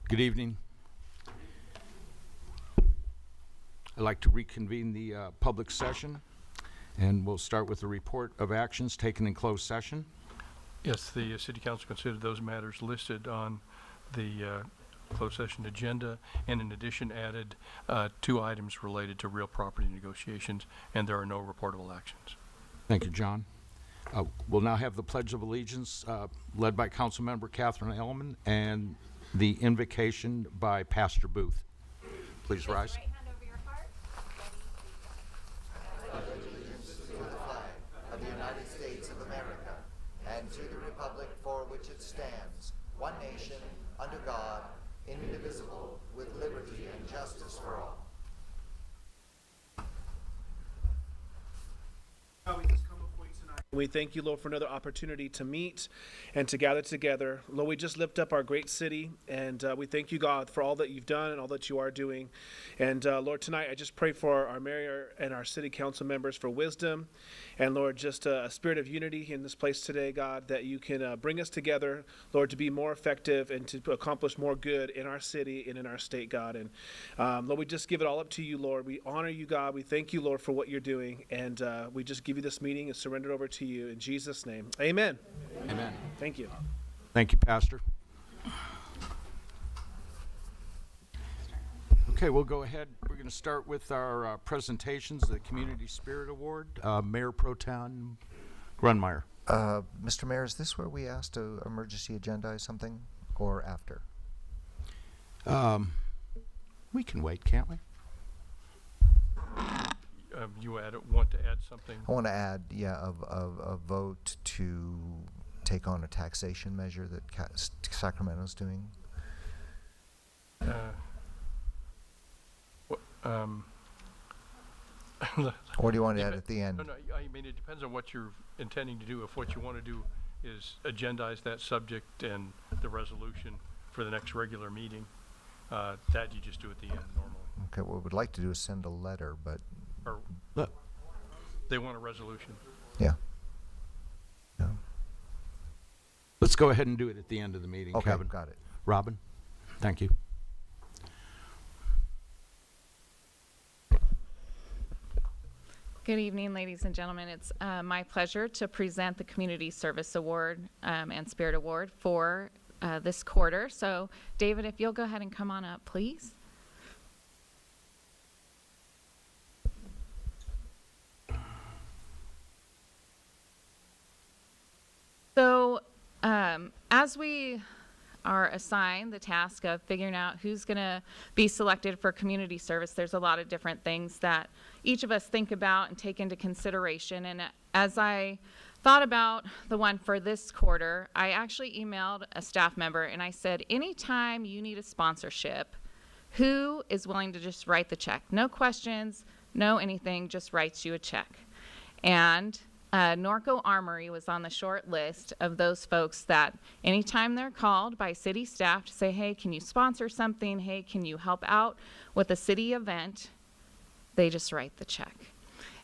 Good evening. I'd like to reconvene the public session, and we'll start with the report of actions taken in closed session. Yes, the City Council considered those matters listed on the closed session agenda, and in addition added 2 items related to real property negotiations, and there are no reportable actions. Thank you, John. We'll now have the Pledge of Allegiance led by Councilmember Catherine Ellman and the invocation by Pastor Booth. Please rise. Right hand over your heart. I pledge allegiance to the flag of the United States of America and to the republic for which it stands, one nation, under God, indivisible, with liberty and justice for all. We thank you, Lord, for another opportunity to meet and to gather together. Lord, we just lift up our great city, and we thank you, God, for all that you've done and all that you are doing. And Lord, tonight I just pray for our mayor and our city council members for wisdom, and Lord, just a spirit of unity in this place today, God, that you can bring us together, Lord, to be more effective and to accomplish more good in our city and in our state, God. And Lord, we just give it all up to you, Lord. We honor you, God. We thank you, Lord, for what you're doing, and we just give you this meeting and surrender it over to you in Jesus' name. Amen. Amen. Thank you. Thank you, Pastor. Okay, we'll go ahead. We're going to start with our presentations, the Community Spirit Award. Mayor Pro Tem Grunmeyer. Mr. Mayor, is this where we asked to emergency agendize something, or after? We can wait, can't we? You want to add something? I want to add, a vote to take on a taxation measure that Sacramento's doing. Or do you want to add at the end? No, I mean, it depends on what you're intending to do. If what you want to do is agendize that subject and the resolution for the next regular meeting, that you just do at the end normally. Okay, what we'd like to do is send a letter, but... Or Look. They want a resolution. Yeah. Let's go ahead and do it at the end of the meeting, Okay, Kevin. got it. Robin, thank you. Good evening, ladies and gentlemen. It's my pleasure to present the Community Service Award and Spirit Award for this quarter. So, David, if you'll go ahead and come on up, please. So, as we are assigned the task of figuring out who's going to be selected for community service, there's a lot of different things that each of us think about and take into consideration. And as I thought about the one for this quarter, I actually emailed a staff member and I said, anytime you need a sponsorship, who is willing to just write the check? No questions, no anything, just writes you a check. And Norco Armory was on the short list of those folks that anytime they're called by city staff to say, hey, can you sponsor something? Hey, can you help out with a city event? They just write the check.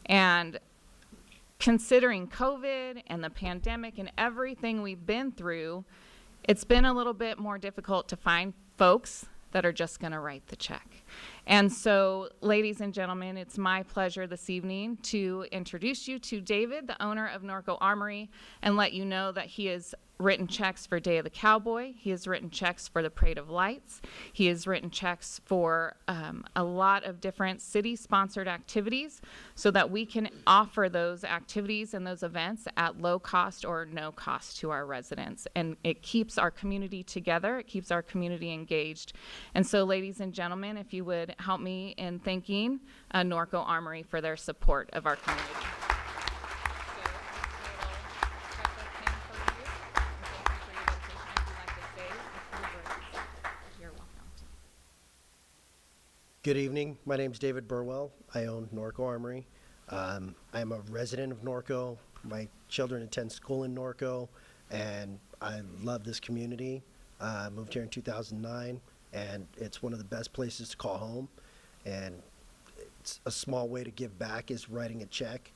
And considering COVID and the pandemic and everything we've been through, it's been a little bit more difficult to find folks that are just going to write the check. And so, ladies and gentlemen, it's my pleasure this evening to introduce you to David, the owner of Norco Armory, and let you know that he has written checks for Day of the Cowboy. He has written checks for the Parade of Lights. He has written checks for a lot of different city-sponsored activities so that we can offer those activities and those events at low cost or no cost to our residents. And it keeps our community together. It keeps our community engaged. And so, ladies and gentlemen, if you would help me in thanking Norco Armory for their support of our community. Good evening. My name is David Burwell. I own Norco Armory. I am a resident of Norco. My children attend school in Norco, and I love this community. I moved here in 2009, and it's one of the best places to call home. And it's a small way to give back is writing a check.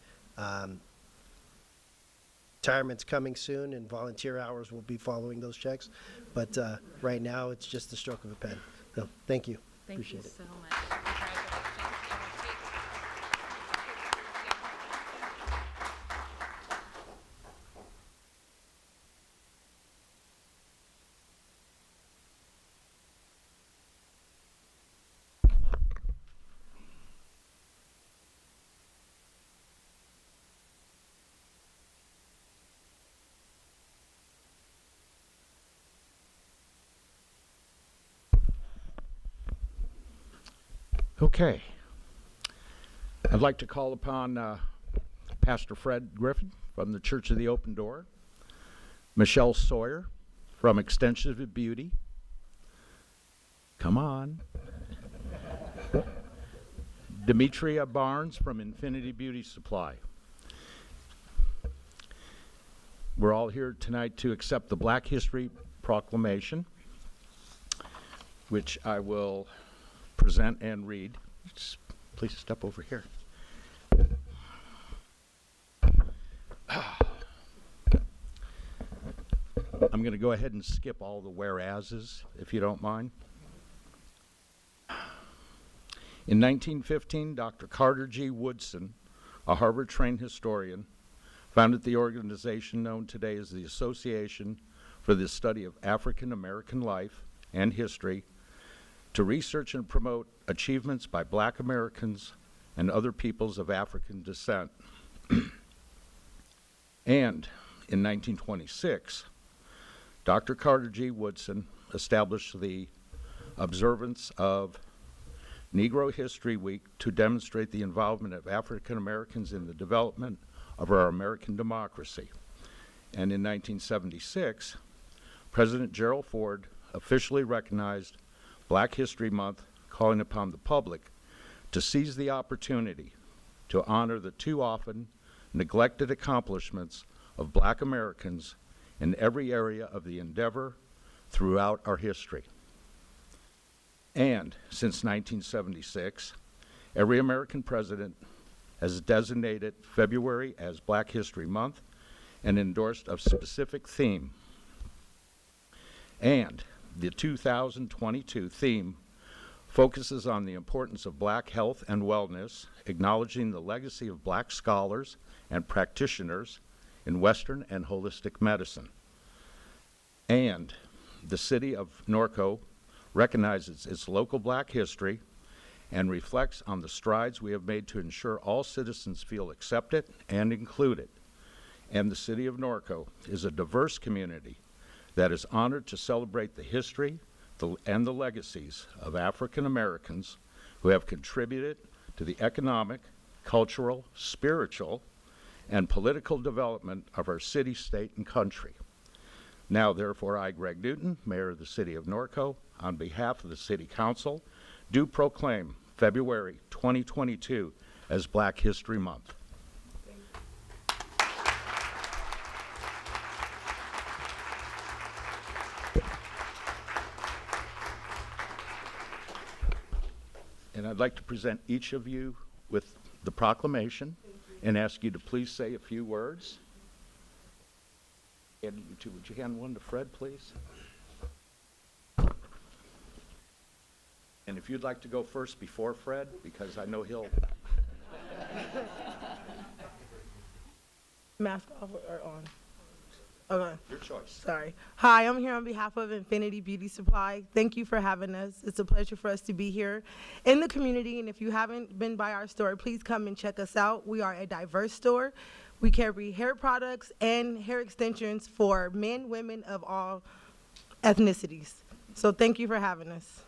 Retirement's coming soon, and volunteer hours will be following those checks. But right now, it's just the stroke of a pen. So thank you. Thank you Appreciate it. so much. Congratulations. And we'll take- Okay. I'd like to call upon Pastor Fred Griffin from the Church of the Open Door, Michelle Sawyer from Extensions of Beauty. Come on. Demetria Barnes from Infinity Beauty Supply. We're all here tonight to accept the Black History Proclamation, which I will present and read. Just please step over here. I'm going to go ahead and skip all the whereases, if you don't mind. In 1915, Dr. Carter G. Woodson, a Harvard-trained historian, founded the organization known today as the Association for the Study of African American Life and History, to research and promote achievements by Black Americans and other peoples of African descent. And in 1926, Dr. Carter G. Woodson established the Observance of Negro History Week to demonstrate the involvement of African Americans in the development of our American democracy. And in 1976, President Gerald Ford officially recognized Black History Month, calling upon the public to seize the opportunity to honor the too often neglected accomplishments of Black Americans in every area of the endeavor throughout our history. And since 1976, every American president has designated February as Black History Month and endorsed a specific theme. And the 2022 theme focuses on the importance of Black health and wellness, acknowledging the legacy of Black scholars and practitioners in Western and holistic medicine. And the city of Norco recognizes its local Black history and reflects on the strides we have made to ensure all citizens feel accepted and included. And the city of Norco is a diverse community that is honored to celebrate the history and the legacies of African Americans who have contributed to the economic, cultural, spiritual, and political development of our city, state, and country. Now, therefore, I, Greg Newton, Mayor of the City of Norco, on behalf of the City Council, do proclaim February 2022 as Black History Month. And I'd like to present each of you with the proclamation and ask you to please say a few words. And you two, would you hand one to Fred, please? And if you'd like to go first before Fred, because I know he'll... Mask off or on? Okay. Your choice. Sorry. Hi, I'm here on behalf of Infinity Beauty Supply. Thank you for having us. It's a pleasure for us to be here in the community. And if you haven't been by our store, please come and check us out. We are a diverse store. We carry hair products and hair extensions for men, women of all ethnicities. So thank you for having us.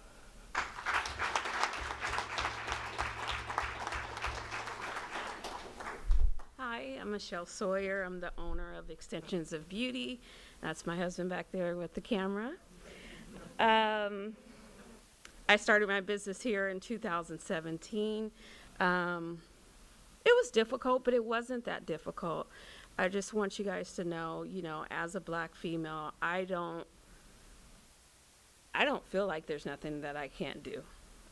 Hi, I'm Michelle Sawyer. I'm the owner of Extensions of Beauty. That's my husband back there with the camera. I started my business here in 2017. It was difficult, but it wasn't that difficult. I just want you guys to know, as a Black female, I don't feel like there's nothing that I can't do.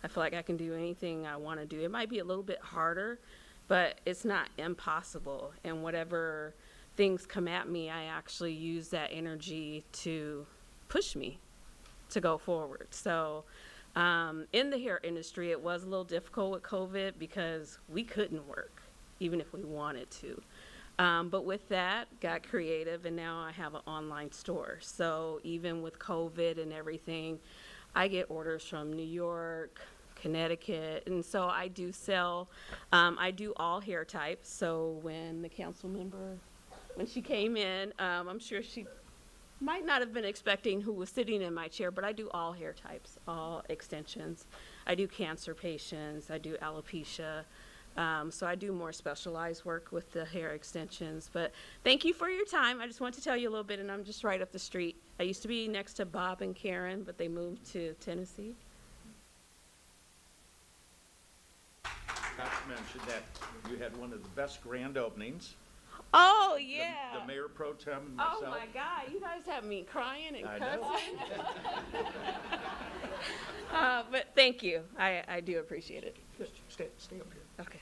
I feel like I can do anything I want to do. It might be a little bit harder, but it's not impossible. And whatever things come at me, I actually use that energy to push me to go forward. So in the hair industry, it was a little difficult with COVID because we couldn't work, even if we wanted to. But with that, got creative, and now I have an online store. So even with COVID and everything, I get orders from New York, Connecticut, and so I do sell, I do all hair types. So when the council member, when she came in, I'm sure she might not have been expecting who was sitting in my chair, but I do all hair types, all extensions. I do cancer patients, I do alopecia. So I do more specialized work with the hair extensions. But thank you for your time. I just want to tell you a little bit, and I'm just right up the street. I used to be next to Bob and Karen, but they moved to Tennessee. Not to mention that you had one of the best grand openings. Oh, The- yeah. The mayor pro tem and Oh, myself. my God. You guys have me crying and I cussing. know. But thank you. I do appreciate it. Just stay up here. Okay.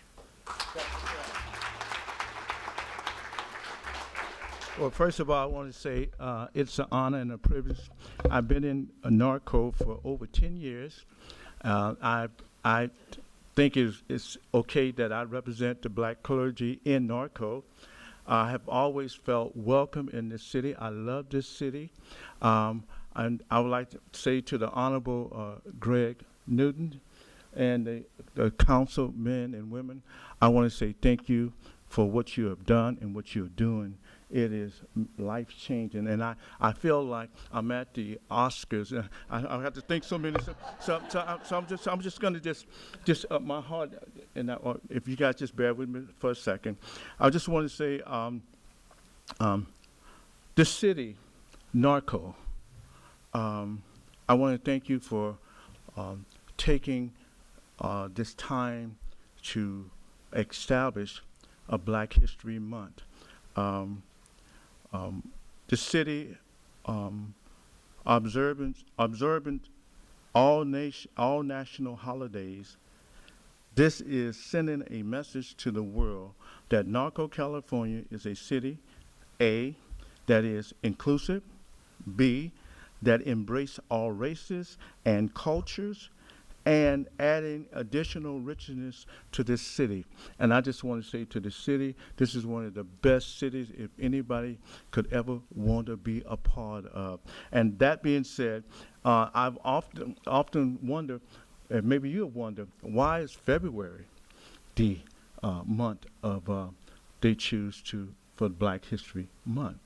Well, first of all, I want to say it's an honor and a privilege. I've been in Norco for over 10 years. I think it's okay that I represent the black clergy in Norco. I have always felt welcome in this city. I love this city. And I would like to say to the Honorable Greg Newton and the councilmen and women, I want to say thank you for what you have done and what you're doing. It is life-changing, and I feel like I'm at the Oscars. I have to think so many. So I'm just going to just up my heart, and if you guys just bear with me for a second, I just want to say, the city, Norco. I want to thank you for taking this time to establish a Black History Month. The city observant all national holidays. This is sending a message to the world that Norco, California is a city, A, that is inclusive, B, that embrace all races and cultures, and adding additional richness to this city. And I just want to say to the city, this is one of the best cities if anybody could ever want to be a part of. And that being said, I've often wondered, and maybe you have wondered, why is February the month of they choose to for Black History Month?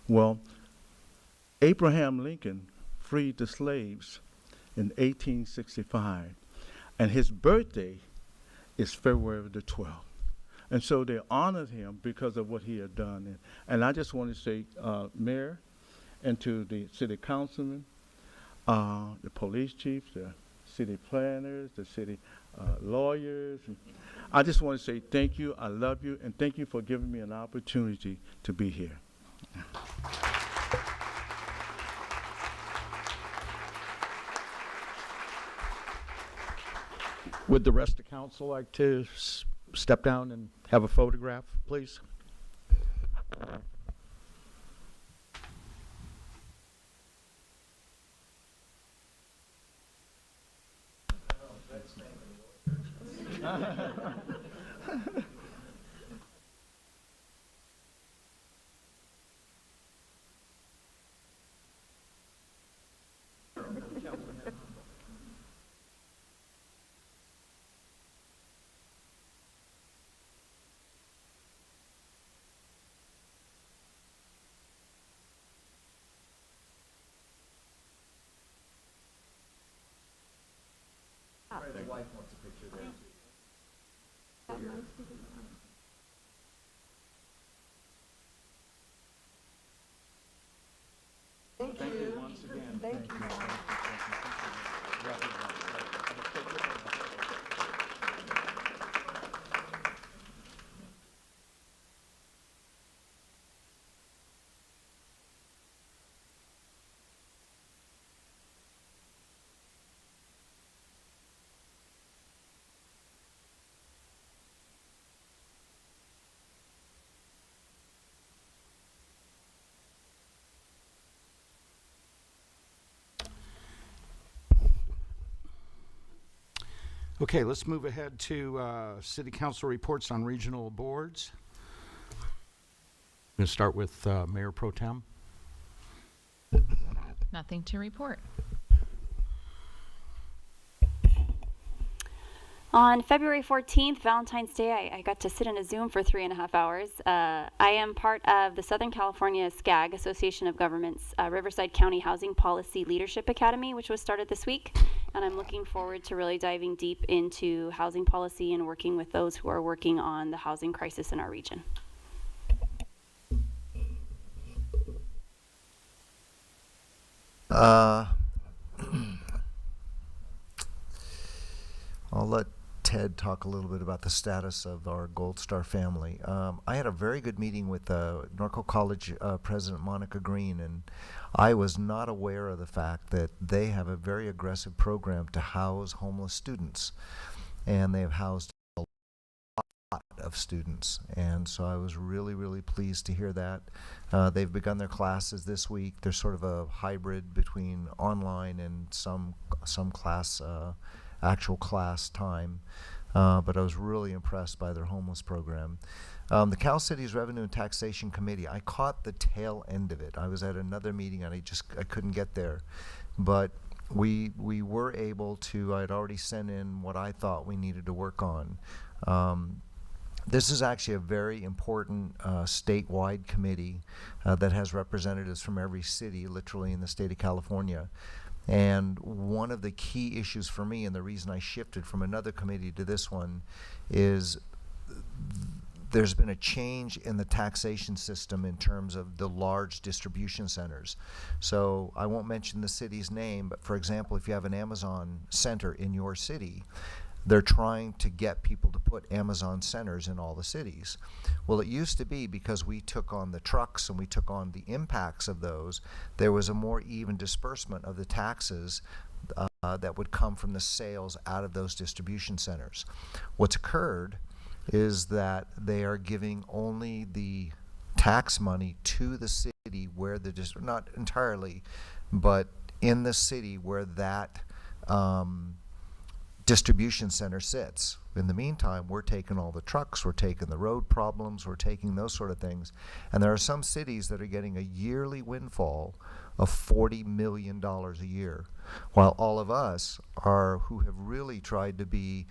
Well, Abraham Lincoln freed the slaves in 1865, and his birthday is February the 12th. And so they honored him because of what he had done. And I just want to say, Mayor, and to the city councilmen, the police chiefs, the city planners, the city lawyers, I just want to say thank you, I love you, and thank you for giving me an opportunity to be here. Would the rest of council like to step down and have a photograph, please? Thank Thank you. you once again. Thank you. Okay, let's move ahead to city council reports on regional boards. I'm going to start with Mayor Pro Tem. Nothing to report. On February 14th, Valentine's Day, I got to sit in a Zoom for 3.5 hours. I am part of the Southern California SCAG, Association of Governments, Riverside County Housing Policy Leadership Academy, which was started this week. And I'm looking forward to really diving deep into housing policy and working with those who are working on the housing crisis in our region. I'll let Ted talk a little bit about the status of our Gold Star family. I had a very good meeting with Norco College President Monica Green, and I was not aware of the fact that they have a very aggressive program to house homeless students, and they have housed a lot of students, and so I was really, really pleased to hear that. They've begun their classes this week. They're sort of a hybrid between online and some class actual class time, but I was really impressed by their homeless program. The Cal City's Revenue and Taxation Committee, I caught the tail end of it. I was at another meeting and I couldn't get there, but we were able to, I'd already sent in what I thought we needed to work on. This is actually a very important statewide committee that has representatives from every city, literally in the state of California. And one of the key issues for me, and the reason I shifted from another committee to this one, is there's been a change in the taxation system in terms of the large distribution centers. So I won't mention the city's name, but for example, if you have an Amazon center in your city, they're trying to get people to put Amazon centers in all the cities. Well, it used to be, because we took on the trucks and we took on the impacts of those, there was a more even disbursement of the taxes that would come from the sales out of those distribution centers. What's occurred is that they are giving only the tax money to the city where the not entirely, but in the city where that distribution center sits. In the meantime, we're taking all the trucks, we're taking the road problems, we're taking those sort of things. And there are some cities that are getting a yearly windfall of $40 million a year, while all of us who have really tried to be,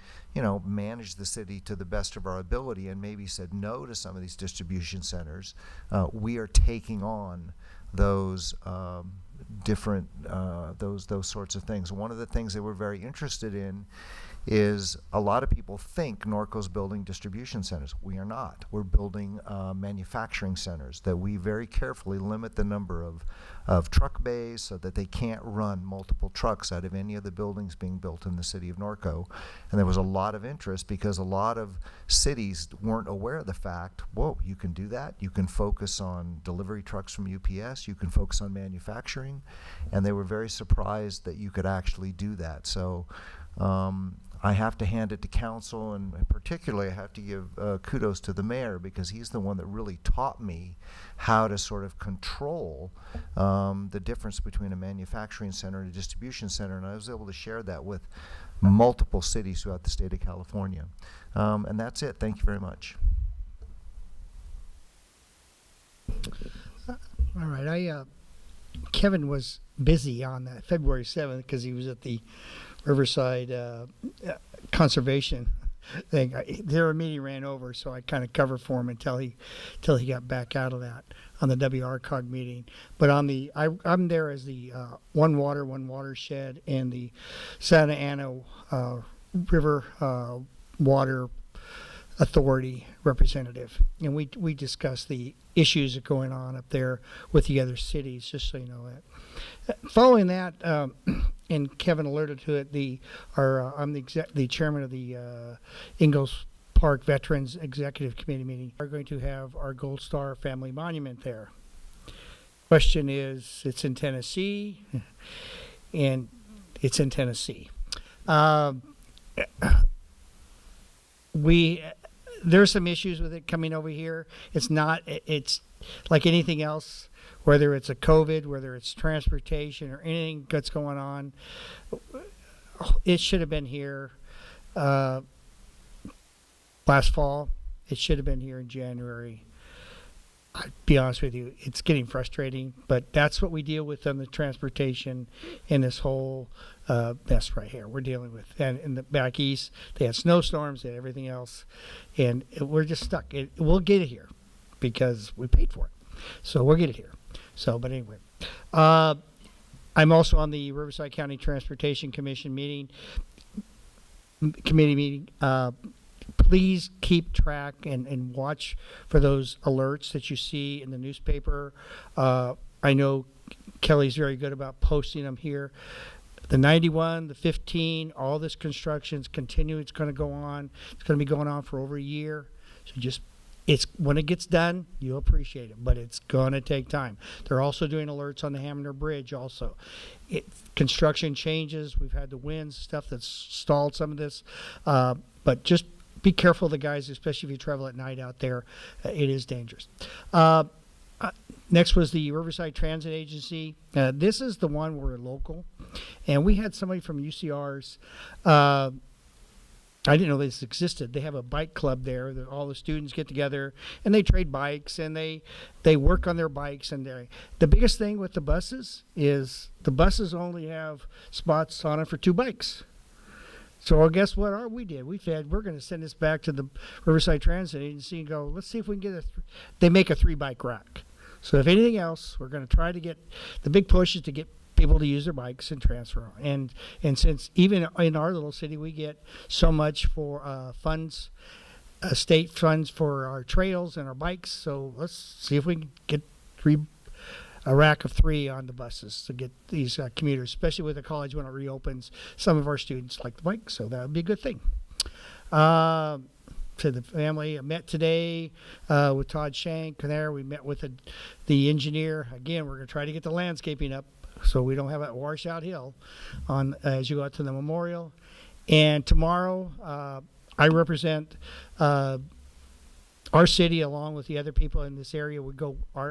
manage the city to the best of our ability and maybe said no to some of these distribution centers, we are taking on those different those sorts of things. One of the things that we're very interested in is, a lot of people think Norco's building distribution centers. We are not. We're building manufacturing centers that we very carefully limit the number of truck bays so that they can't run multiple trucks out of any of the buildings being built in the city of Norco. And there was a lot of interest because a lot of cities weren't aware of the fact, whoa, you can do that. You can focus on delivery trucks from UPS. You can focus on manufacturing. And they were very surprised that you could actually do that. So I have to hand it to council, and particularly I have to give kudos to the mayor, because he's the one that really taught me how to sort of control the difference between a manufacturing center and a distribution center, and I was able to share that with multiple cities throughout the state of California. And that's it. Thank you very much. All right. Kevin was busy on February 7th because he was at the Riverside conservation thing. Their meeting ran over, so I kind of covered for him until he got back out of that on the WRCOG meeting. But on I'm there as the One Water, One Watershed, and the Santa Ana River Water Authority representative, and we discussed the issues that are going on up there with the other cities, just so you know that. Following that, and Kevin alerted to it, I'm the chairman of the Ingalls Park Veterans Executive Committee meeting. We're going to have our Gold Star Family Monument there. Question is, it's in Tennessee, and it's in Tennessee. There's some issues with it coming over here. It's like anything else, whether it's a COVID, whether it's transportation or anything that's going on. It should have been here. last fall. It should have been here in January. I'll be honest with you, it's getting frustrating, but that's what we deal with on the transportation in this whole mess right here we're dealing with. And in the back east, they had snowstorms, they had everything else, and we're just stuck. We'll get it here because we paid for it. So we'll get it here. So, but anyway. I'm also on the Riverside County Transportation Commission committee meeting. Please keep track and watch for those alerts that you see in the newspaper. I know Kelly's very good about posting them here. The 91, the 15, all this construction's continue. It's going to go on. It's going to be going on for over a year. So just, it's when it gets done, you'll appreciate it, but it's going to take time. They're also doing alerts on the Hamner Bridge also. Construction changes. We've had the winds, stuff that's stalled some of this. But just be careful, the guys, especially if you travel at night out there. It is dangerous. Next was the Riverside Transit Agency. This is the one where we're local. And we had somebody from UCR's, I didn't know this existed. They have a bike club there that all the students get together and they trade bikes and they work on their bikes. And the biggest thing with the buses is the buses only have spots on it for 2 bikes. So well, guess what we did? We said, we're going to send this back to the Riverside Transit Agency and go, let's see if we can get they make a 3-bike rack. So if anything else, we're going to try to get, the big push is to get people to use their bikes and transfer. And since even in our little city, we get so much for funds, state funds for our trails and our bikes. So let's see if we can get a rack of 3 on the buses to get these commuters, especially with the college when it reopens. Some of our students like the bike, so that would be a good thing. To the family, I met today with Todd Shank there. We met with the engineer. Again, we're going to try to get the landscaping up so we don't have that washout hill on as you go out to the memorial. And tomorrow, I represent our city along with the other people in this area.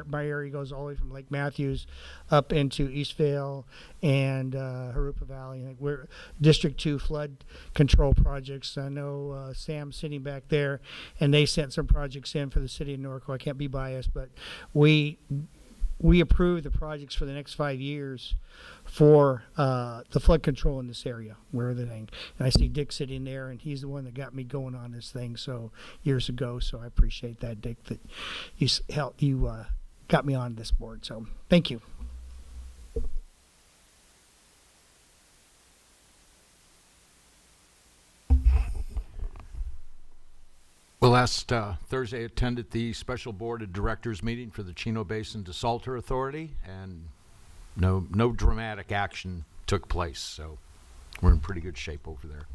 My area goes all the way from Lake Matthews up into Eastvale and Harupa Valley. We're District 2 flood control projects. I know Sam's sitting back there, and they sent some projects in for the city of Norco. I can't be biased, but we approved the projects for the next 5 years for the flood control in this area, where everything. And I see Dick sitting there, and he's the one that got me going on this thing years ago. So I appreciate that, Dick, that you got me on this board. So thank you. Well, last Thursday, I attended the special board of directors meeting for the Chino Basin Desalter Authority, and no dramatic action took place, so we're in pretty good shape over there.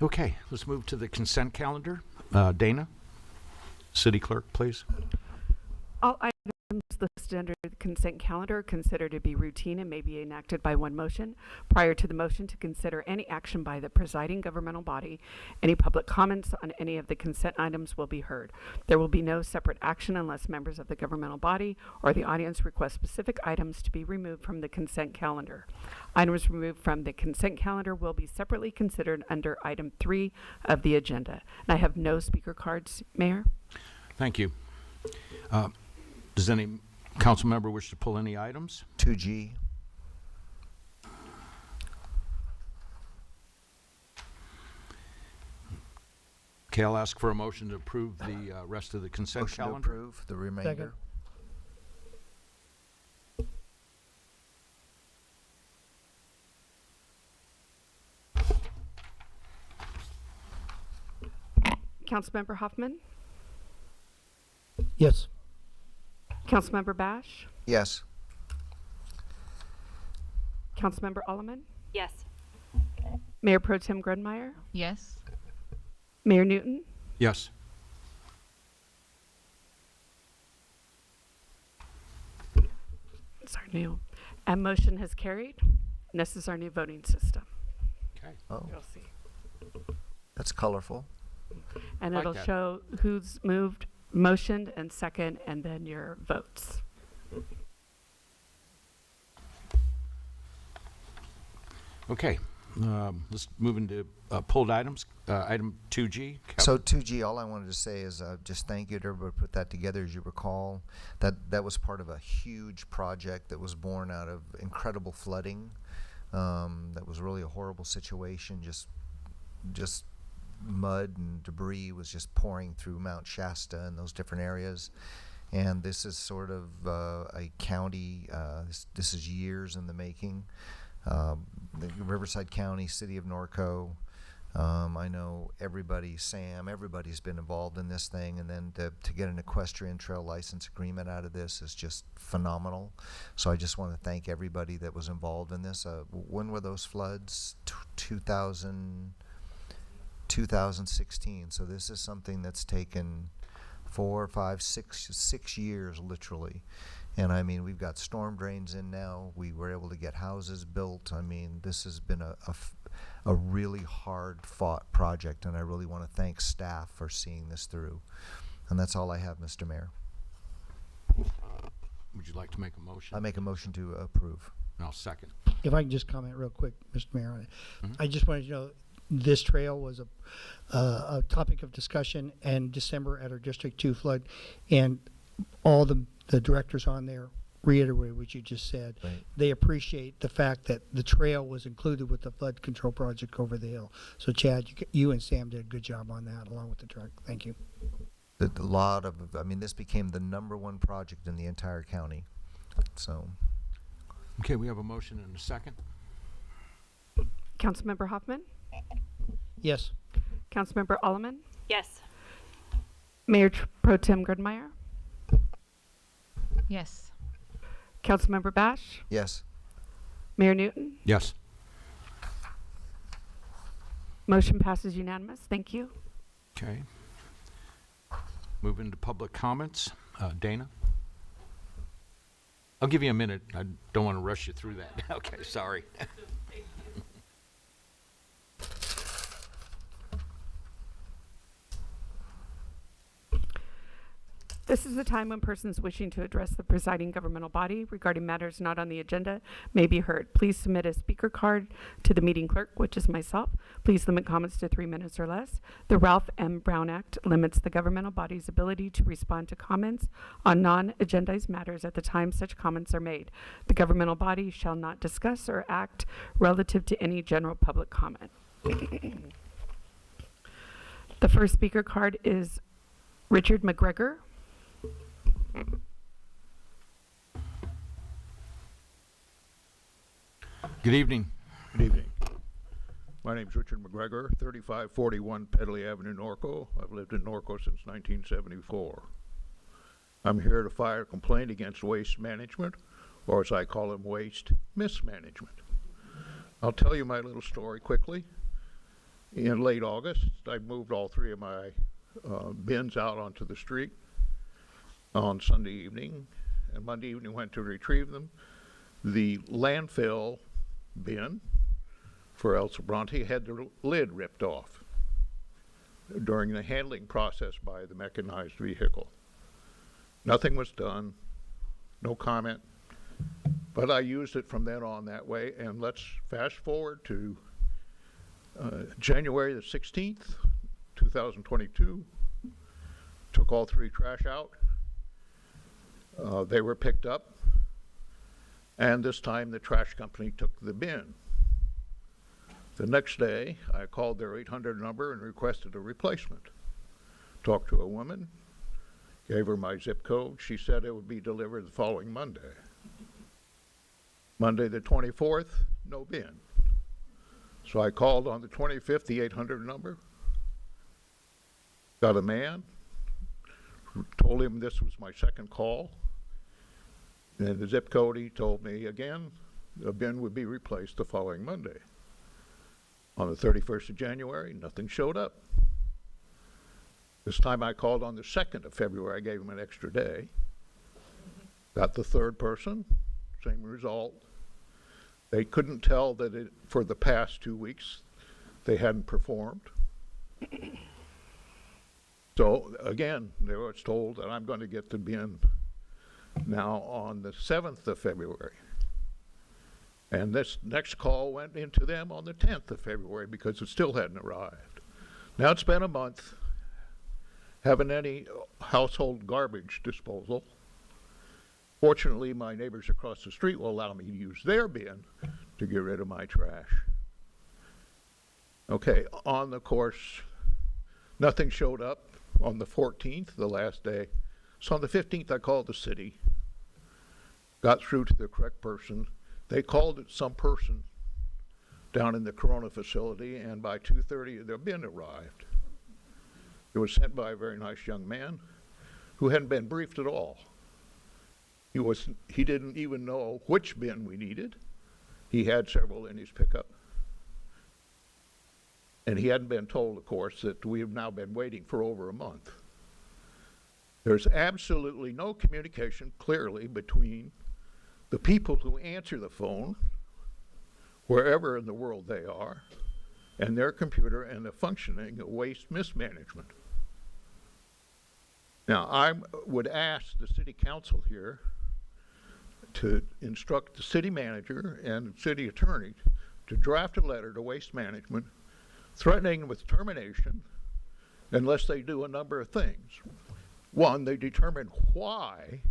Okay, let's move to the consent calendar. Dana, city clerk, please. All items listed under the consent calendar are considered to be routine and may be enacted by one motion. Prior to the motion to consider any action by the presiding governmental body, any public comments on any of the consent items will be heard. There will be no separate action unless members of the governmental body or the audience request specific items to be removed from the consent calendar. Items removed from the consent calendar will be separately considered under item 3 of the agenda. And I have no speaker cards, Mayor. Thank you. Does any council member wish to pull any items? 2G. Okay, I'll ask for a motion to approve the rest of the consent Motion calendar. to approve the remainder. Councilmember Hoffman, Yes. Councilmember Bash, Yes. Councilmember Alleman, Yes. Mayor Pro Tem Grunmeyer, Yes. Mayor Newton, Yes. sorry, Neil, and motion has carried. And this is our new voting system. Okay. Oh, You'll see. that's colorful. And Like it'll that. show who's moved, motioned, and second, and then your votes. Okay, let's move into pulled items. Item 2G. So 2G, all I wanted to say is just thank you to everybody who put that together. As you recall, that was part of a huge project that was born out of incredible flooding. That was really a horrible situation. Just mud and debris was just pouring through Mount Shasta and those different areas. And this is sort of a county, this is years in the making. The Riverside County, City of Norco, I know everybody, Sam, everybody's been involved in this thing, and then to get an equestrian trail license agreement out of this is just phenomenal. So I just want to thank everybody that was involved in this. When were those floods? 2016. So this is something that's taken 4, 5, 6 years literally. And I mean, we've got storm drains in now. We were able to get houses built. I mean, this has been a really hard fought project, and I really want to thank staff for seeing this through. And that's all I have, Mr. Mayor. Would you like to make a motion? I make a motion to approve. And I'll second. If I can just comment real quick, Mr. Mayor, on it. Mhm. I just wanted to know this trail was a topic of discussion in December at our District 2 flood, and all the directors on there reiterated what you just said. Right. They appreciate the fact that the trail was included with the flood control project over the hill. So Chad, you and Sam did a good job on that along with the truck. Thank you. I mean, this became the #1 project in the entire county. So. Okay, we have a motion and a second. Councilmember Hoffman, Yes. Councilmember Alleman, Yes. Mayor Pro Tem Gridmeyer, Yes. Councilmember Bash, Yes. Mayor Newton. Yes. Motion passes unanimous. Thank you. Okay. Moving to public comments. Dana? I'll give you a minute. I don't want to rush you through that. Okay, sorry. This is the time when persons wishing to address the presiding governmental body regarding matters not on the agenda may be heard. Please submit a speaker card to the meeting clerk, which is myself. Please limit comments to 3 minutes or less. The Ralph M. Brown Act limits the governmental body's ability to respond to comments on non-agendized matters at the time such comments are made. The governmental body shall not discuss or act relative to any general public comment. The first speaker card is Richard McGregor. Good evening. Good evening. My name's Richard McGregor, 3541 Pedley Avenue, Norco. I've lived in Norco since 1974. I'm here to file a complaint against waste management, or as I call them, waste mismanagement. I'll tell you my little story quickly. In late August, I moved all 3 of my bins out onto the street on Sunday evening, and Monday evening went to retrieve them. The landfill bin for El Sobrante had the lid ripped off during the handling process by the mechanized vehicle. Nothing was done, no comment, but I used it from then on that way. And let's fast forward to January the 16th, 2022, took all 3 trash out. They were picked up, and this time the trash company took the bin. The next day, I called their 800 number and requested a replacement. Talked to a woman, gave her my zip code. She said it would be delivered the following Monday. Monday the 24th, no bin. So I called on the 25th, the 800 number, got a man, told him this was my second call. And the zip code, he told me again, the bin would be replaced the following Monday. On the 31st of January, nothing showed up. This time I called on the 2nd of February. I gave him an extra day. Got the 3rd person, same result. They couldn't tell that for the past 2 weeks they hadn't performed. So again, they were told that I'm going to get the bin now on the 7th of February. And this next call went into them on the 10th of February because it still hadn't arrived. Now it's been a month. Haven't any household garbage disposal. Fortunately, my neighbors across the street will allow me to use their bin to get rid of my trash. Okay, on the course, nothing showed up on the 14th, the last day. So on the 15th, I called the city, got through to the correct person. They called it some person down in the Corona facility, and by 2:30, their bin arrived. It was sent by a very nice young man who hadn't been briefed at all. He didn't even know which bin we needed. He had several in his pickup. And he hadn't been told, of course, that we have now been waiting for over a month. There's absolutely no communication clearly between the people who answer the phone, wherever in the world they are, and their computer and the functioning of waste mismanagement. Now, I would ask the city council here to instruct the city manager and the city attorney to draft a letter to Waste Management threatening with termination unless they do a number of things. One, they determine why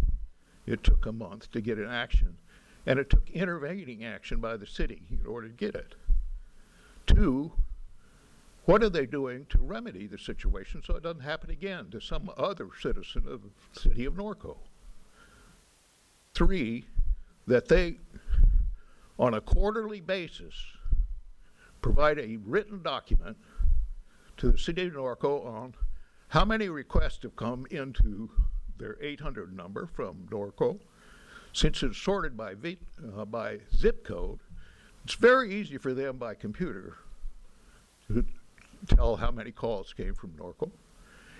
it took a month to get an action, and it took intervening action by the city in order to get it. Two, what are they doing to remedy the situation so it doesn't happen again to some other citizen of the city of Norco? Three, that they, on a quarterly basis, provide a written document to the city of Norco on how many requests have come into their 800 number from Norco. Since it's sorted by zip code, it's very easy for them by computer to tell how many calls came from Norco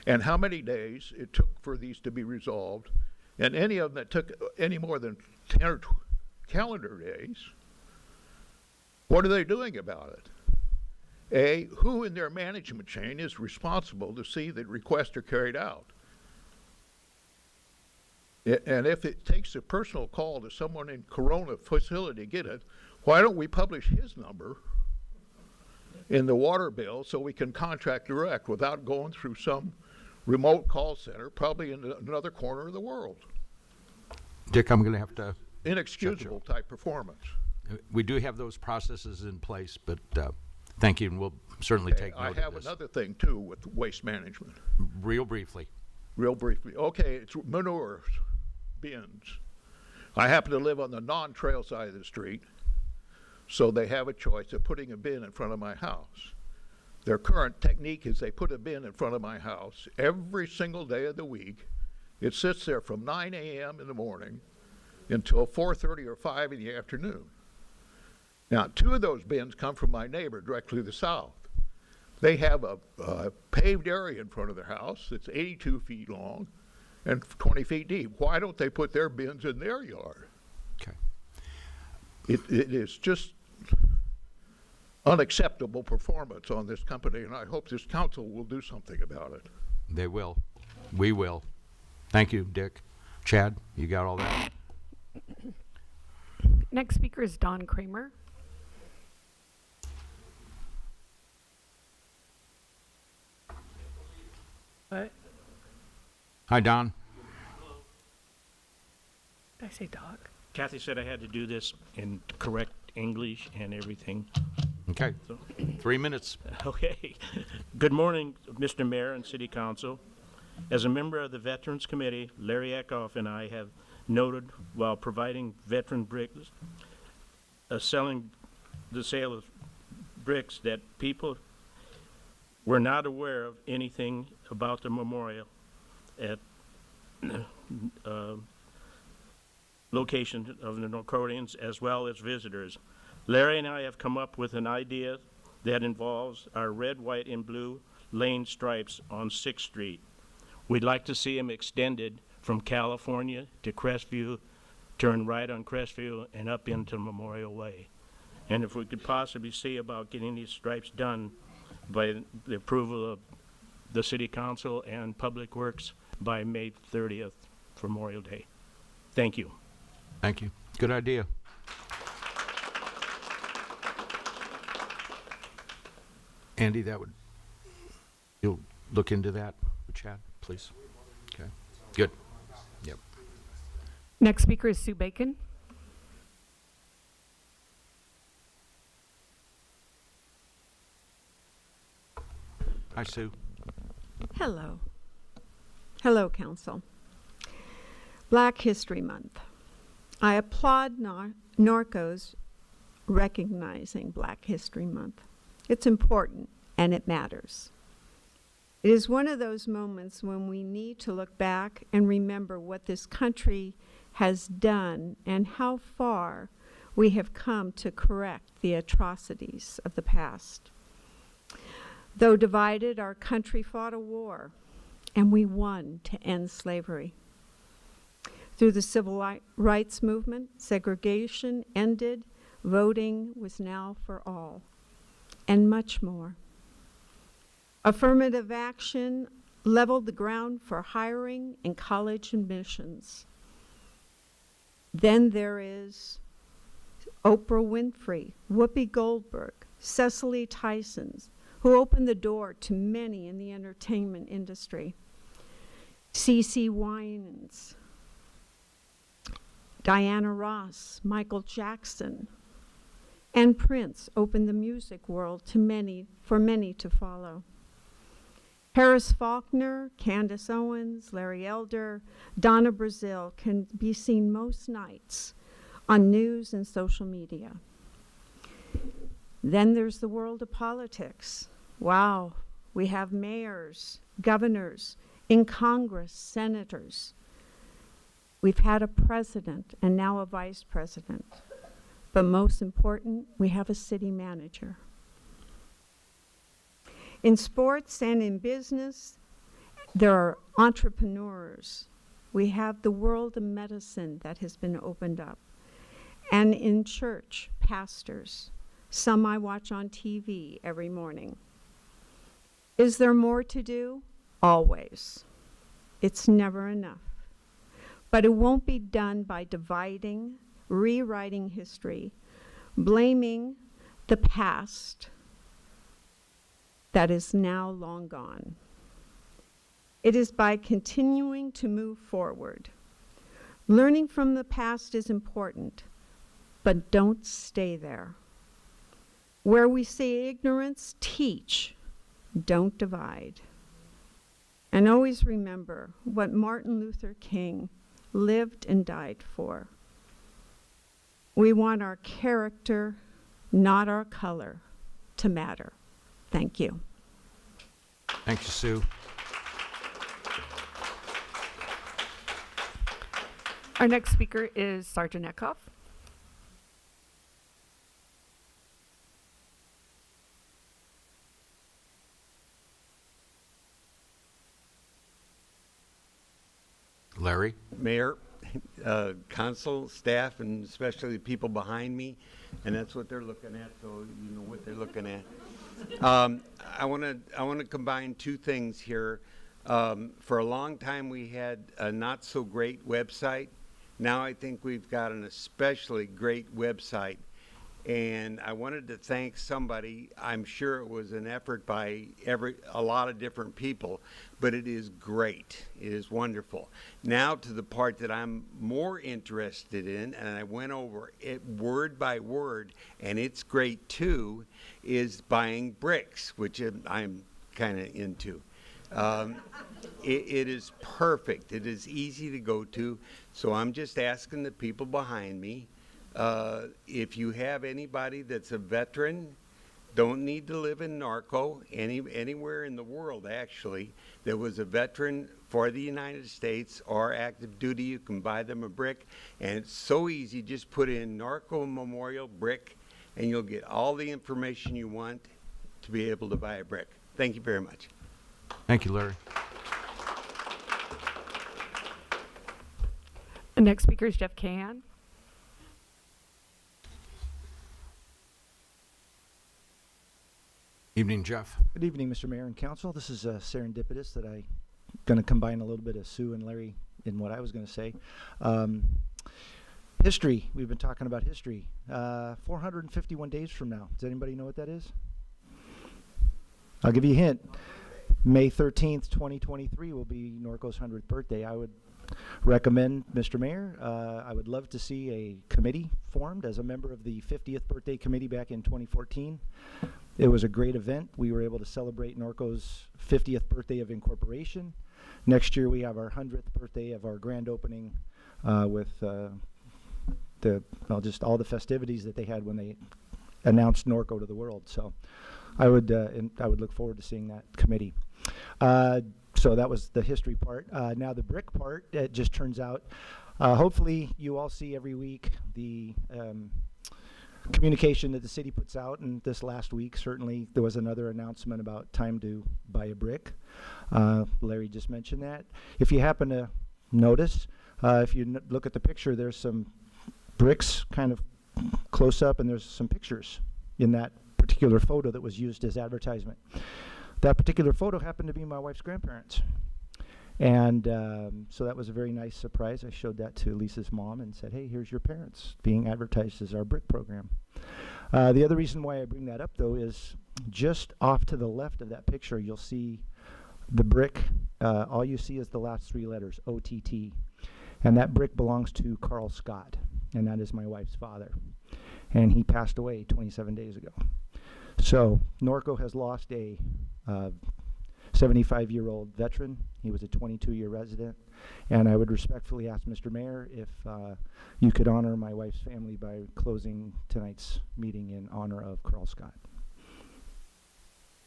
and how many days it took for these to be resolved. And any of them that took any more than 10 or 12 calendar days, what are they doing about it? A, who in their management chain is responsible to see that requests are carried out? And if it takes a personal call to someone in Corona facility to get it, why don't we publish his number in the water bill so we can contract direct without going through some remote call center, probably in another corner of the world? Dick, I'm going to have to... Inexcusable type performance. We do have those processes in place, but thank you, and we'll certainly take note of this. I have another thing, too, with waste management. Real briefly. Real briefly. Okay, it's manure bins. I happen to live on the non-trail side of the street, so they have a choice of putting a bin in front of my house. Their current technique is they put a bin in front of my house every single day of the week. It sits there from 9 a.m. in the morning until 4:30 or 5 in the afternoon. Now, 2 of those bins come from my neighbor directly to the south. They have a paved area in front of their house that's 82 feet long and 20 feet deep. Why don't they put their bins in their yard? Okay. It is just unacceptable performance on this company, and I hope this council will do something about it. They will. We will. Thank you, Dick. Chad, you got all that? Next speaker is Don Kramer. What? Hi, Don. Did I say dog? Kathy said I had to do this in correct English and everything. Okay. So, 3 minutes. okay. Good morning, Mr. Mayor and City Council. As a member of the Veterans Committee, Larry Eckhoff and I have noted while providing veteran bricks, selling the sale of bricks, that people were not aware of anything about the memorial at location of the Norcodians as well as visitors. Larry and I have come up with an idea that involves our red, white, and blue lane stripes on 6th Street. We'd like to see them extended from California to Crestview, turn right on Crestview, and up into Memorial Way. And if we could possibly see about getting these stripes done by the approval of the City Council and Public Works by May 30th for Memorial Day. Thank you. Thank you. Good idea. Andy, you'll look into that with Chad, please? Okay, good. Yep. Next speaker is Sue Bacon. Hi, Sue. Hello. Hello, Council. Black History Month. I applaud Norco's recognizing Black History Month. It's important and it matters. It is one of those moments when we need to look back and remember what this country has done and how far we have come to correct the atrocities of the past. Though divided, our country fought a war, and we won to end slavery. Through the civil rights movement, segregation ended, voting was now for all, and much more. Affirmative action leveled the ground for hiring and college admissions. Then there is Oprah Winfrey, Whoopi Goldberg, Cicely Tyson, who opened the door to many in the entertainment industry. CeCe Winans, Diana Ross, Michael Jackson, and Prince opened the music world for many to follow. Harris Faulkner, Candace Owens, Larry Elder, Donna Brazile can be seen most nights on news and social media. Then there's the world of politics. Wow, we have mayors, governors, in Congress, senators. We've had a president and now a vice president. But most important, we have a city manager. In sports and in business, there are entrepreneurs. We have the world of medicine that has been opened up. And in church, pastors. Some I watch on TV every morning. Is there more to do? Always. It's never enough. But it won't be done by dividing, rewriting history, blaming the past that is now long gone. It is by continuing to move forward. Learning from the past is important, but don't stay there. Where we see ignorance, teach, don't divide. And always remember what Martin Luther King lived and died for. We want our character, not our color, to matter. Thank you. Thank you, Sue. Our next speaker is Sergeant Eckhoff. Larry? Mayor, council, staff, and especially the people behind me, and that's what they're looking at, so you know what they're looking at. I want to combine two things here. For a long time, we had a not so great website. Now I think we've got an especially great website. And I wanted to thank somebody. I'm sure it was an effort by a lot of different people, but it is great. It is wonderful. Now to the part that I'm more interested in, and I went over it word by word, and it's great too, is buying bricks, which I'm kind of into. It is perfect. It is easy to go to. So I'm just asking the people behind me, if you have anybody that's a veteran, don't need to live in Norco, anywhere in the world actually, that was a veteran for the United States or active duty, you can buy them a brick. And it's so easy, just put in Norco Memorial Brick and you'll get all the information you want to be able to buy a brick. Thank you very much. Thank you, Larry. The next speaker is Jeff Cahan. Evening, Jeff. Good evening, Mr. Mayor and Council. This is serendipitous that I'm going to combine a little bit of Sue and Larry in what I was going to say. History. We've been talking about history. 451 days from now. Does anybody know what that is? I'll give you a hint. May 13th, 2023 will be Norco's 100th birthday. I would recommend, Mr. Mayor, I would love to see a committee formed as a member of the 50th birthday committee back in 2014. It was a great event. We were able to celebrate Norco's 50th birthday of incorporation. Next year we have our 100th birthday of our grand opening with just all the festivities that they had when they announced Norco to the world. So I would look forward to seeing that committee. So that was the history part. Now the brick part, it just turns out, hopefully you all see every week the communication that the city puts out, and this last week certainly there was another announcement about time to buy a brick. Larry just mentioned that. If you happen to notice, if you look at the picture, there's some bricks kind of close up, and there's some pictures in that particular photo that was used as advertisement. That particular photo happened to be my wife's grandparents. And so that was a very nice surprise. I showed that to Lisa's mom and said, hey, here's your parents being advertised as our brick program. The other reason why I bring that up, though, is just off to the left of that picture, you'll see the brick. All you see is the last three letters, OTT. And that brick belongs to Carl Scott, and that is my wife's father. And he passed away 27 days ago. So Norco has lost a 75-year-old veteran. He was a 22-year resident. And I would respectfully ask Mr. Mayor if you could honor my wife's family by closing tonight's meeting in honor of Carl Scott.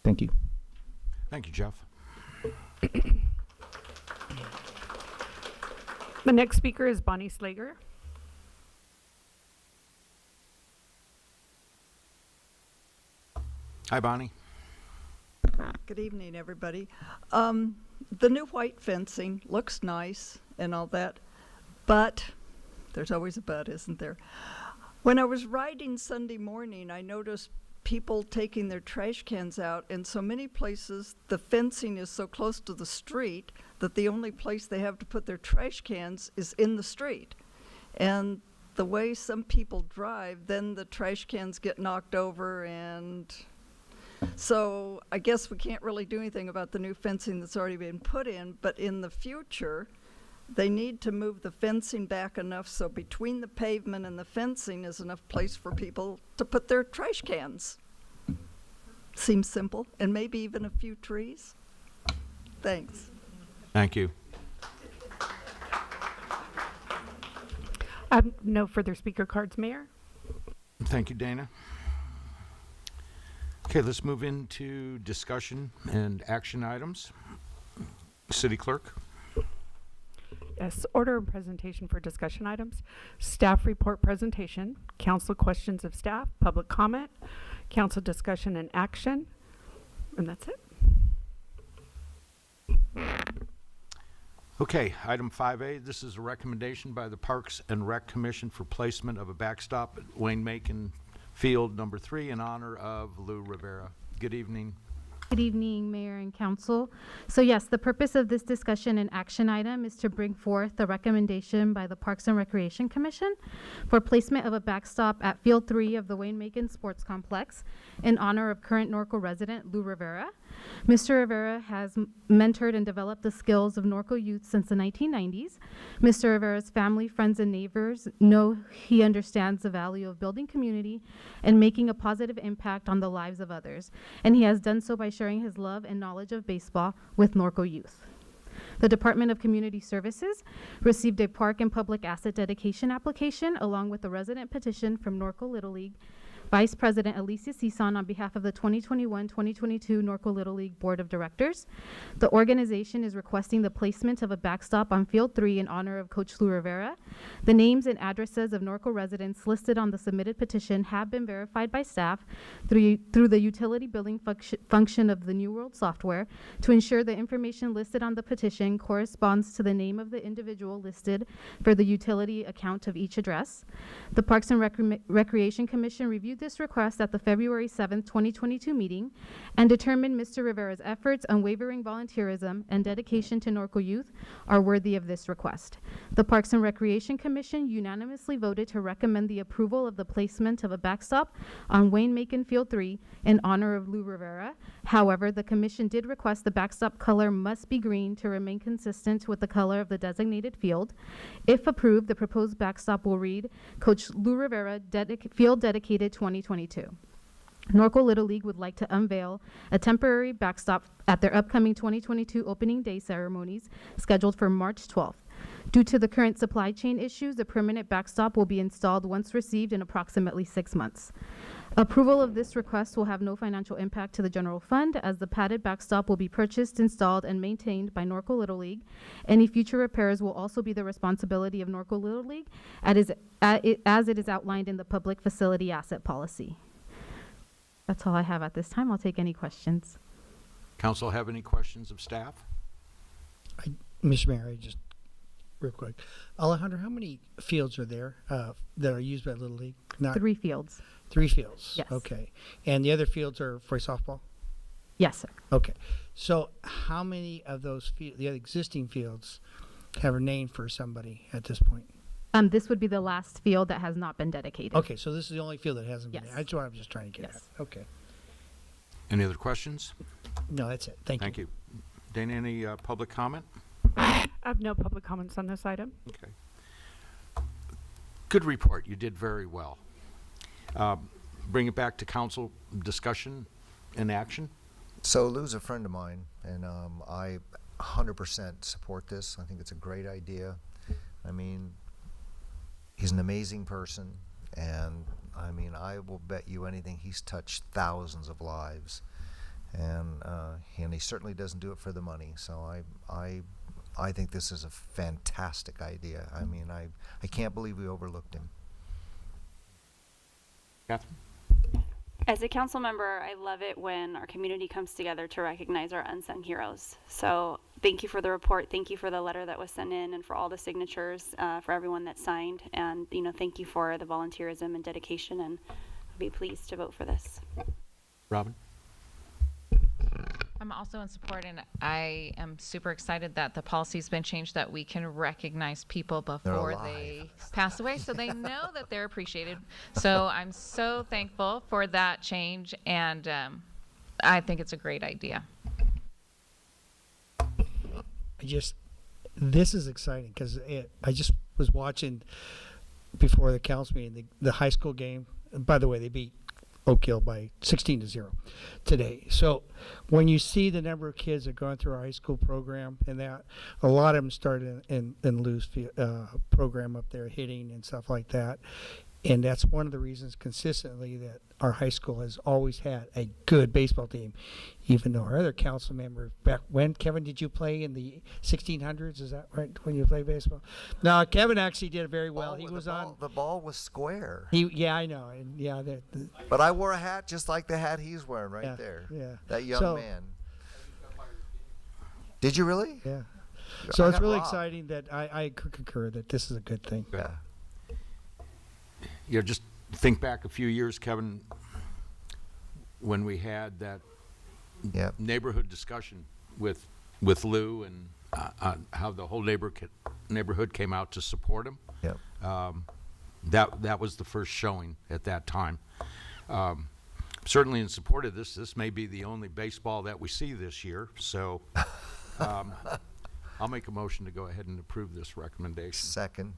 Thank you. Thank you, Jeff. The next speaker is Bonnie Slager. Hi, Bonnie. Good evening, everybody. The new white fencing looks nice and all that, but there's always a but, isn't there? When I was riding Sunday morning, I noticed people taking their trash cans out, and so many places the fencing is so close to the street that the only place they have to put their trash cans is in the street. And the way some people drive, then the trash cans get knocked over, and so I guess we can't really do anything about the new fencing that's already been put in, but in the future, they need to move the fencing back enough so between the pavement and the fencing is enough place for people to put their trash cans. Seems simple, and maybe even a few trees. Thanks. Thank you. No further speaker cards, Mayor. Thank you, Dana. Okay, let's move into discussion and action items. City Clerk. Yes, order and presentation for discussion items. Staff report presentation, council questions of staff, public comment, council discussion and action, and that's it. Okay, item 5A, this is a recommendation by the Parks and Rec Commission for placement of a backstop at Wayne Macon Field number 3 in honor of Lou Rivera. Good evening. Good evening, Mayor and Council. So yes, the purpose of this discussion and action item is to bring forth the recommendation by the Parks and Recreation Commission for placement of a backstop at Field 3 of the Wayne Macon Sports Complex in honor of current Norco resident Lou Rivera. Mr. Rivera has mentored and developed the skills of Norco youth since the 1990s. Mr. Rivera's family, friends, and neighbors know he understands the value of building community and making a positive impact on the lives of others, and he has done so by sharing his love and knowledge of baseball with Norco youth. The Department of Community Services received a park and public asset dedication application along with a resident petition from Norco Little League Vice President Alicia Cison on behalf of the 2021-2022 Norco Little League Board of Directors. The organization is requesting the placement of a backstop on Field 3 in honor of Coach Lou Rivera. The names and addresses of Norco residents listed on the submitted petition have been verified by staff through the utility billing function of the New World software to ensure the information listed on the petition corresponds to the name of the individual listed for the utility account of each address. The Parks and Recreation Commission reviewed this request at the February 7th, 2022 meeting and determined Mr. Rivera's efforts, unwavering volunteerism, and dedication to Norco youth are worthy of this request. The Parks and Recreation Commission unanimously voted to recommend the approval of the placement of a backstop on Wayne Macon Field 3 in honor of Lou Rivera. However, the commission did request the backstop color must be green to remain consistent with the color of the designated field. If approved, the proposed backstop will read, Coach Lou Rivera, Field Dedicated 2022. Norco Little League would like to unveil a temporary backstop at their upcoming 2022 opening day ceremonies scheduled for March 12th. Due to the current supply chain issues, the permanent backstop will be installed once received in approximately 6 months. Approval of this request will have no financial impact to the general fund, as the padded backstop will be purchased, installed, and maintained by Norco Little League. Any future repairs will also be the responsibility of Norco Little League, as it is outlined in the public facility asset policy. That's all I have at this time. I'll take any questions. Council have any questions of staff? Mr. Mayor, just real quick. Alejandro, how many fields are there that are used by Little League? 3 fields. 3 fields? Yes. Okay. And the other fields are for softball? Yes, sir. Okay. So how many of those the other existing fields have a name for somebody at this point? This would be the last field that has not been dedicated. Okay, so this is the only field that hasn't been. Yes. That's what I'm just trying to get Yes. at. Okay. Any other questions? No, that's it. Thank you. Thank you. Dana, any public comment? I have no public comments on this item. Okay. Good report. You did very well. Bring it back to council discussion and action. So Lou's a friend of mine, and I 100% support this. I think it's a great idea. I mean, he's an amazing person, and I mean, I will bet you anything he's touched thousands of lives, and he certainly doesn't do it for the money. So I think this is a fantastic idea. I mean, I can't believe we overlooked him. Catherine? As a council member, I love it when our community comes together to recognize our unsung heroes. So thank you for the report. Thank you for the letter that was sent in and for all the signatures, for everyone that signed. And, thank you for the volunteerism and dedication, and I'll be pleased to vote for this. Robin? I'm also in support, and I am super excited that the policy's been changed, that we can recognize people before they pass away, so they know that they're appreciated. So I'm so thankful for that change, and I think it's a great idea. This is exciting because I just was watching before the council meeting the high school game. And by the way, they beat Oak Hill by 16-0 today. So when you see the number of kids that are going through our high school program, and that a lot of them started in Lou's program up there, hitting and stuff like that. And that's one of the reasons consistently that our high school has always had a good baseball team, even though our other council member back when, Kevin, did you play in the 1600s? Is that right, when you played baseball? No, Kevin actually did very well. He was on. The ball was square. Yeah, I know. And yeah, but I wore a hat just like the hat he's wearing right there. Yeah. That young man. Did you really? Yeah. So it's really robbed. exciting that I concur that this is a good thing. Yeah. Just think back a few years, Kevin, when we had that neighborhood discussion with Lou and how the whole neighborhood came out to support him. Yep. That was the first showing at that time. Certainly in support of this. This may be the only baseball that we see this year. So I'll make a motion to go ahead and approve this recommendation. Second.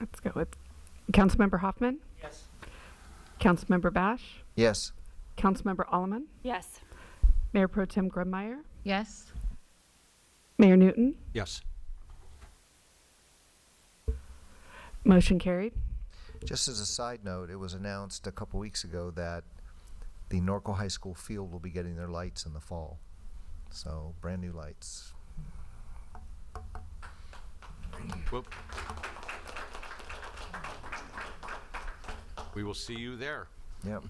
Let's go with Councilmember Hoffman. Yes. Councilmember Bash. Yes. Councilmember Alleman. Yes. Mayor Pro Tem Grummeyer. Yes. Mayor Newton. Yes. Motion carried. Just as a side note, it was announced a couple weeks ago that the Norco High School field will be getting their lights in the fall. So brand new lights. Whoop. We will see you there. Yep.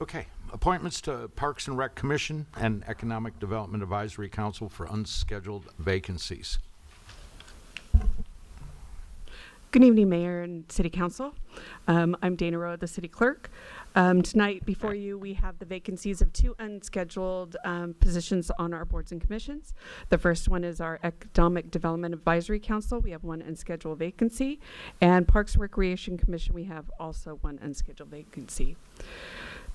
Okay, Appointments to Parks and Rec Commission and Economic Development Advisory Council for unscheduled vacancies. Good evening, Mayor and City Council. I'm Dana Rowe, the City Clerk. Tonight before you, we have the vacancies of 2 unscheduled positions on our boards and commissions. The first one is our Economic Development Advisory Council. We have 1 unscheduled vacancy. And Parks and Recreation Commission, we have also 1 unscheduled vacancy.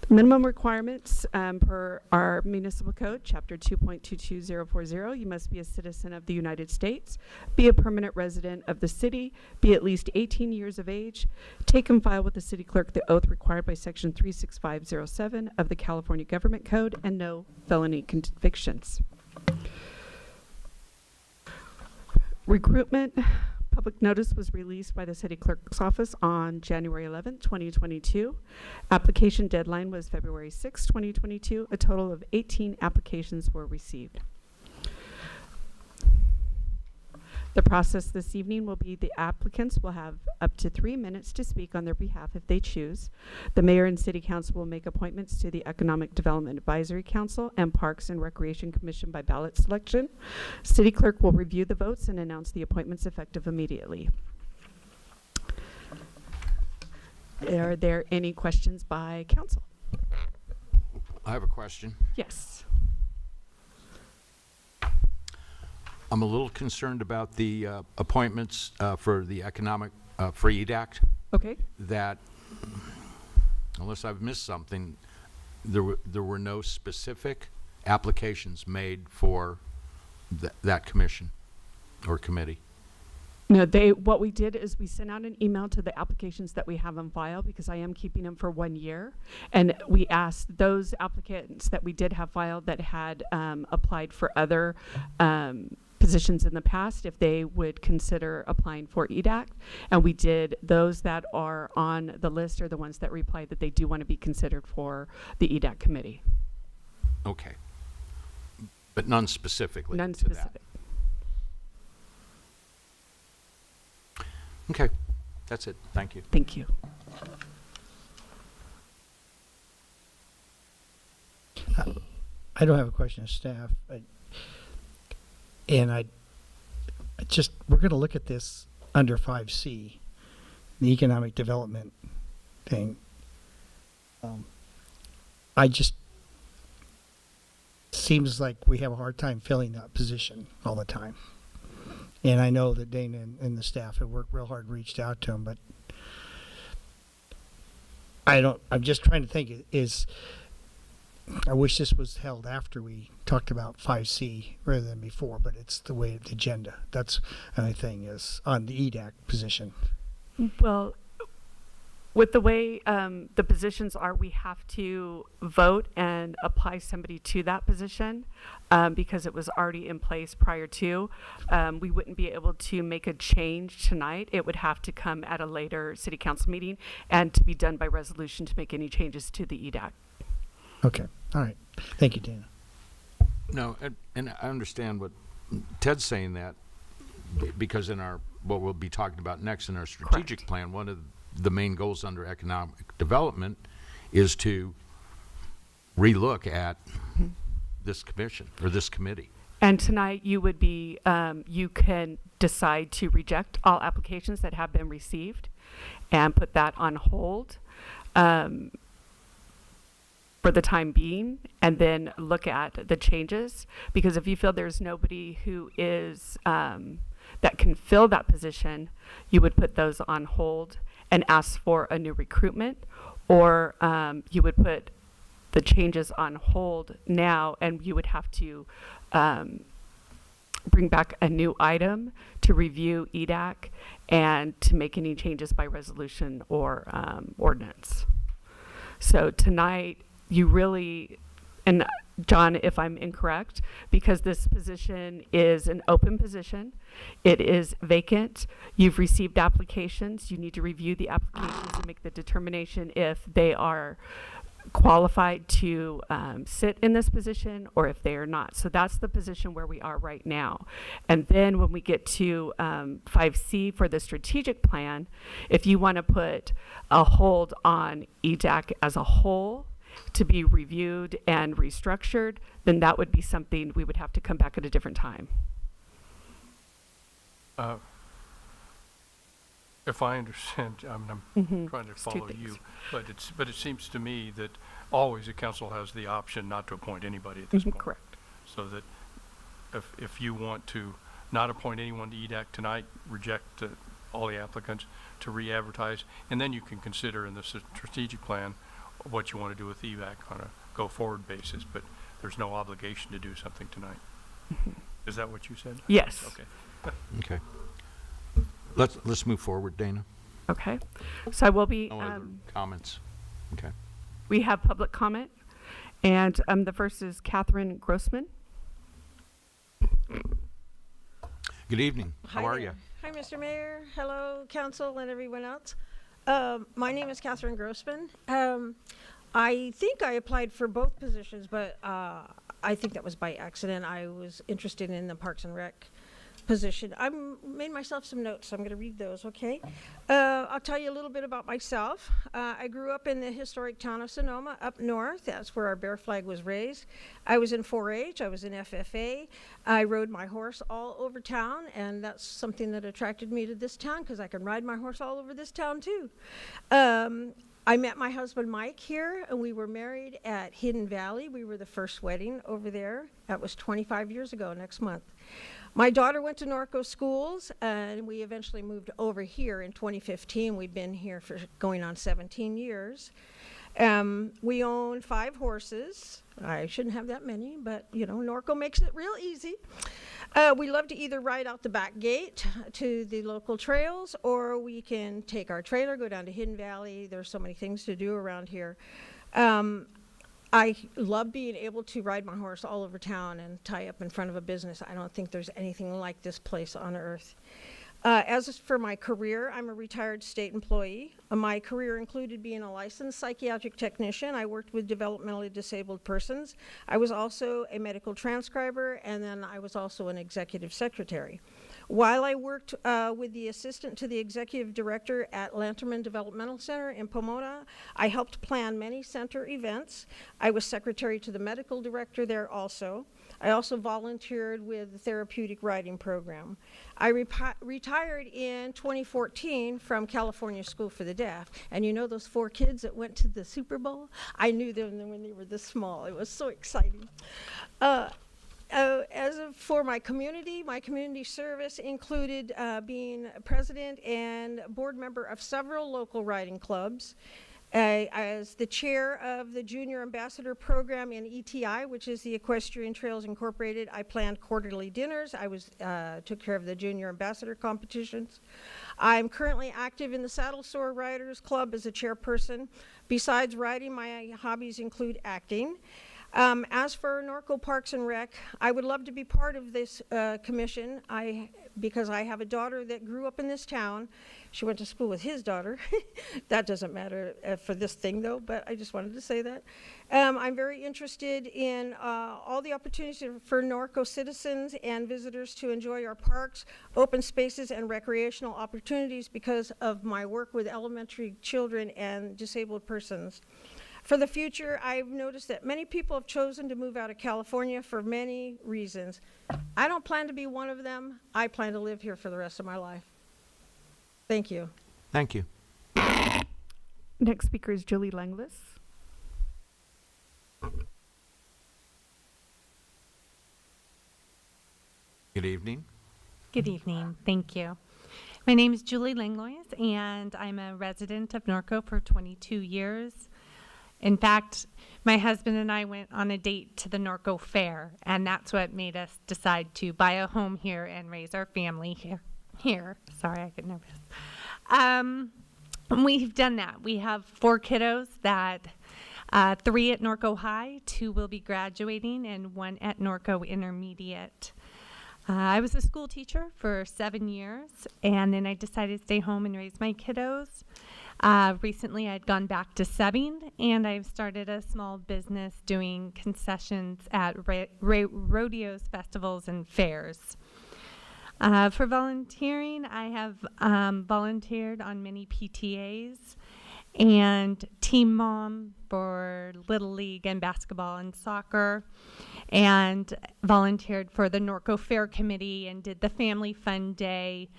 Minimum requirements per our municipal code, chapter 2.22040, you must be a citizen of the United States, be a permanent resident of the city, be at least 18 years of age, take and file with the city clerk the oath required by section 36507 of the California Government Code, and no felony convictions. Recruitment. Public notice was released by the City Clerk's Office on January 11, 2022. Application deadline was February 6, 2022. A total of 18 applications were received. The process this evening will be the applicants will have up to 3 minutes to speak on their behalf if they choose. The Mayor and City Council will make appointments to the Economic Development Advisory Council and Parks and Recreation Commission by ballot selection. City Clerk will review the votes and announce the appointments effective immediately. Are there any questions by council? I have a question. Yes. I'm a little concerned about the appointments for the economic, for EDAC. Okay. That, unless I've missed something, there were no specific applications made for that commission or committee. No, what we did is we sent out an email to the applications that we have on file, because I am keeping them for 1 year. And we asked those applicants that we did have filed that had applied for other positions in the past if they would consider applying for EDAC. And we did. Those that are on the list are the ones that replied that they do want to be considered for the EDAC committee. Okay. But none specifically None to specific. that. Okay. That's it. Thank you. Thank you. I don't have a question of staff. And we're going to look at this under 5C, the economic development thing. Seems like we have a hard time filling that position all the time. And I know that Dana and the staff have worked real hard, reached out to them, but I'm just trying to think I wish this was held after we talked about 5C rather than before, but it's the way the agenda. That's another thing is on the EDAC position. Well, with the way the positions are, we have to vote and apply somebody to that position because it was already in place prior to. We wouldn't be able to make a change tonight. It would have to come at a later city council meeting and to be done by resolution to make any changes to the EDAC. Okay. All right. Thank you, Dana. No, and I understand what Ted's saying, that because in what we'll be talking about next in our strategic plan, one of the main goals under economic development is to relook at this commission or this committee. And tonight you would be, you can decide to reject all applications that have been received and put that on hold for the time being, and then look at the changes. Because if you feel there's nobody who is, that can fill that position, you would put those on hold and ask for a new recruitment, or you would put the changes on hold now, and you would have to bring back a new item to review EDAC and to make any changes by resolution or ordinance. So tonight, you really, and John, if I'm incorrect, because this position is an open position, it is vacant, you've received applications, you need to review the applications and make the determination if they are qualified to sit in this position or if they are not. So that's the position where we are right now. And then when we get to 5C for the strategic plan, if you want to put a hold on EDAC as a whole to be reviewed and restructured, then that would be something we would have to come back at a different time. If I understand, I'm trying to It's two follow you, but it seems to me that always the council has the option not to appoint anybody at this point. Correct. So that if you want to not appoint anyone to EDAC tonight, reject all the applicants, to re-advertise, and then you can consider in the strategic plan what you want to do with EVAC on a go-forward basis, but there's no obligation to do something tonight. Is that what you said? Yes. Okay. Okay. Let's move forward, Dana. Okay. So I will be, No other comments? Okay. we have public comment, and the first is Catherine Grossman. Good evening. Hi How are there. you? Hi, Mr. Mayor. Hello, council, and everyone else. My name is Catherine Grossman. I think I applied for both positions, but I think that was by accident. I was interested in the Parks and Rec position. I made myself some notes, so I'm going to read those, okay? I'll tell you a little bit about myself. I grew up in the historic town of Sonoma, up north. That's where our bear flag was raised. I was in 4-H. I was in FFA. I rode my horse all over town, and that's something that attracted me to this town, because I can ride my horse all over this town, too. I met my husband Mike here, and we were married at Hidden Valley. We were the first wedding over there. That was 25 years ago next month. My daughter went to Norco schools, and we eventually moved over here in 2015. We've been here for going on 17 years. We own 5 horses. I shouldn't have that many, but, you know, Norco makes it real easy. We love to either ride out the back gate to the local trails, or we can take our trailer, go down to Hidden Valley. There's so many things to do around here. I love being able to ride my horse all over town and tie up in front of a business. I don't think there's anything like this place on earth. As for my career, I'm a retired state employee. My career included being a licensed psychiatric technician. I worked with developmentally disabled persons. I was also a medical transcriber, and then I was also an executive secretary. While I worked with the assistant to the executive director at Lanterman Developmental Center in Pomona, I helped plan many center events. I was secretary to the medical director there also. I also volunteered with the therapeutic riding program. I retired in 2014 from California School for the Deaf. And you know those 4 kids that went to the Super Bowl? I knew them when they were this small. It was so exciting. For my community service included being president and board member of several local riding clubs. As the chair of the Junior Ambassador Program in ETI, which is the Equestrian Trails Incorporated, I planned quarterly dinners. I took care of the Junior Ambassador competitions. I'm currently active in the Saddle Sore Riders Club as a chairperson. Besides riding, my hobbies include acting. As for Norco Parks and Rec, I would love to be part of this commission because I have a daughter that grew up in this town. She went to school with his daughter. That doesn't matter for this thing, though, but I just wanted to say that. I'm very interested in all the opportunities for Norco citizens and visitors to enjoy our parks, open spaces, and recreational opportunities because of my work with elementary children and disabled persons. For the future, I've noticed that many people have chosen to move out of California for many reasons. I don't plan to be one of them. I plan to live here for the rest of my life. Thank you. Thank you. Next speaker is Julie Langlis. Good evening. Good evening. Thank you. My name is Julie Langlois, and I'm a resident of Norco for 22 years. In fact, my husband and I went on a date to the Norco Fair, and that's what made us decide to buy a home here and raise our family here. Sorry, I get nervous. We've done that. We have 4 kiddos that 3 at Norco High, 2 will be graduating, and 1 at Norco Intermediate. I was a school teacher for 7 years, and then I decided to stay home and raise my kiddos. Recently, I'd gone back to subbing, and I've started a small business doing concessions at rodeos, festivals, and fairs. For volunteering, I have volunteered on many PTAs, and team mom for Little League and basketball and soccer, and volunteered for the Norco Fair Committee and did the Family Fun Day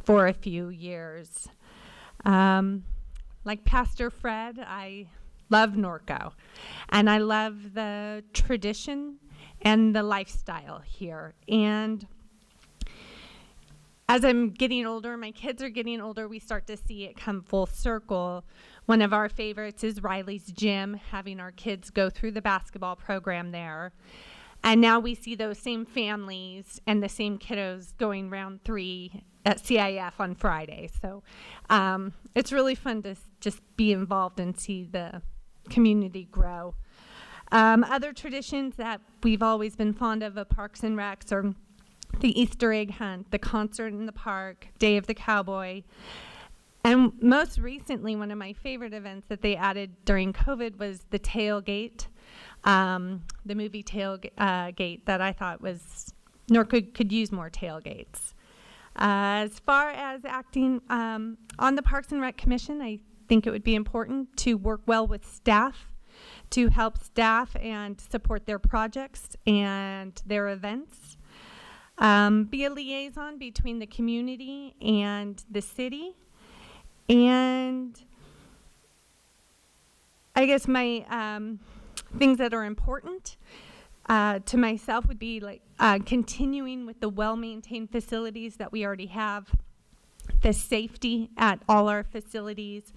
for a few years. Like Pastor Fred, I love Norco, and I love the tradition and the lifestyle here. And as I'm getting older, my kids are getting older, we start to see it come full circle. One of our favorites is Riley's Gym, having our kids go through the basketball program there. And now we see those same families and the same kiddos going round 3 at CIF on Friday. So it's really fun to just be involved and see the community grow. Other traditions that we've always been fond of at Parks and Recs are the Easter egg hunt, the concert in the park, Day of the Cowboy. And most recently, one of my favorite events that they added during COVID was the tailgate, the movie tailgate that I thought was, Norco could use more tailgates. As far as acting on the Parks and Rec Commission, I think it would be important to work well with staff, to help staff and support their projects and their events. Be a liaison between the community and the city. And I guess my things that are important to myself would be like continuing with the well-maintained facilities that we already have, the safety at all our facilities,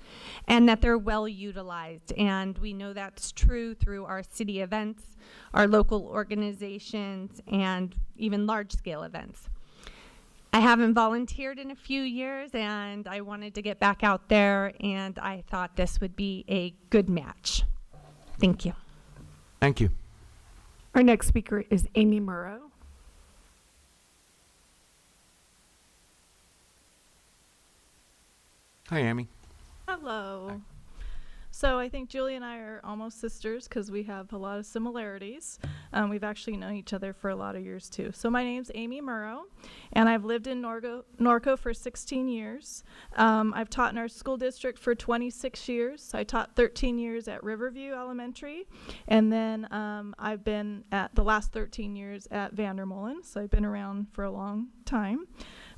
and that they're well utilized. And we know that's true through our city events, our local organizations, and even large-scale events. I haven't volunteered in a few years, and I wanted to get back out there, and I thought this would be a good match. Thank you. Thank you. Our next speaker is Amy Murrow. Hi, Amy. Hello. So I think Julie and I are almost sisters because we have a lot of similarities. We've actually known each other for a lot of years too. So my name's Amy Murrow, and I've lived in Norco for 16 years. I've taught in our school district for 26 years. I taught 13 years at Riverview Elementary, and then I've been at the last 13 years at Vandermolen, so I've been around for a long time.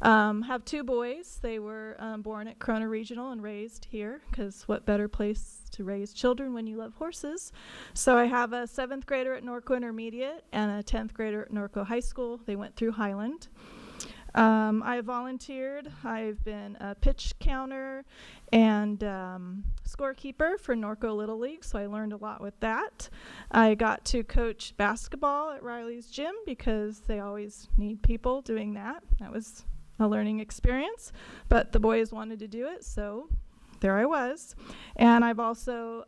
Have 2 boys. They were born at Corona Regional and raised here, because what better place to raise children when you love horses. So I have a 7th grader at Norco Intermediate and a 10th grader at Norco High School. They went through Highland. I volunteered. I've been a pitch counter and scorekeeper for Norco Little League, so I learned a lot with that. I got to coach basketball at Riley's Gym because they always need people doing that. That was a learning experience, but the boys wanted to do it, so there I was. And I've also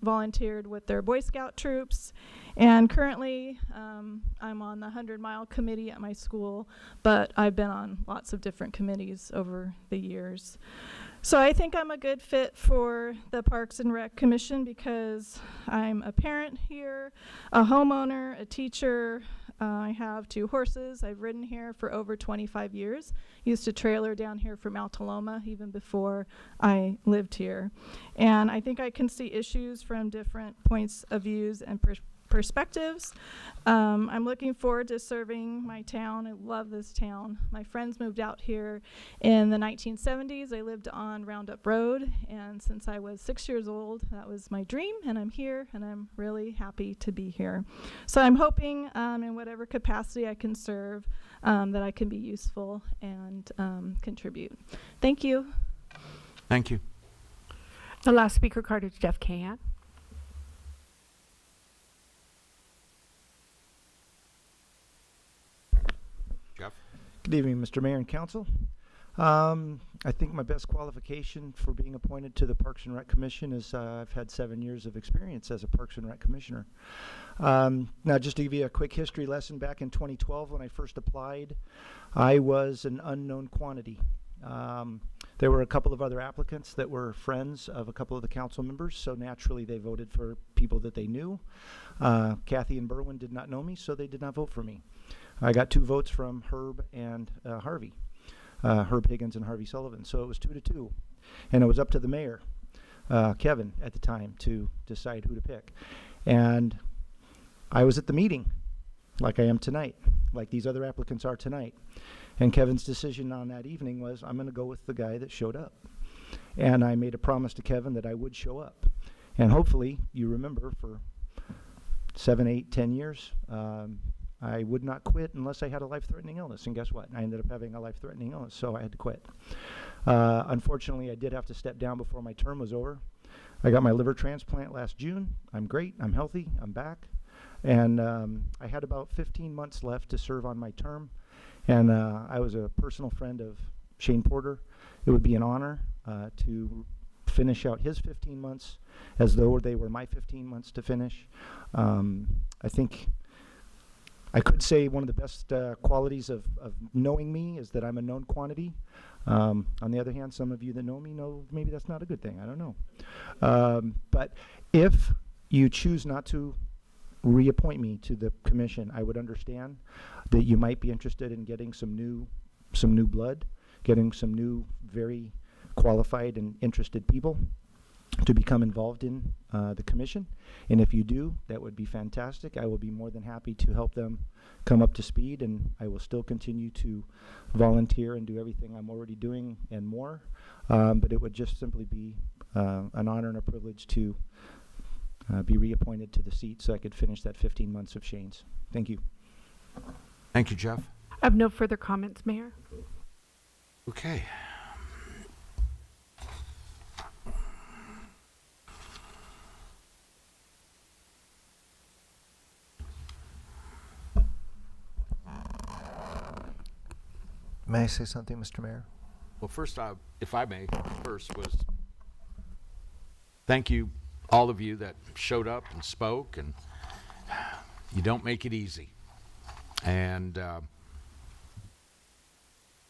volunteered with their Boy Scout troops, and currently I'm on the 100-mile committee at my school, but I've been on lots of different committees over the years. So I think I'm a good fit for the Parks and Rec Commission because I'm a parent here, a homeowner, a teacher. I have 2 horses. I've ridden here for over 25 years. Used to trailer down here from Altaloma even before I lived here. And I think I can see issues from different points of views and perspectives. I'm looking forward to serving my town. I love this town. My friends moved out here in the 1970s. I lived on Roundup Road, and since I was 6 years old, that was my dream, and I'm here, and I'm really happy to be here. So I'm hoping in whatever capacity I can serve that I can be useful and contribute. Thank you. Thank you. The last speaker card is Jeff Cahan. Good evening, Mr. Mayor and Council. I think my best qualification for being appointed to the Parks and Rec Commission is I've had 7 years of experience as a Parks and Rec Commissioner. Now, just to give you a quick history lesson, back in 2012 when I first applied, I was an unknown quantity. There were a couple of other applicants that were friends of a couple of the council members, so naturally they voted for people that they knew. Kathy and Berwin did not know me, so they did not vote for me. I got 2 votes from Herb and Harvey, Herb Higgins and Harvey Sullivan, so it was 2-2, and it was up to the mayor. Kevin at the time, to decide who to pick. And I was at the meeting, like I am tonight, like these other applicants are tonight. And Kevin's decision on that evening was, I'm going to go with the guy that showed up. And I made a promise to Kevin that I would show up. And hopefully, you remember, for 7, 8, 10 years, I would not quit unless I had a life-threatening illness. And guess what? I ended up having a life-threatening illness, so I had to quit. Unfortunately, I did have to step down before my term was over. I got my liver transplant last June. I'm great. I'm healthy. I'm back. And I had about 15 months left to serve on my term. And I was a personal friend of Shane Porter. It would be an honor to finish out his 15 months as though they were my 15 months to finish. I think I could say one of the best qualities of knowing me is that I'm a known quantity. On the other hand, some of you that know me know maybe that's not a good thing. I don't know. But if you choose not to reappoint me to the commission, I would understand that you might be interested in getting some new blood, getting some new, very qualified and interested people to become involved in the commission. And if you do, that would be fantastic. I will be more than happy to help them come up to speed, and I will still continue to volunteer and do everything I'm already doing and more. But it would just simply be an honor and a privilege to be reappointed to the seat so I could finish that 15 months of Shane's. Thank you. Thank you, Jeff. I have no further comments, Mayor. Okay. May I say something, Mr. Mayor? Well, first, if I may, first was thank you, all of you that showed up and spoke, and you don't make it easy. And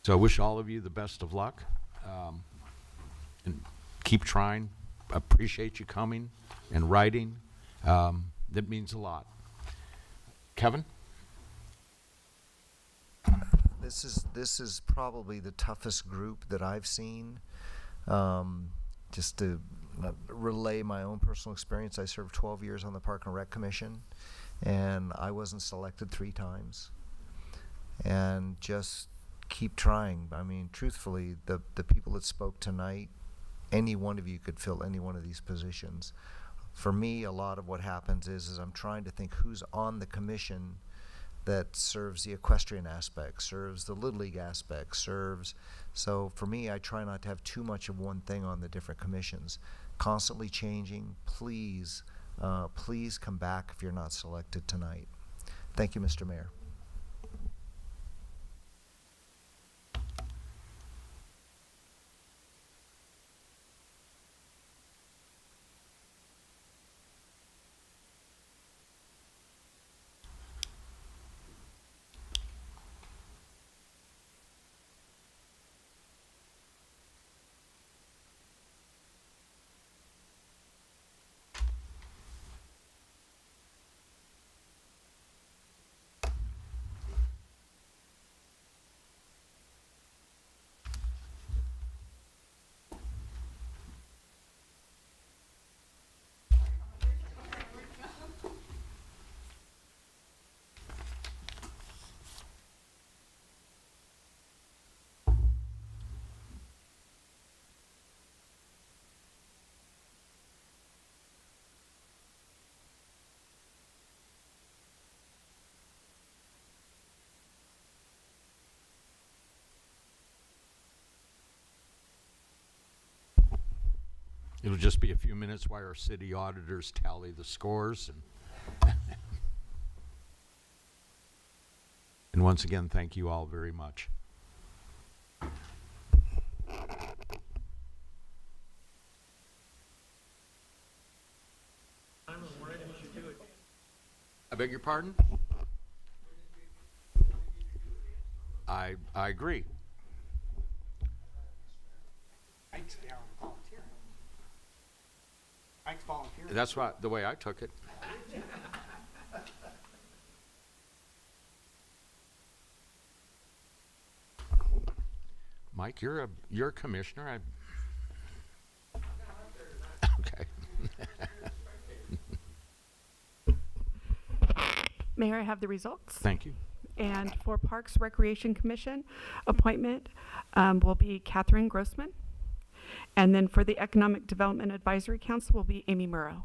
so I wish all of you the best of luck, and keep trying. Appreciate you coming and writing. That means a lot. Kevin? This is probably the toughest group that I've seen. Just to relay my own personal experience, I served 12 years on the Park and Rec Commission, and I wasn't selected 3 times. And just keep trying. I mean, truthfully, the people that spoke tonight, any one of you could fill any one of these positions. For me, a lot of what happens is I'm trying to think who's on the commission that serves the equestrian aspect, serves the Little League aspect, so for me, I try not to have too much of one thing on the different commissions. Constantly changing. Please come back if you're not selected tonight. Thank you, Mr. Mayor. It'll just be a few minutes while our city auditors tally the scores. And once again, thank you all very much. I beg your pardon? I agree. That's the way I took it. Mike, you're a commissioner. May I have the results? Thank you. And for Parks Recreation Commission appointment will be Catherine Grossman. And then for the Economic Development Advisory Council will be Amy Murrow.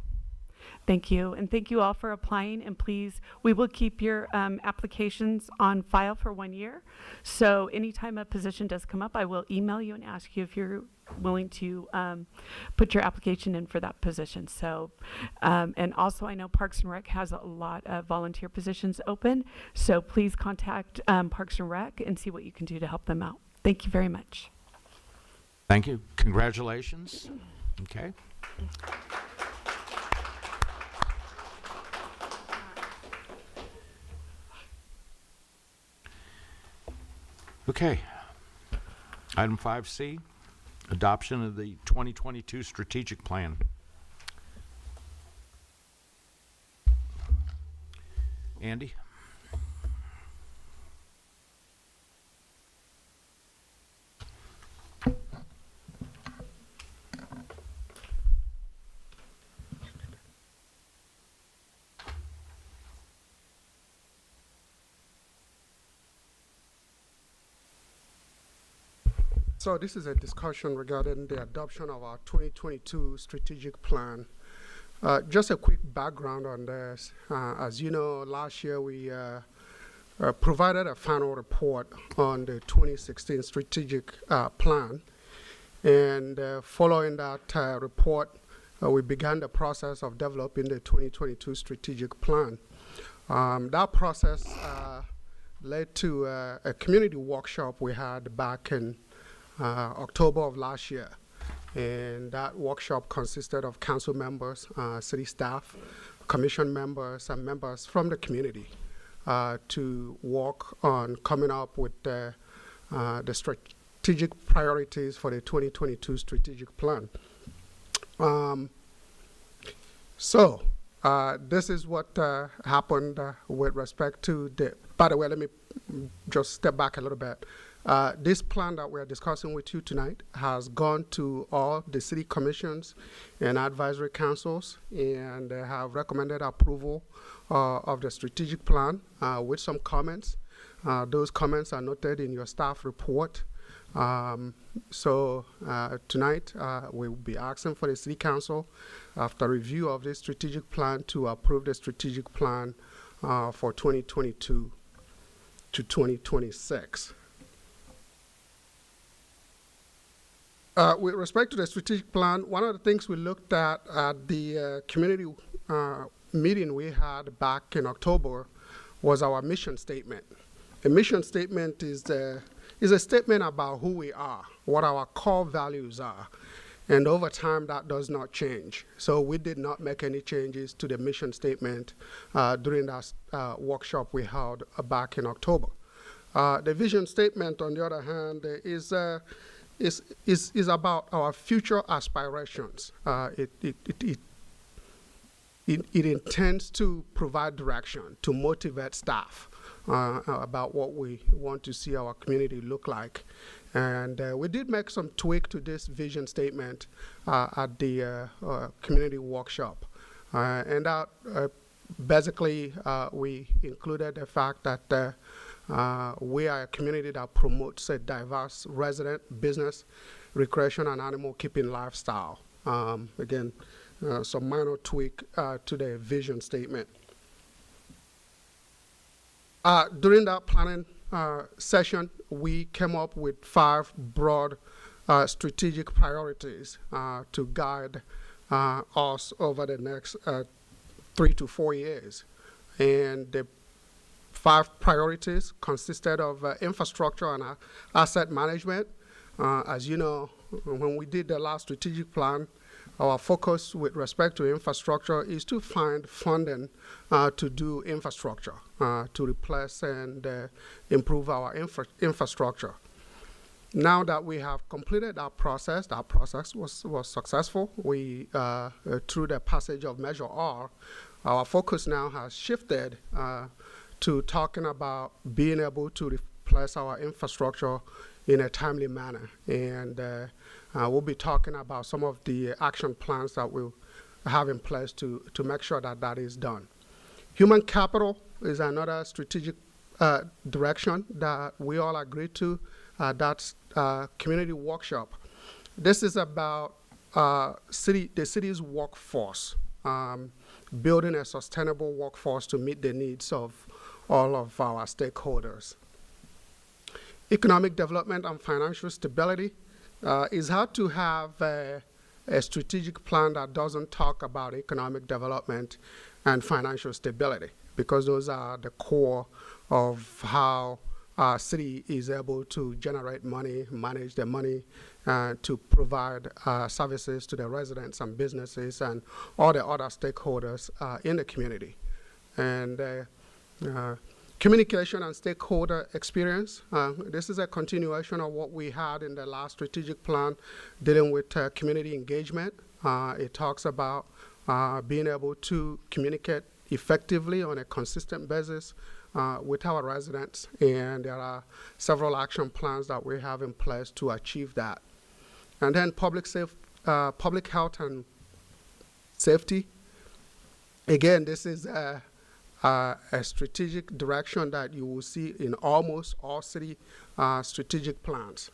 Thank you, and thank you all for applying, and please, we will keep your applications on file for 1 year. So anytime a position does come up, I will email you and ask you if you're willing to put your application in for that position. So, and also I know Parks and Rec has a lot of volunteer positions open, so please contact Parks and Rec and see what you can do to help them out. Thank you very much. Thank you. Congratulations. Okay. Okay. Item 5C, adoption of the 2022 strategic plan. Andy? So this is a discussion regarding the adoption of our 2022 strategic plan. Just a quick background on this. As you know, last year we provided a final report on the 2016 strategic plan. And following that report, we began the process of developing the 2022 strategic plan. That process led to a community workshop we had back in October of last year. And that workshop consisted of council members, city staff, commission members, and members from the community to work on coming up with the strategic priorities for the 2022 strategic plan. This is what happened with respect to the, by the way, let me just step back a little bit. This plan that we're discussing with you tonight has gone to all the city commissions and advisory councils and have recommended approval of the strategic plan with some comments. Those comments are noted in your staff report. Tonight we will be asking for the city council, after review of this strategic plan, to approve the strategic plan for 2022 to 2026. With respect to the strategic plan, one of the things we looked at the community meeting we had back in October was our mission statement. A mission statement is a statement about who we are, what our core values are, and over time that does not change. So we did not make any changes to the mission statement during that workshop we held back in October. The vision statement, on the other hand, is about our future aspirations. It intends to provide direction, to motivate staff about what we want to see our community look like. And we did make some tweak to this vision statement at the community workshop. And that basically we included the fact that we are a community that promotes a diverse resident, business, recreation, and animal keeping lifestyle. Again, some minor tweak to the vision statement. During that planning session, we came up with 5 broad strategic priorities to guide us over the next 3 to 4 years. And the 5 priorities consisted of infrastructure and asset management. As you know, when we did the last strategic plan, our focus with respect to infrastructure is to find funding to do infrastructure, to replace and improve our infrastructure. Now that we have completed that process was successful. We, through the passage of Measure R, our focus now has shifted to talking about being able to replace our infrastructure in a timely manner. And we'll be talking about some of the action plans that we'll have in place to make sure that that is done. Human capital is another strategic direction that we all agreed to. That's community workshop. This is about the city's workforce, building a sustainable workforce to meet the needs of all of our stakeholders. Economic development and financial stability is hard to have a strategic plan that doesn't talk about economic development and financial stability, because those are the core of how our city is able to generate money, manage the money, to provide services to the residents and businesses and all the other stakeholders in the community. And communication and stakeholder experience. This is a continuation of what we had in the last strategic plan dealing with community engagement. It talks about being able to communicate effectively on a consistent basis with our residents, and there are several action plans that we have in place to achieve that. And then public health and safety. Again, this is a strategic direction that you will see in almost all city strategic plans.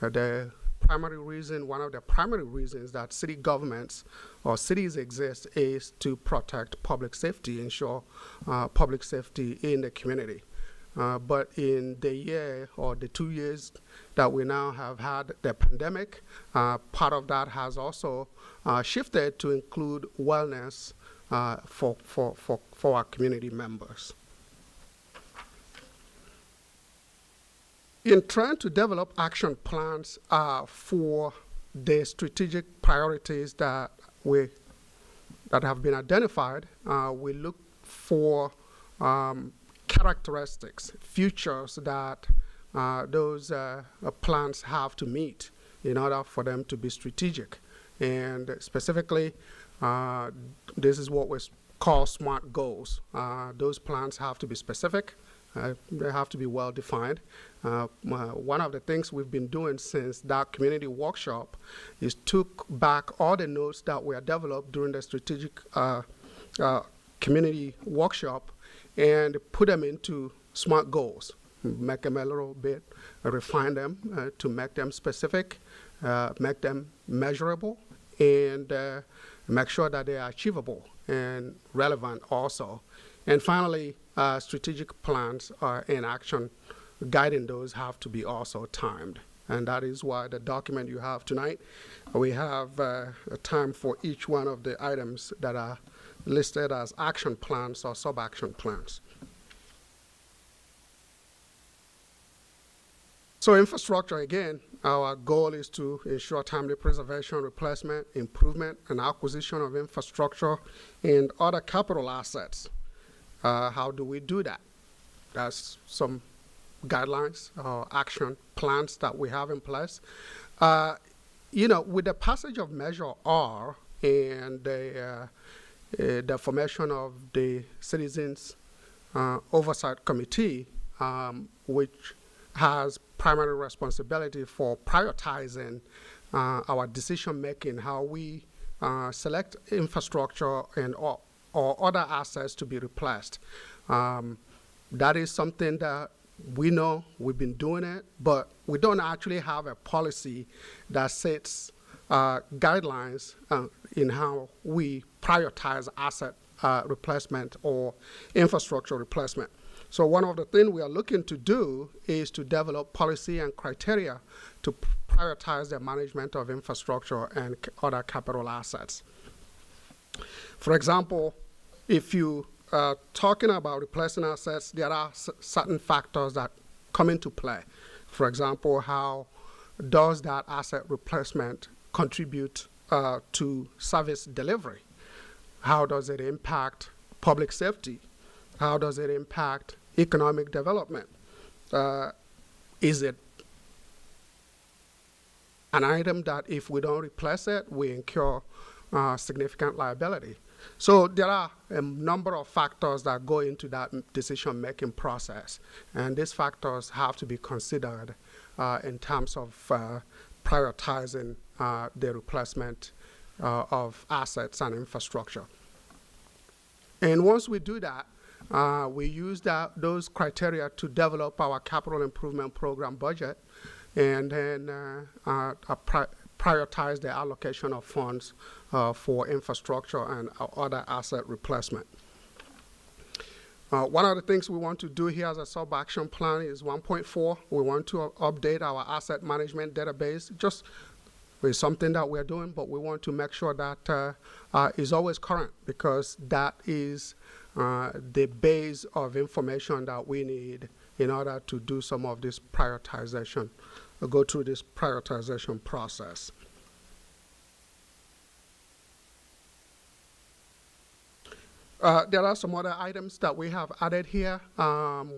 The primary reason, one of the primary reasons that city governments or cities exist is to protect public safety, ensure public safety in the community. But in the year or the 2 years that we now have had the pandemic, part of that has also shifted to include wellness for our community members. In trying to develop action plans for the strategic priorities that have been identified, we look for characteristics, features that those plans have to meet in order for them to be strategic. And specifically, this is what we call SMART goals. Those plans have to be specific. They have to be well defined. One of the things we've been doing since that community workshop is took back all the notes that were developed during the strategic community workshop and put them into SMART goals, make them a little bit, refine them to make them specific, make them measurable, and make sure that they are achievable and relevant also. And finally, strategic plans in action guiding those have to be also timed. And that is why the document you have tonight, we have a time for each one of the items that are listed as action plans or sub-action plans. So infrastructure, again, our goal is to ensure timely preservation, replacement, improvement, and acquisition of infrastructure and other capital assets. How do we do that? That's some guidelines or action plans that we have in place. With the passage of Measure R and the formation of the Citizens Oversight Committee, which has primary responsibility for prioritizing our decision-making, how we select infrastructure and or other assets to be replaced. That is something that we know we've been doing it, but we don't actually have a policy that sets guidelines in how we prioritize asset replacement or infrastructure replacement. So one of the things we are looking to do is to develop policy and criteria to prioritize the management of infrastructure and other capital assets. For example, if you are talking about replacing assets, there are certain factors that come into play. For example, how does that asset replacement contribute to service delivery? How does it impact public safety? How does it impact economic development? Is it an item that if we don't replace it, we incur significant liability? So there are a number of factors that go into that decision-making process, and these factors have to be considered in terms of prioritizing the replacement of assets and infrastructure. And once we do that, we use those criteria to develop our capital improvement program budget, and then prioritize the allocation of funds for infrastructure and other asset replacement. One of the things we want to do here as a sub-action plan is 1.4. We want to update our asset management database. Just it's something that we're doing, but we want to make sure that is always current, because that is the base of information that we need in order to do some of this prioritization, go through this prioritization process. There are some other items that we have added here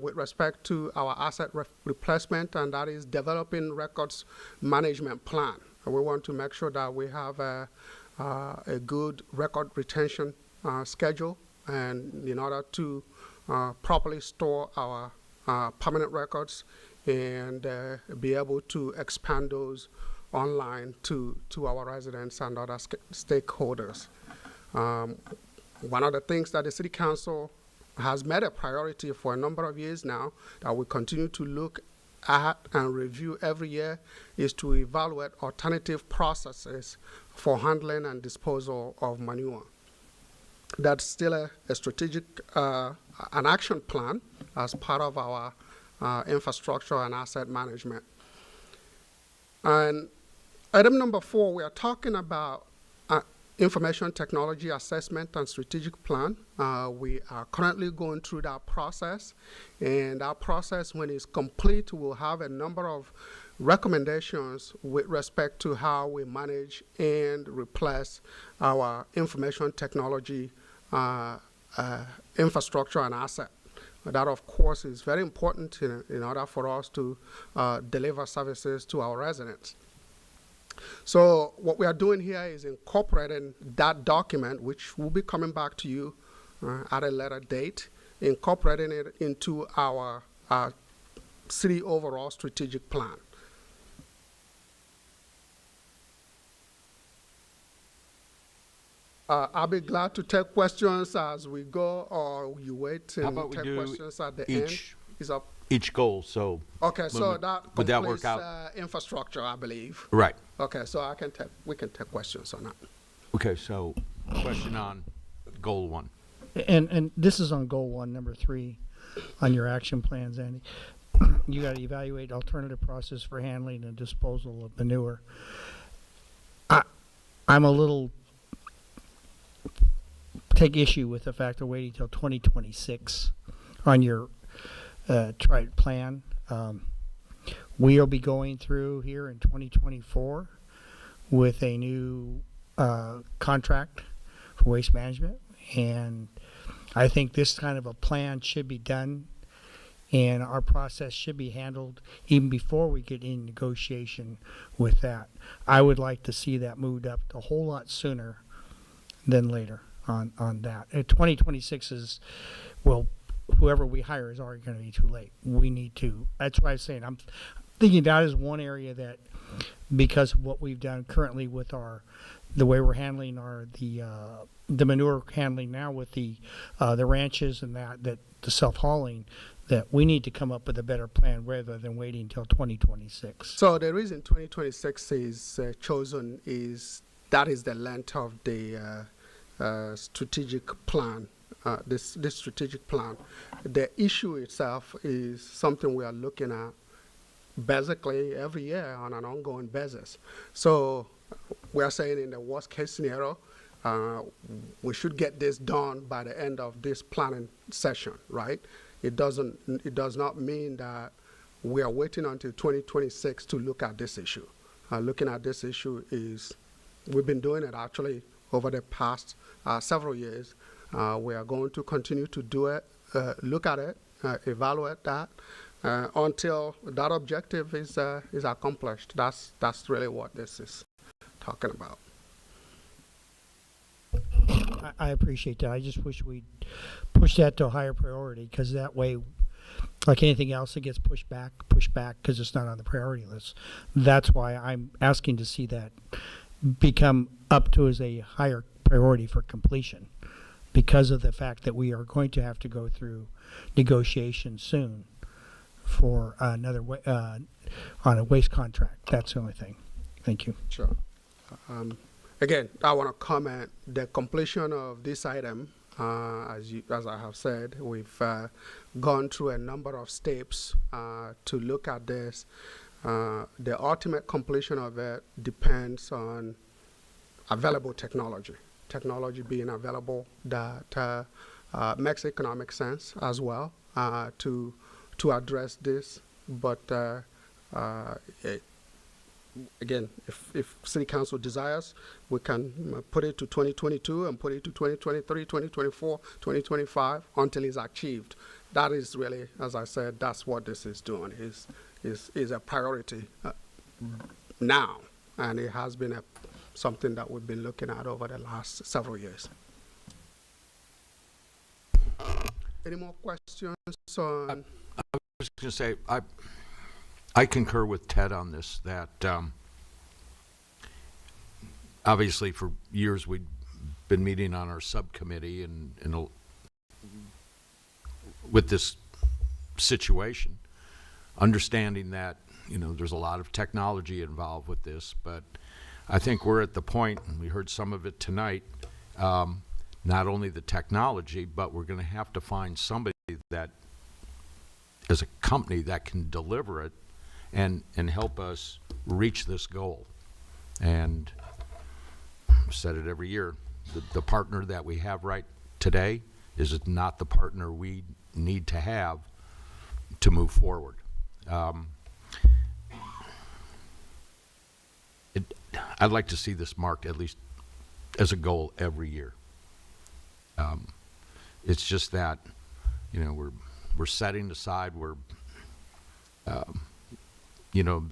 with respect to our asset replacement, and that is developing records management plan. We want to make sure that we have a good record retention schedule, and in order to properly store our permanent records and be able to expand those online to our residents and other stakeholders. One of the things that the City Council has made a priority for a number of years now, that we continue to look at and review every year, is to evaluate alternative processes for handling and disposal of manure. That's still a strategic, an action plan as part of our infrastructure and asset management. And item number 4, we are talking about information technology assessment and strategic plan. We are currently going through that process, and that process, when it's complete, will have a number of recommendations with respect to how we manage and replace our information technology infrastructure and asset. That, of course, is very important in order for us to deliver services to our residents. So what we are doing here is incorporating that document, which will be coming back to you at a later date, incorporating it into our city overall strategic plan. I'll be glad to take questions as we go, or you wait and take questions at the end. Is up. Each goal, so. Okay, so that would that work completes out? Infrastructure, I believe. Right. Okay, so we can take questions on that. Okay, so question on goal 1. And this is on goal 1, number 3, on your action plans, Andy. You got to evaluate alternative process for handling and disposal of manure. I'm a little take issue with the fact of waiting till 2026 on your plan. We'll be going through here in 2024 with a new contract for waste management, and I think this kind of a plan should be done, and our process should be handled even before we get in negotiation with that. I would like to see that moved up a whole lot sooner than later on that. 2026 is, well, whoever we hire is already going to be too late. We need to, that's why I'm saying, I'm thinking that is one area that, because of what we've done currently with the way we're handling the manure handling now with the ranches and that the self-hauling, that we need to come up with a better plan rather than waiting until 2026. So the reason 2026 is chosen is that is the length of the strategic plan. This strategic plan. The issue itself is something we are looking at basically every year on an ongoing basis. So we are saying in the worst case scenario, we should get this done by the end of this planning session, right? It does not mean that we are waiting until 2026 to look at this issue. Looking at this issue is, we've been doing it actually over the past several years. We are going to continue to do it, look at it, evaluate that until that objective is accomplished. That's really what this is talking about. I appreciate that. I just wish we'd push that to a higher priority, because that way, like anything else, it gets pushed back because it's not on the priority list. That's why I'm asking to see that become up to as a higher priority for completion. because of the fact that we are going to have to go through negotiations soon for another on a waste contract. That's the only thing. Thank you. Sure. Again, I want to comment the completion of this item, as I have said, we've gone through a number of steps to look at this. The ultimate completion of it depends on available technology. Technology being available that makes economic sense as well to address this. But again, if City Council desires, we can put it to 2022 and put it to 2023, 2024, 2025 until it's achieved. That is really, as I said, that's what this is doing. Is a priority now, and it has been something that we've been looking at over the last several years. Any more questions on? I was going to say, I concur with Ted on this, that obviously for years we've been meeting on our subcommittee and with this situation, understanding that, you know, there's a lot of technology involved with this, but I think we're at the point, and we heard some of it tonight, not only the technology, but we're going to have to find somebody that, as a company, that can deliver it and help us reach this goal. And I've said it every year, the partner that we have right today is not the partner we need to have to move forward. I'd like to see this marked at least as a goal every year. It's just that, you know, we're setting aside, you know,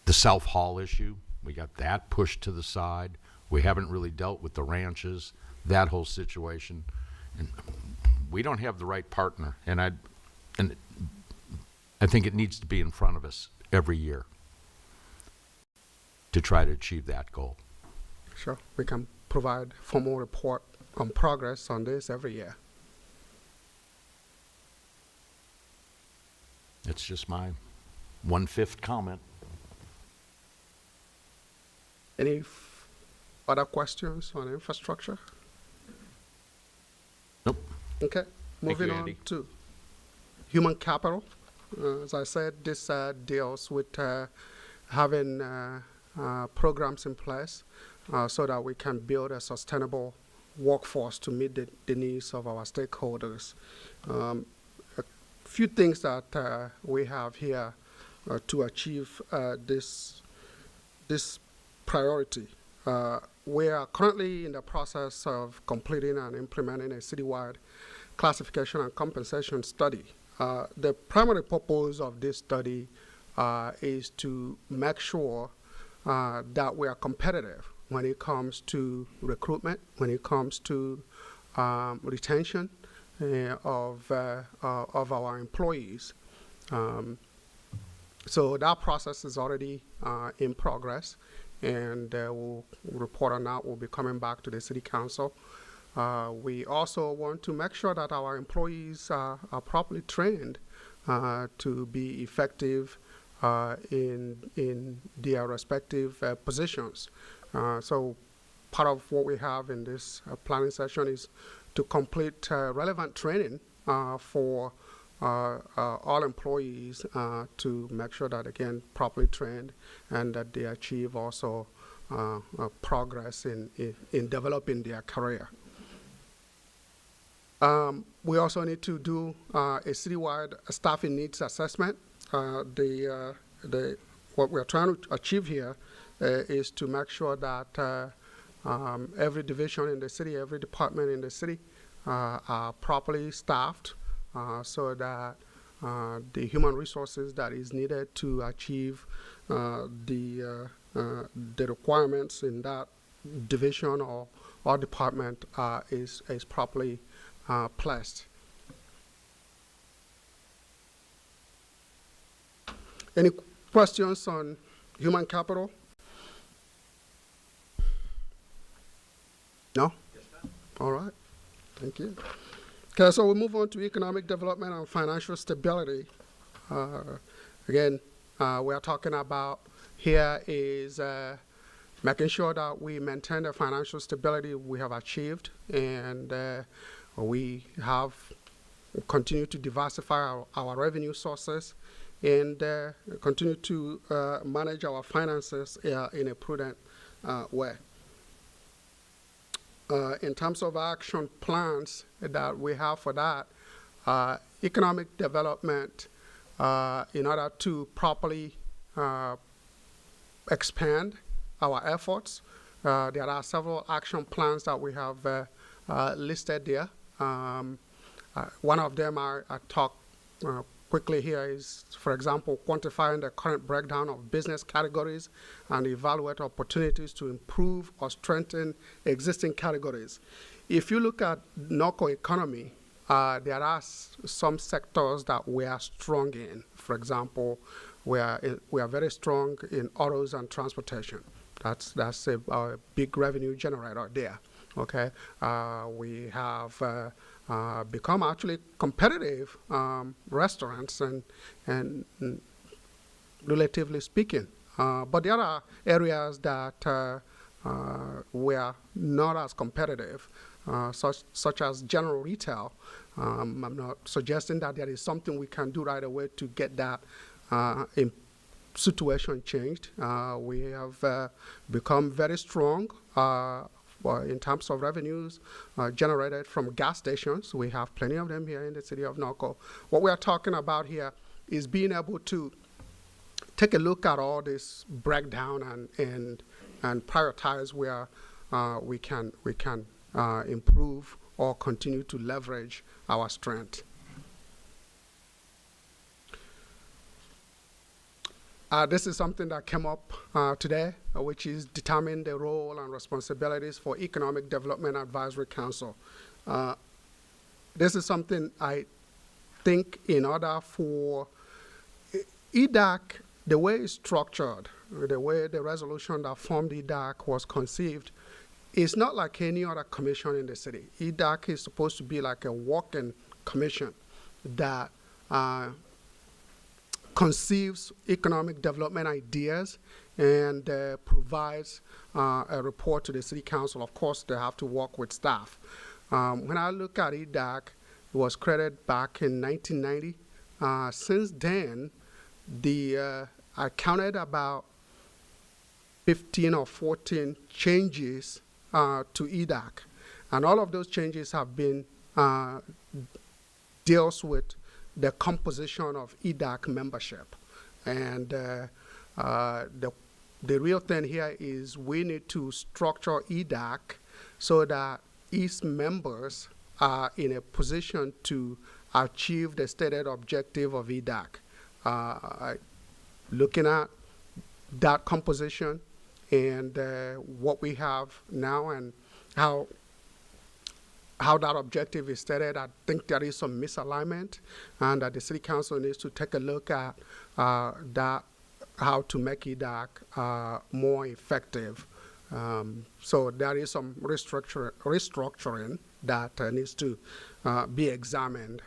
the self-haul issue, we got that pushed to the side. We haven't really dealt with the ranches, that whole situation, and we don't have the right partner. And I think it needs to be in front of us every year to try to achieve that goal. Sure, we can provide formal report on progress on this every year. It's just my 1/5 comment. Any other questions on infrastructure? Nope. Okay, moving you, on Andy. to human capital. As I said, this deals with having programs in place so that we can build a sustainable workforce to meet the needs of our stakeholders. A few things that we have here to achieve this priority. We are currently in the process of completing and implementing a citywide classification and compensation study. The primary purpose of this study is to make sure that we are competitive when it comes to recruitment, when it comes to retention of our employees. So that process is already in progress, and we'll report on that. We'll be coming back to the City Council. We also want to make sure that our employees are properly trained to be effective in their respective positions. So part of what we have in this planning session is to complete relevant training for all employees to make sure that, again, properly trained and that they achieve also progress in developing their career. We also need to do a citywide staffing needs assessment. What we're trying to achieve here is to make sure that every division in the city, every department in the city are properly staffed so that the human resources that is needed to achieve the requirements in that division or department is properly placed. Any questions on human capital? No? All right, thank you. Okay, so we move on to economic development and financial stability. Again, we are talking about here is making sure that we maintain the financial stability we have achieved, and we have continued to diversify our revenue sources, and continue to manage our finances in a prudent way. In terms of action plans that we have for that, economic development, in order to properly expand our efforts, there are several action plans that we have listed there. One of them I talk quickly here is, for example, quantifying the current breakdown of business categories and evaluate opportunities to improve or strengthen existing categories. If you look at Norco economy, there are some sectors that we are strong in. For example, we are very strong in autos and transportation. That's a big revenue generator there. Okay, we have become actually competitive restaurants and relatively speaking. But there are areas that we are not as competitive, such as general retail. I'm not suggesting that there is something we can do right away to get that situation changed. We have become very strong in terms of revenues generated from gas stations. We have plenty of them here in the city of Norco. What we are talking about here is being able to take a look at all this breakdown and prioritize where we can improve or continue to leverage our strength. This is something that came up today, which is determine the role and responsibilities for Economic Development Advisory Council. This is something I think in order for EDAC, the way it's structured, the way the resolution that formed EDAC was conceived, is not like any other commission in the city. EDAC is supposed to be like a walking commission that conceives economic development ideas and provides a report to the city council. Of course, they have to work with staff. When I look at EDAC, it was created back in 1990. Since then, I counted about 15 or 14 changes to EDAC. And all of those changes have been deals with the composition of EDAC membership. And the real thing here is we need to structure EDAC so that its members are in a position to achieve the stated objective of EDAC. Looking at that composition and what we have now and how that objective is stated, I think there is some misalignment, and that the city council needs to take a look at how to make EDAC more effective. So there is some restructuring that needs to be examined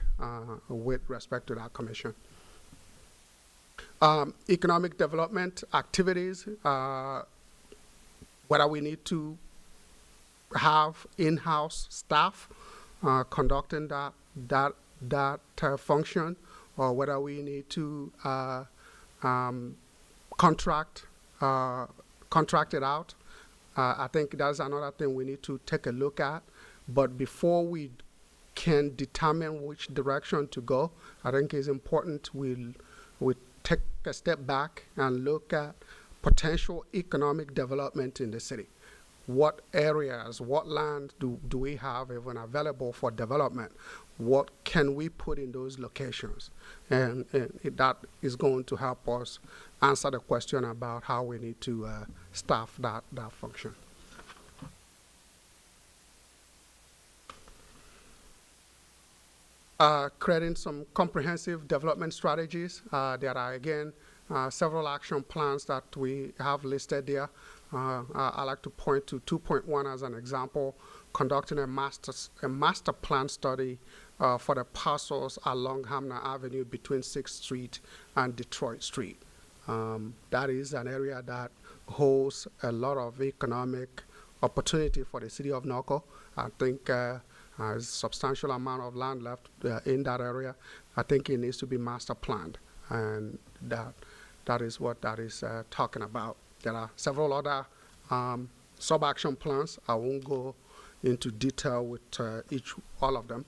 with respect to that commission. Economic development activities, whether we need to have in-house staff conducting that function, or whether we need to contract it out. I think that's another thing we need to take a look at. But before we can determine which direction to go, I think it's important we take a step back and look at potential economic development in the city. What areas, what land do we have even available for development? What can we put in those locations? And that is going to help us answer the question about how we need to staff that function. Creating some comprehensive development strategies. There are, again, several action plans that we have listed there. I like to point to 2.1 as an example, conducting a master plan study for the parcels along Hamner Avenue between 6th Street and Detroit Street. That is an area that holds a lot of economic opportunity for the city of Norco. I think there's a substantial amount of land left in that area. I think it needs to be master planned, and that is what that is talking about. There are several other sub-action plans. I won't go into detail with all of them.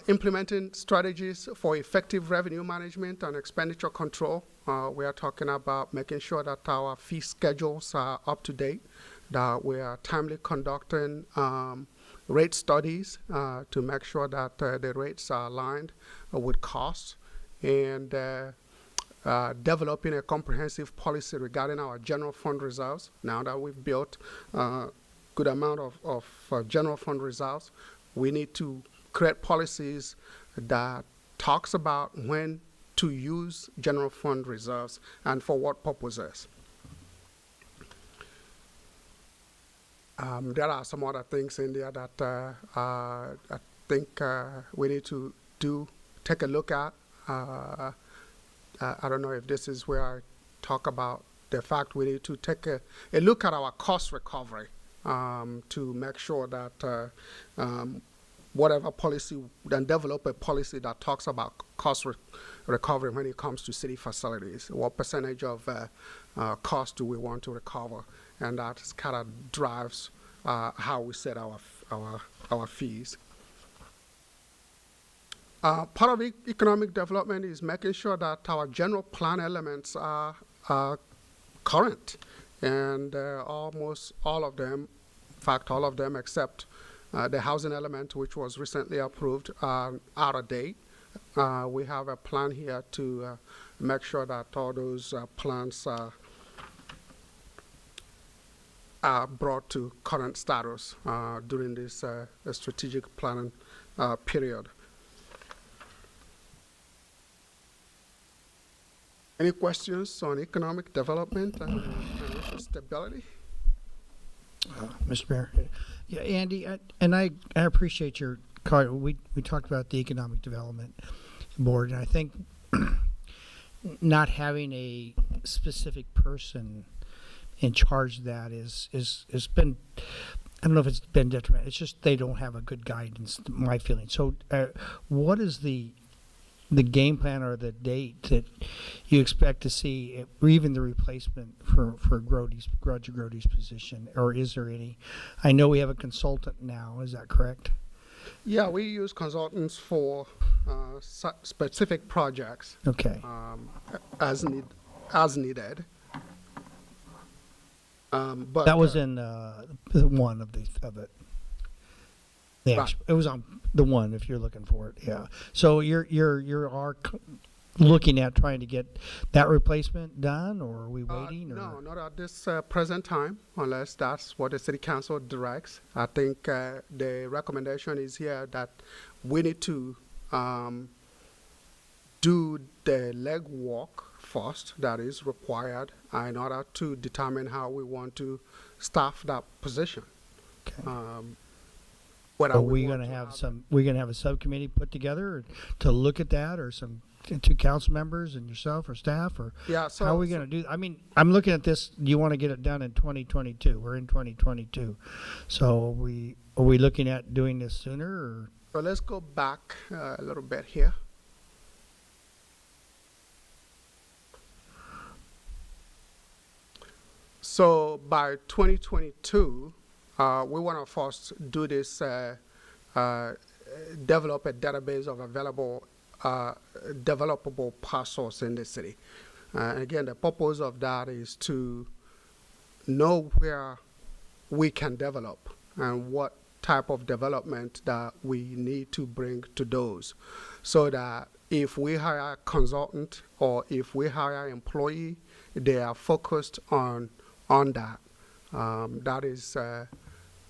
Implementing strategies for effective revenue management and expenditure control. We are talking about making sure that our fee schedules are up to date, that we are timely conducting rate studies to make sure that the rates are aligned with costs, and developing a comprehensive policy regarding our general fund reserves. Now that we've built a good amount of general fund reserves, we need to create policies that talks about when to use general fund reserves and for what purposes. There are some other things in there that I think we need to take a look at. I don't know if this is where I talk about the fact we need to take a look at our cost recovery to make sure that whatever policy, then develop a policy that talks about cost recovery when it comes to city facilities. What percentage of cost do we want to recover? And that kind of drives how we set our fees. Part of economic development is making sure that our general plan elements are current, and almost all of them, in fact all of them except the housing element, which was recently approved, are out of date. We have a plan here to make sure that all those plans are brought to current status during this strategic planning period. Any questions on economic development and financial stability? Mr. Mayor, yeah, Andy, I appreciate your card. We talked about the Economic Development Board, and I think not having a specific person in charge of that is been, I don't know if it's been detrimental. It's just they don't have a good guidance, my feeling. So what is the game plan or the date that you expect to see, or even the replacement for Roger Grody's position, or is there any? I know we have a consultant now, is that correct? Yeah, we use consultants for specific projects. Okay. As needed. But that was in one of it. Right. It was on the one, if you're looking for it. Yeah. So you're looking at trying to get that replacement done, or are we waiting? No, not at this present time, unless that's what the city council directs. I think the recommendation is here that we need to do the legwork first that is required in order to determine how we want to staff that position. Okay. Are we going to have a subcommittee put together to look at that, or some two council members and yourself or staff, or so how are we going to do? I mean, I'm looking at this. Do you want to get it done in 2022? We're in 2022, so are we looking at doing this sooner? Or? Well, let's go back a little bit here. So by 2022. We want to first do this, develop a database of available developable parcels in the city. Again, the purpose of that is to know where we can develop and what type of development that we need to bring to those, so that if we hire a consultant or if we hire an employee, they are focused on that.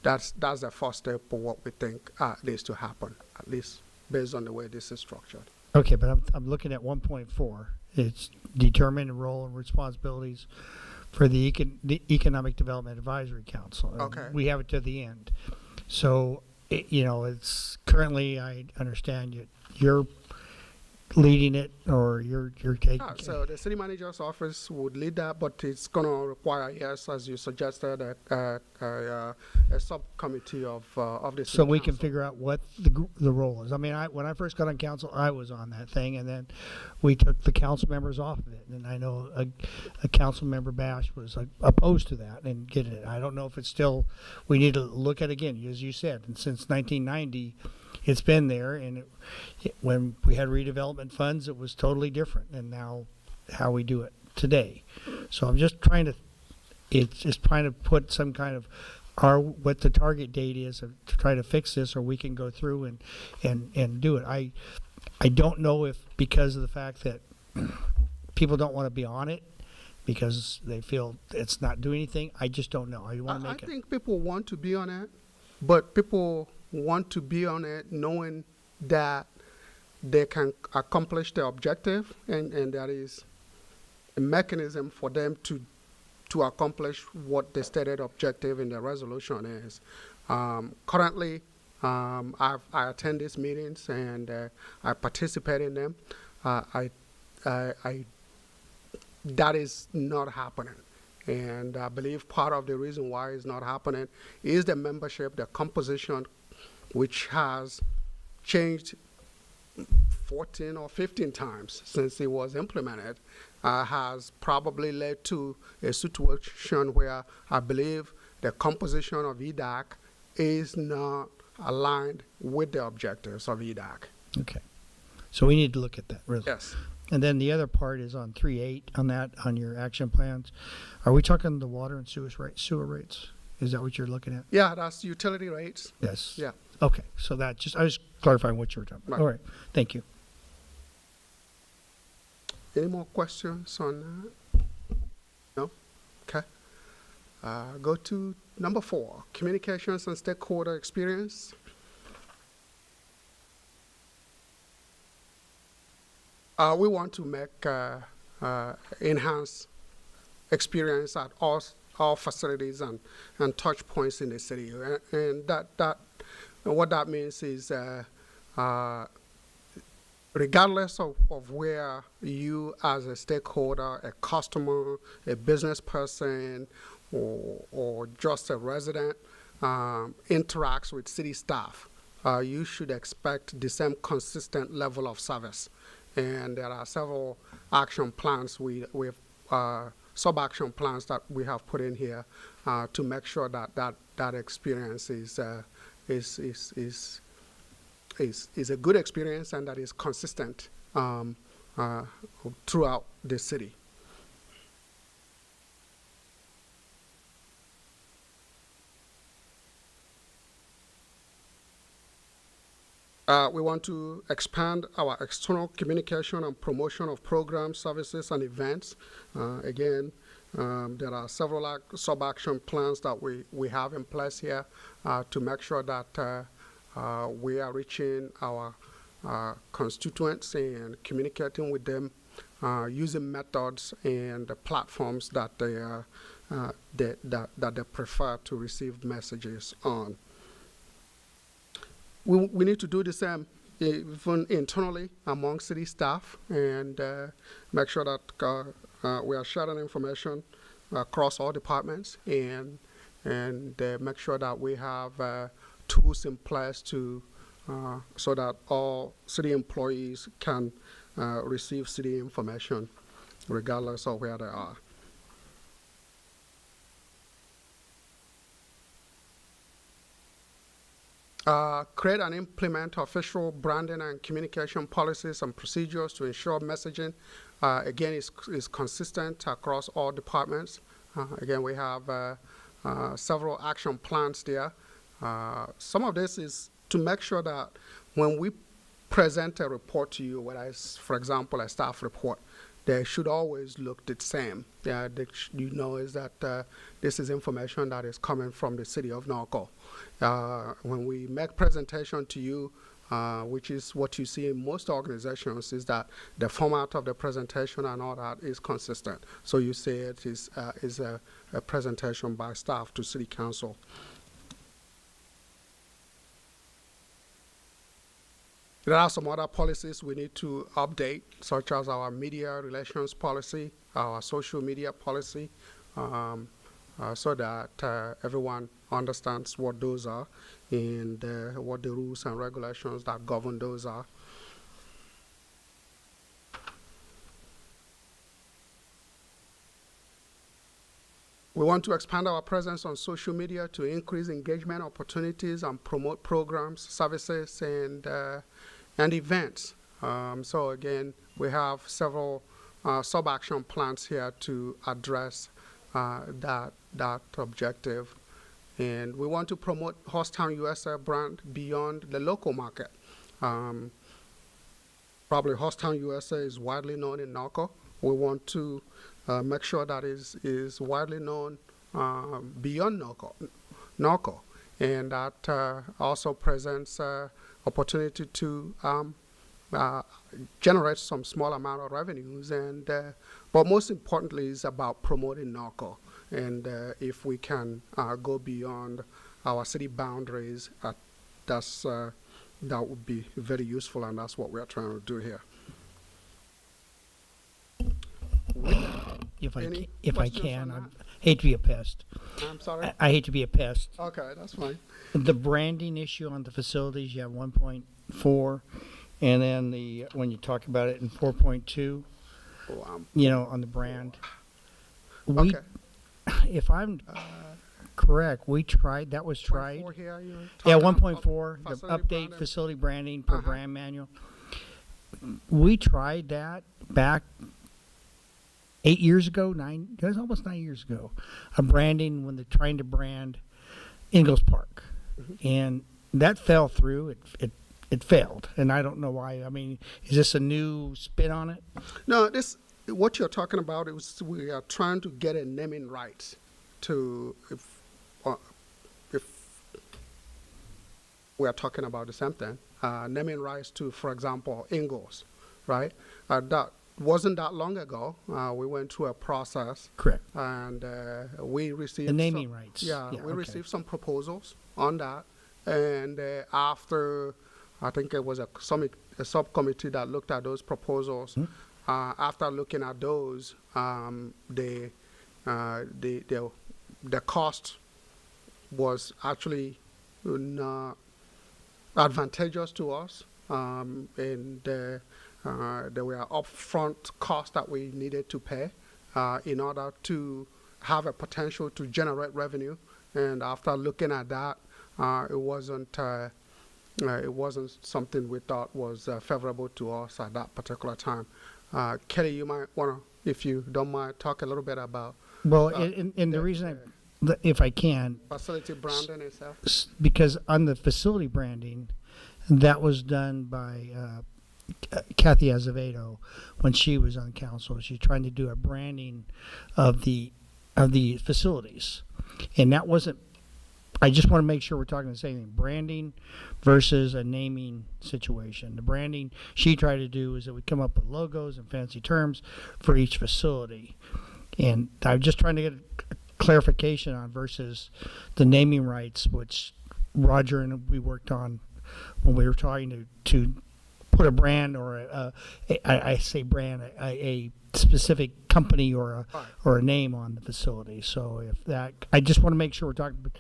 That's the first step for what we think needs to happen, at least based on the way this is structured. Okay, but I'm looking at 1.4, It's determine the role and responsibilities for the Economic Development Advisory Council. And Okay. we have it to the end. So, it's currently, I understand you're leading it, or you're taking So the city manager's office would lead that, but it's going to require, yes, as you suggested, a subcommittee of the city so we can council. figure out what the role is. I mean, when I first got on council, I was on that thing, and then we took the council members off of it. And I know a council member, Bash, was opposed to that and getting it. I don't know if it's still, we need to look at it again, as you said. And since 1990, it's been there, and when we had redevelopment funds, it was totally different, and now how we do it today. So I'm just trying to put some kind of what the target date is to try to fix this, or we can go through and do it. I don't know if, because of the fact that people don't want to be on it because they feel it's not doing anything. I just don't know. I want to make I think people want to be on it, but people want to be on it knowing that they can accomplish their objective, and that is a mechanism for them to accomplish what the stated objective in the resolution is. Currently, I attend these meetings and I participate in them. That is not happening. And I believe part of the reason why it's not happening is the membership, the composition, which has changed 14 or 15 times since it was implemented, has probably led to a situation where I believe the composition of EDAC is not aligned with the objectives of EDAC. Okay. So we need to look at that, really. Yes. And then the other part is on 3.8 on your action plans. Are we talking the water and sewer rates? Is that what you're looking at? Yeah, that's utility rates. Yes. Yeah. Okay. So I was clarifying what you were talking about. Right. All right. Thank you. Any more questions on that? No? Okay. Go to number 4, communications and stakeholder experience. We want to make enhance experience at all facilities and touch points in the city. And what that means is regardless of where you as a stakeholder, a customer, a business person, or just a resident interacts with city staff, you should expect the same consistent level of service. And there are several action plans with sub-action plans that we have put in here to make sure that experience is a good experience and that is consistent throughout the city. We want to expand our external communication and promotion of programs, services, and events. Again, there are several sub-action plans that we have in place here to make sure that we are reaching our constituents and communicating with them using methods and the platforms that they prefer to receive messages on. We need to do the same even internally among city staff and make sure that we are sharing information across all departments and make sure that we have tools in place to so that all city employees can receive city information regardless of where they are. Create and implement official branding and communication policies and procedures to ensure messaging, again, is consistent across all departments. Again, we have several action plans there. Some of this is to make sure that when we present a report to you, whether it's, for example, a staff report, they should always look the same. You know is that this is information that is coming from the city of Norco. When we make presentation to you, which is what you see in most organizations, is that the format of the presentation and all that is consistent. So you say it is a presentation by staff to City Council. There are some other policies we need to update, such as our media relations policy, our social media policy, so that everyone understands what those are and what the rules and regulations that govern those are. We want to expand our presence on social media to increase engagement opportunities and promote programs, services, and events. So again, we have several sub-action plans here to address that objective. And we want to promote Horstown USA brand beyond the local market. Probably Horstown USA is widely known in Norco. We want to make sure that is widely known beyond Norco. And that also presents opportunity to generate some small amount of revenues. And but most importantly, is about promoting Norco. And if we can go beyond our city boundaries, that would be very useful, and that's what we are trying to do here. If I can, I hate to be a pest. I'm sorry? I hate to be a pest. Okay, that's fine. The branding issue on the facilities, you have 1.4, and then when you talk about it in 4.2, on the brand. Okay. If I'm correct, that was tried. 1.4 here, Yeah, 1.4, the facility update branding. facility branding per brand manual. We tried that back 8 years ago, it was almost 9 years ago, a branding when they're trying to brand Ingalls Park. And that fell through. It failed. And I don't know why. I mean, is this a new spin on it? No, what you're talking about is we are trying to get a naming right to, if we are talking about the same thing, naming rights to, for example, Ingalls, right? That wasn't that long ago. We went through a process. Correct. And we received the naming rights. Yeah, we received some proposals on that. And after, I think it was a subcommittee that looked at those proposals. After looking at those, the cost was actually not advantageous to us, and there were upfront costs that we needed to pay in order to have a potential to generate revenue. And after looking at that, it wasn't something we thought was favorable to us at that particular time. Kelly, you might want to, if you don't mind, talk a little bit about. Well, and the reason if I can. Facility branding itself. Because on the facility branding, that was done by Kathy Azevedo when she was on council. She's trying to do a branding of the facilities, and that wasn't. I just want to make sure we're talking the same thing. Branding versus a naming situation. The branding she tried to do is that we come up with logos and fancy terms for each facility. And I'm just trying to get a clarification on versus the naming rights, which Roger and we worked on when we were trying to put a brand or a specific company or a name on the facility. So if that, I just want to make sure we're talking about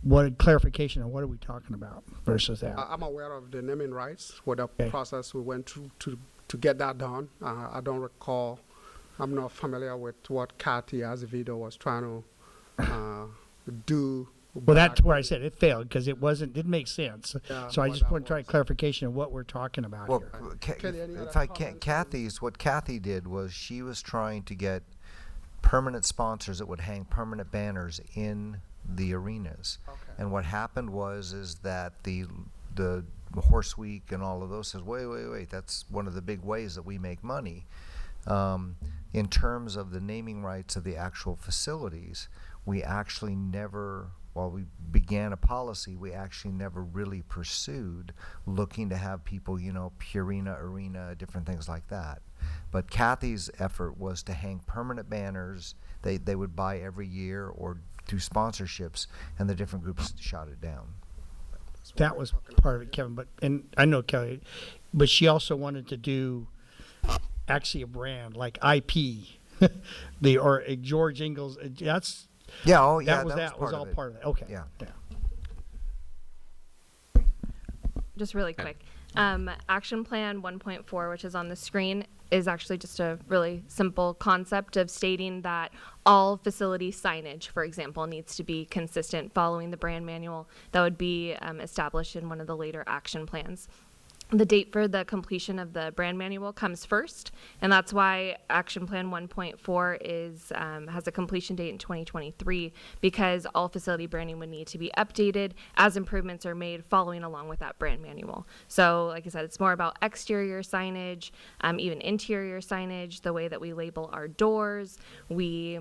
what clarification on what are we talking about versus that. I'm aware of the naming rights, what the process we went through to get that done. I don't recall. I'm not familiar with what Kathy Azevedo was trying to do. Well, that's where I said it failed because didn't make sense. Yeah, so I just want to try clarification of what we're talking about Well, here. if I can, what Kathy did was she was trying to get permanent sponsors that would hang permanent banners in the arenas. Okay. And what happened is that the Horse Week and all of those says, wait, that's one of the big ways that we make money. in terms of the naming rights of the actual facilities, we actually never, while we began a policy, we actually never really pursued looking to have people, Purina, Arena, different things like that. But Kathy's effort was to hang permanent banners. They would buy every year or do sponsorships, and the different groups shot it down. That was part of it, Kevin. And I know Kelly, but she also wanted to do actually a brand like IP, or a George Ingles. That's that was all part of it. Okay. Yeah. Just really quick. Action Plan 1.4, which is on the screen, is actually just a really simple concept of stating that all facility signage, for example, needs to be consistent following the brand manual that would be established in one of the later action plans. The date for the completion of the brand manual comes first, and that's why Action Plan 1.4 is has a completion date in 2023, because all facility branding would need to be updated as improvements are made following along with that brand manual. So, like I said, it's more about exterior signage, even interior signage, the way that we label our doors. We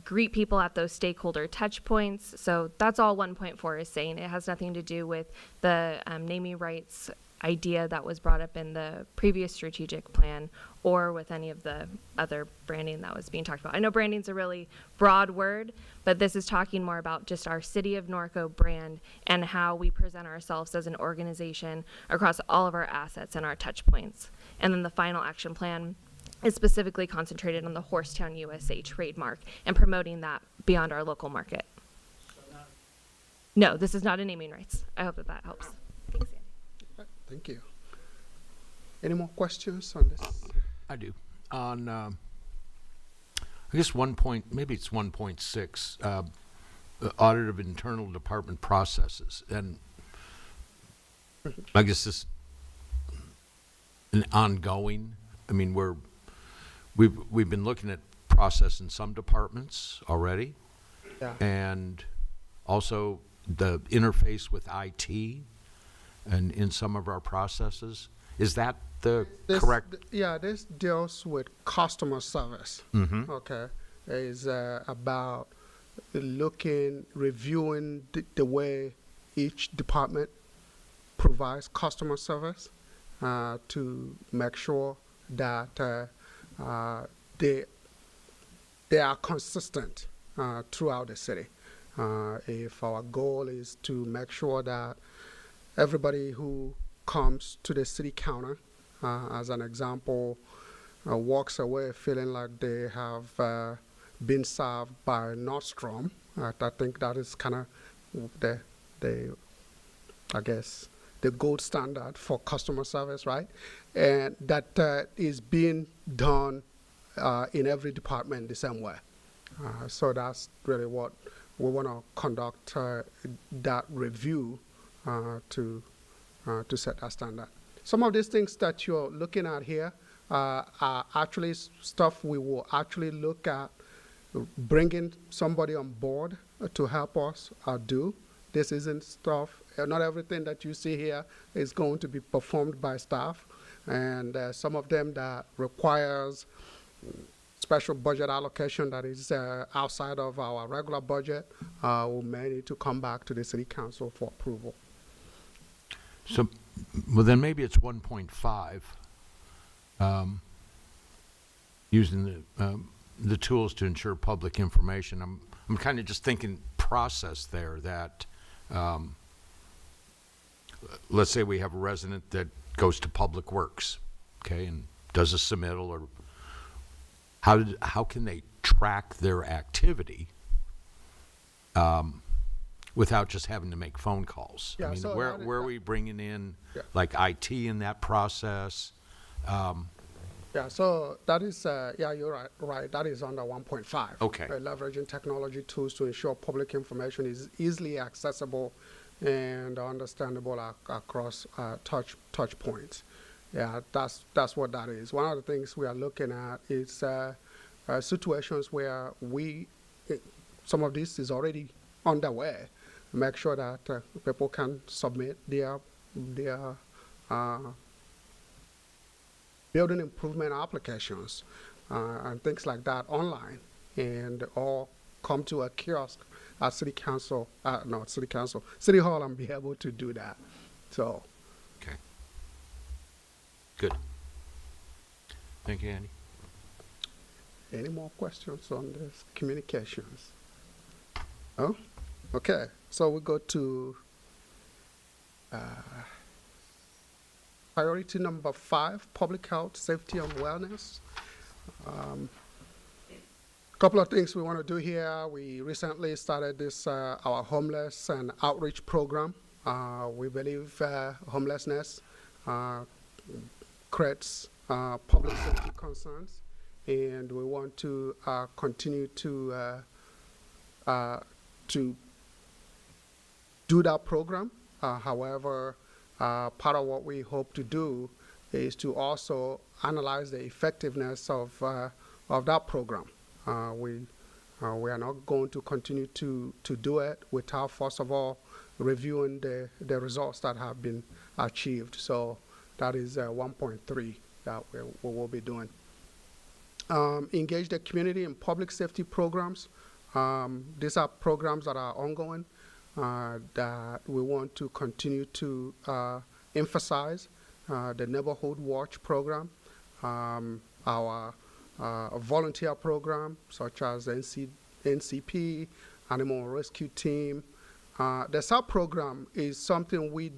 greet people at those stakeholder touch points. So that's all 1.4 is saying. It has nothing to do with the naming rights idea that was brought up in the previous strategic plan or with any of the other branding that was being talked about. I know branding's a really broad word, but this is talking more about just our City of Norco brand and how we present ourselves as an organization across all of our assets and our touch points. And then the final action plan is specifically concentrated on the Horsetown USA trademark and promoting that beyond our local market. No, this is not a naming rights. I hope that helps. Thanks, Andy. Thank you. Any more questions on this? I do. On, I guess maybe it's 1.6, audit of internal department processes. And I guess this an ongoing, I mean, we've been looking at process in some departments already. Yeah. And also the interface with IT and in some of our processes. Is that the correct? Yeah, this deals with customer service. Mm-hmm. Okay. It's about reviewing the way each department provides customer service to make sure that they are consistent throughout the city. If our goal is to make sure that everybody who comes to the city counter, as an example, walks away feeling like they have been served by Nordstrom, I think that is kind of the gold standard for customer service, right? And that is being done in every department the same way. So that's really what we want to conduct that review to set that standard. Some of these things that you're looking at here are actually stuff we will actually look at bringing somebody on board to help us do. This isn't stuff, not everything that you see here is going to be performed by staff. And some of them that requires special budget allocation that is outside of our regular budget, we may need to come back to the city council for approval. So, well, then maybe it's 1.5, using the tools to ensure public information. I'm kind of just thinking process there that, let's say we have a resident that goes to Public Works, okay, and does a submittal, or how can they track their activity without just having to make phone calls? Yeah, I mean, so where are we bringing in, Yeah. like, IT in that process? Yeah, so that is, you're right. That is under 1.5. Okay. Leveraging technology tools to ensure public information is easily accessible and understandable across touch points. Yeah, that's what that is. One of the things we are looking at is situations where some of this is already underway. Make sure that people can submit their building improvement applications and things like that online, and all come to a kiosk at City Council, not City Council, City Hall, and be able to do that. So. Okay. Good. Thank you, Andy. Any more questions on this communications? Oh, okay. So we go to priority number 5, public health, safety, and wellness. Couple of things we want to do here. We recently started this our homeless and outreach program. We believe homelessness creates public safety concerns, and we want to continue to do that program. However, part of what we hope to do is to also analyze the effectiveness of that program. We are not going to continue to do it without, first of all, reviewing the results that have been achieved. So that is 1.3 that we will be doing. Engage the community in public safety programs. These are programs that are ongoing that we want to continue to emphasize. The Neighborhood Watch program, our volunteer program such as NCP, Animal Rescue Team. The SAP program is something we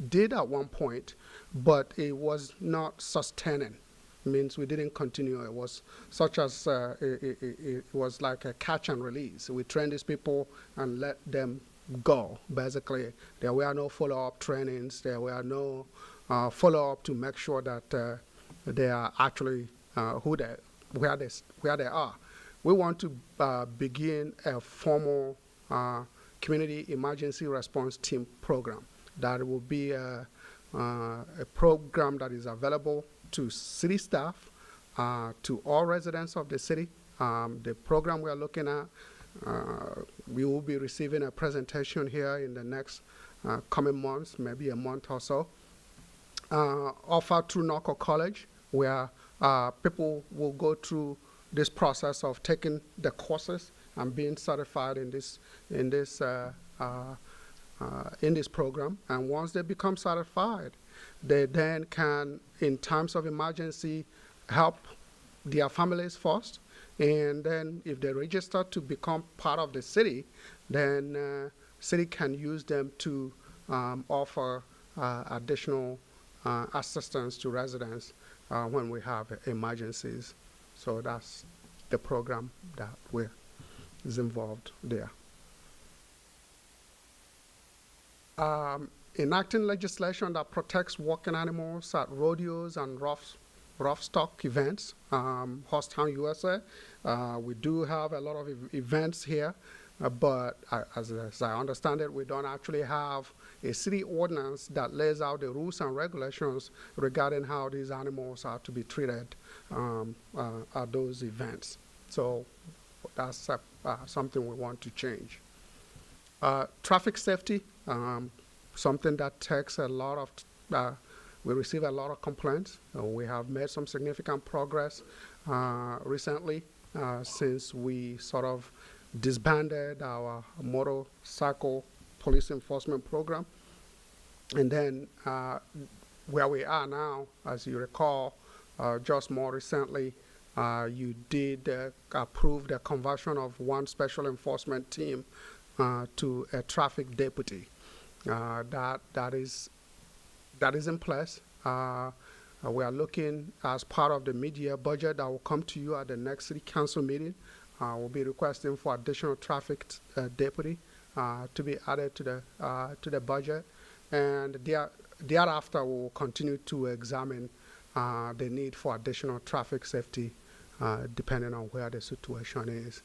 did at one point, but it was not sustaining. It means we didn't continue. It was such as it was like a catch and release. We trained these people and let them go. Basically, there were no follow-up trainings. There were no follow-up to make sure that they are actually where they are. We want to begin a formal community emergency response team program. That will be a program that is available to city staff, to all residents of the city. The program we are looking at, we will be receiving a presentation here in the next coming months, maybe a month or so. Offered through Norco College, where people will go through this process of taking the courses and being certified in this program. And once they become certified, they then can, in times of emergency, help their families first. And then if they register to become part of the city, then city can use them to offer additional assistance to residents when we have emergencies. So that's the program that is involved there. Enacting legislation that protects working animals at rodeos and rough stock events. Horstown, USA. We do have a lot of events here, but as I understand it, we don't actually have a city ordinance that lays out the rules and regulations regarding how these animals are to be treated at those events. So that's something we want to change. Traffic safety, something that takes a lot of, we receive a lot of complaints. We have made some significant progress recently since we sort of disbanded our motorcycle police enforcement program. And then where we are now, as you recall, just more recently, you did approve the conversion of one special enforcement team to a traffic deputy. That is in place. We are looking as part of the mid-year budget that will come to you at the next city council meeting. We'll be requesting for additional traffic deputy to be added to the budget, and thereafter we'll continue to examine the need for additional traffic safety depending on where the situation is.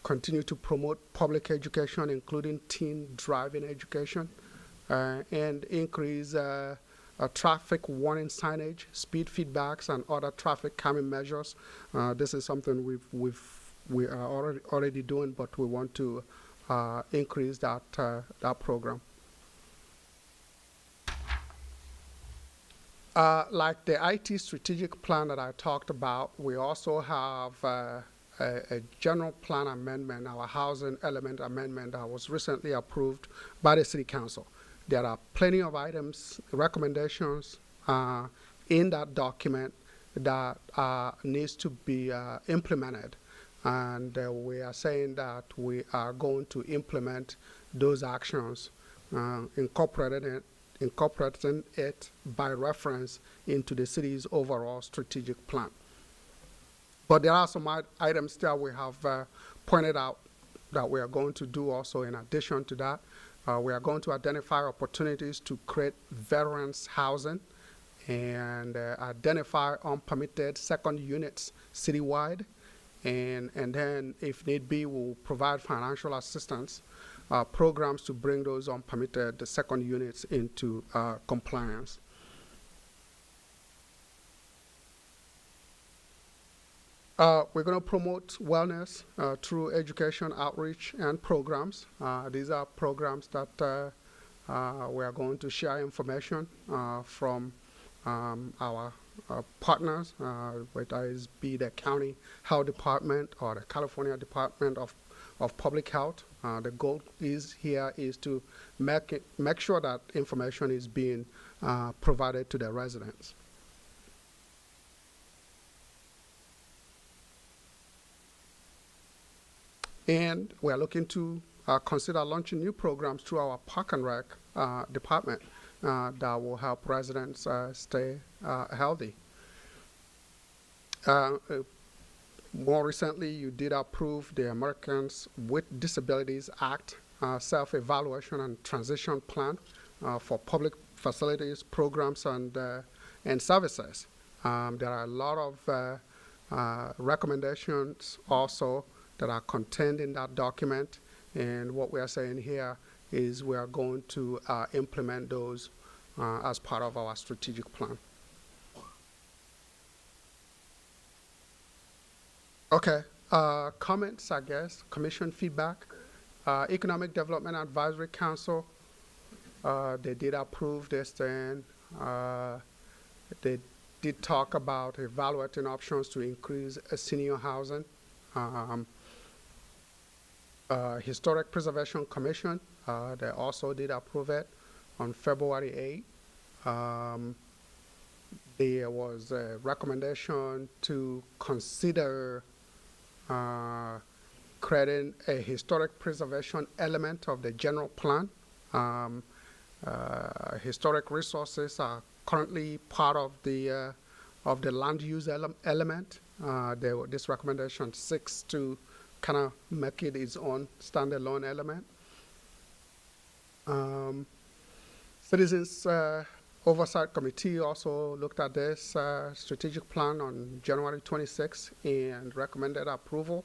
Continue to promote public education, including teen driving education, and increase traffic warning signage, speed feedbacks, and other traffic calming measures. This is something we are already doing, but we want to increase that Like the IT strategic plan that I talked about, we also have a general plan amendment, our housing element amendment that was recently approved by the City Council. There are plenty of items, recommendations in that document that needs to be implemented. And we are saying that we are going to implement those actions, incorporating it by reference into the city's overall strategic plan. But there are some items that we have pointed out that we are going to do also in addition to that. We are going to identify opportunities to create veterans housing and identify unpermitted second units citywide. And then, if need be, we'll provide financial assistance programs to bring those unpermitted second units into compliance. We're going to promote wellness through education, outreach, and programs. These are programs that we are going to share information from our partners, whether it be the county health department or the California Department of Public Health. The goal is to make sure that information is being provided to the residents. And we are looking to consider launching new programs through our Park and Rec department that will help residents stay healthy. More recently, you did approve the Americans with Disabilities Act self-evaluation and transition plan for public facilities, programs, and services. There are a lot of recommendations also that are contained in that document, and what we are saying here is we are going to implement those as part of our strategic plan. Okay, comments, I guess, commission feedback. Economic Development Advisory Council, they did approve this thing. They did talk about evaluating options to increase senior housing. Historic Preservation Commission, they also did approve it on February 8th. There was a recommendation to consider creating a historic preservation element of the general plan. Historic resources are currently part of the land use element. This recommendation seeks to kind of make it its own standalone element. Citizens Oversight Committee also looked at this strategic plan on January 26th and recommended approval.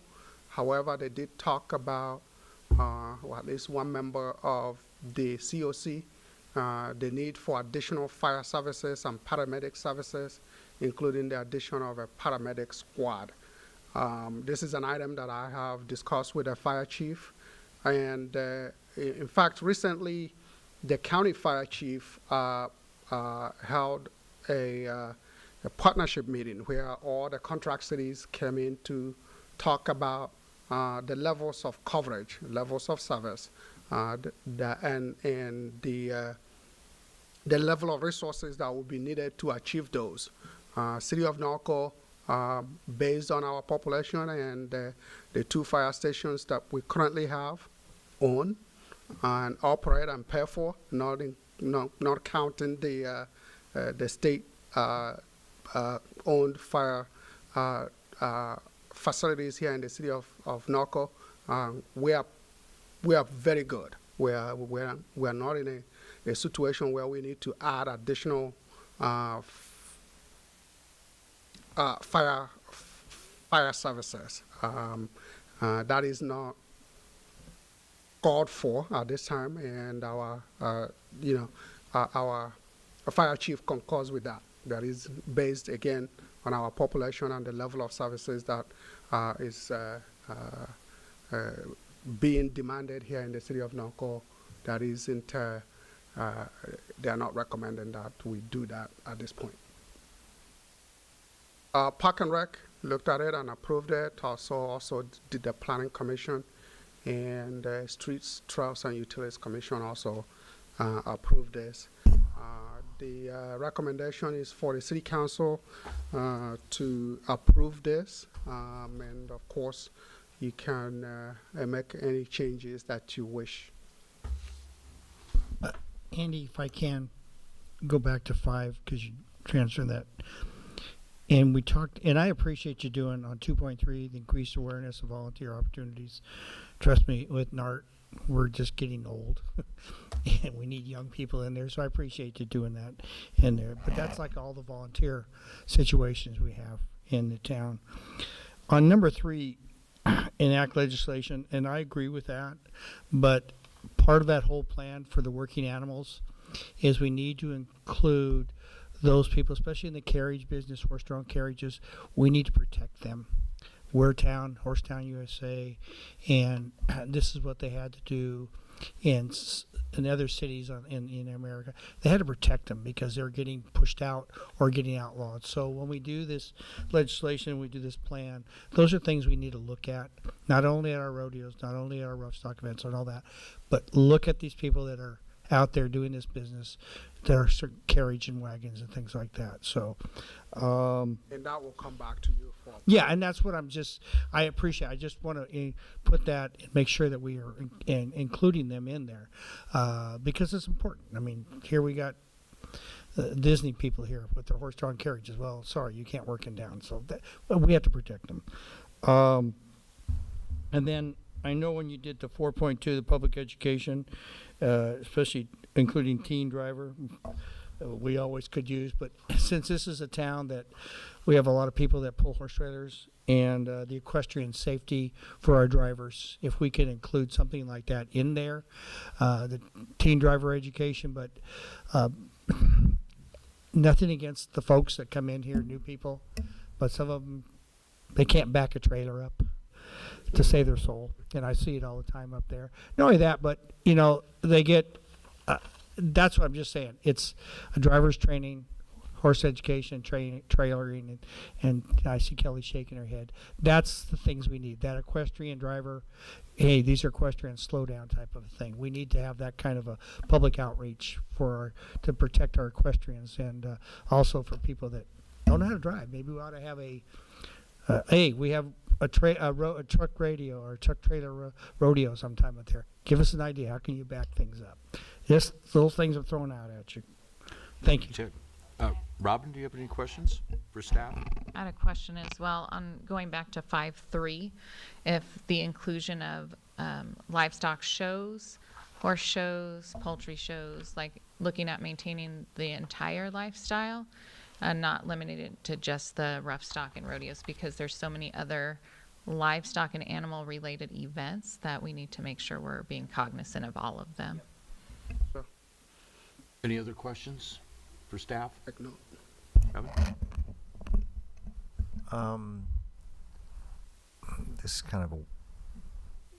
However, they did talk about, or at least one member of the COC, the need for additional fire services and paramedic services, including the addition of a paramedic squad. This is an item that I have discussed with the fire chief. And in fact, recently, the county fire chief held a partnership meeting where all the contract cities came in to talk about the levels of coverage, levels of service, and the level of resources that will be needed to achieve those. City of Norco, based on our population and the 2 fire stations that we currently have, own and operate and pay for, not counting the state owned fire facilities here in the city of Norco. We are very good. We are not in a situation where we need to add additional fire services. That is not called for at this time, and our fire chief concurs with that. That is based again on our population and the level of services that is being demanded here in the city of Norco. That isn't. They are not recommending that we do that at this point. Park and Rec looked at it and approved it. Also did the Planning Commission, and Streets, Trails, and Utilities Commission also approved this. The recommendation is for the City Council to approve this, and of course, you can make any changes that you wish. Andy, if I can go back to 5, because you transferred that. And we talked, and I appreciate you doing on 2.3, the increased awareness of volunteer opportunities. Trust me, with NART, we're just getting old, and we need young people in there. So I appreciate you doing that in there. But that's like all the volunteer situations we have in the town. On number 3, enact legislation, and I agree with that. But part of that whole plan for the working animals is we need to include those people, especially in the carriage business, horse-drawn carriages. We need to protect them. We're a town, Horsetown, USA, and this is what they had to do in other cities in America. They had to protect them because they're getting pushed out or getting outlawed. So when we do this legislation, we do this plan, those are things we need to look at, not only at our rodeos, not only at our rough stock events and all that, but look at these people that are out there doing this business. There are certain carriage and wagons and things like that. So, And that will come back to you for. yeah, and that's what I appreciate. I just want to put that and make sure that we are including them in there because it's important. I mean, here we got Disney people here with their horse-drawn carriage as well. Sorry, you can't work them down. So we have to protect them. And then I know when you did the 4.2, the public education, especially including teen driver, we always could use. But since this is a town that we have a lot of people that pull horse trailers and the equestrian safety for our drivers, if we can include something like that in there, the teen driver education, but nothing against the folks that come in here, new people, but some of them, they can't back a trailer up to save their soul, and I see it all the time up there. Not only that, but they get. That's what I'm just saying. It's a driver's training, horse education, trailering, and I see Kelly shaking her head. That's the things we need. That equestrian driver. Hey, these are equestrian slow down type of a thing. We need to have that kind of a public outreach to protect our equestrians and also for people that don't know how to drive. Maybe we ought to have we have a truck radio or a truck trailer rodeo sometime up there. Give us an idea. How can you back things up? Just little things are thrown out at you. Thank you. Robin, do you have any questions for staff? I had a question as well on going back to 5.3, if the inclusion of livestock shows, horse shows, poultry shows, like looking at maintaining the entire lifestyle and not limited it to just the rough stock and rodeos, because there's so many other livestock and animal related events that we need to make sure we're being cognizant of all of them. Sure. Any other questions for staff? No. This is kind of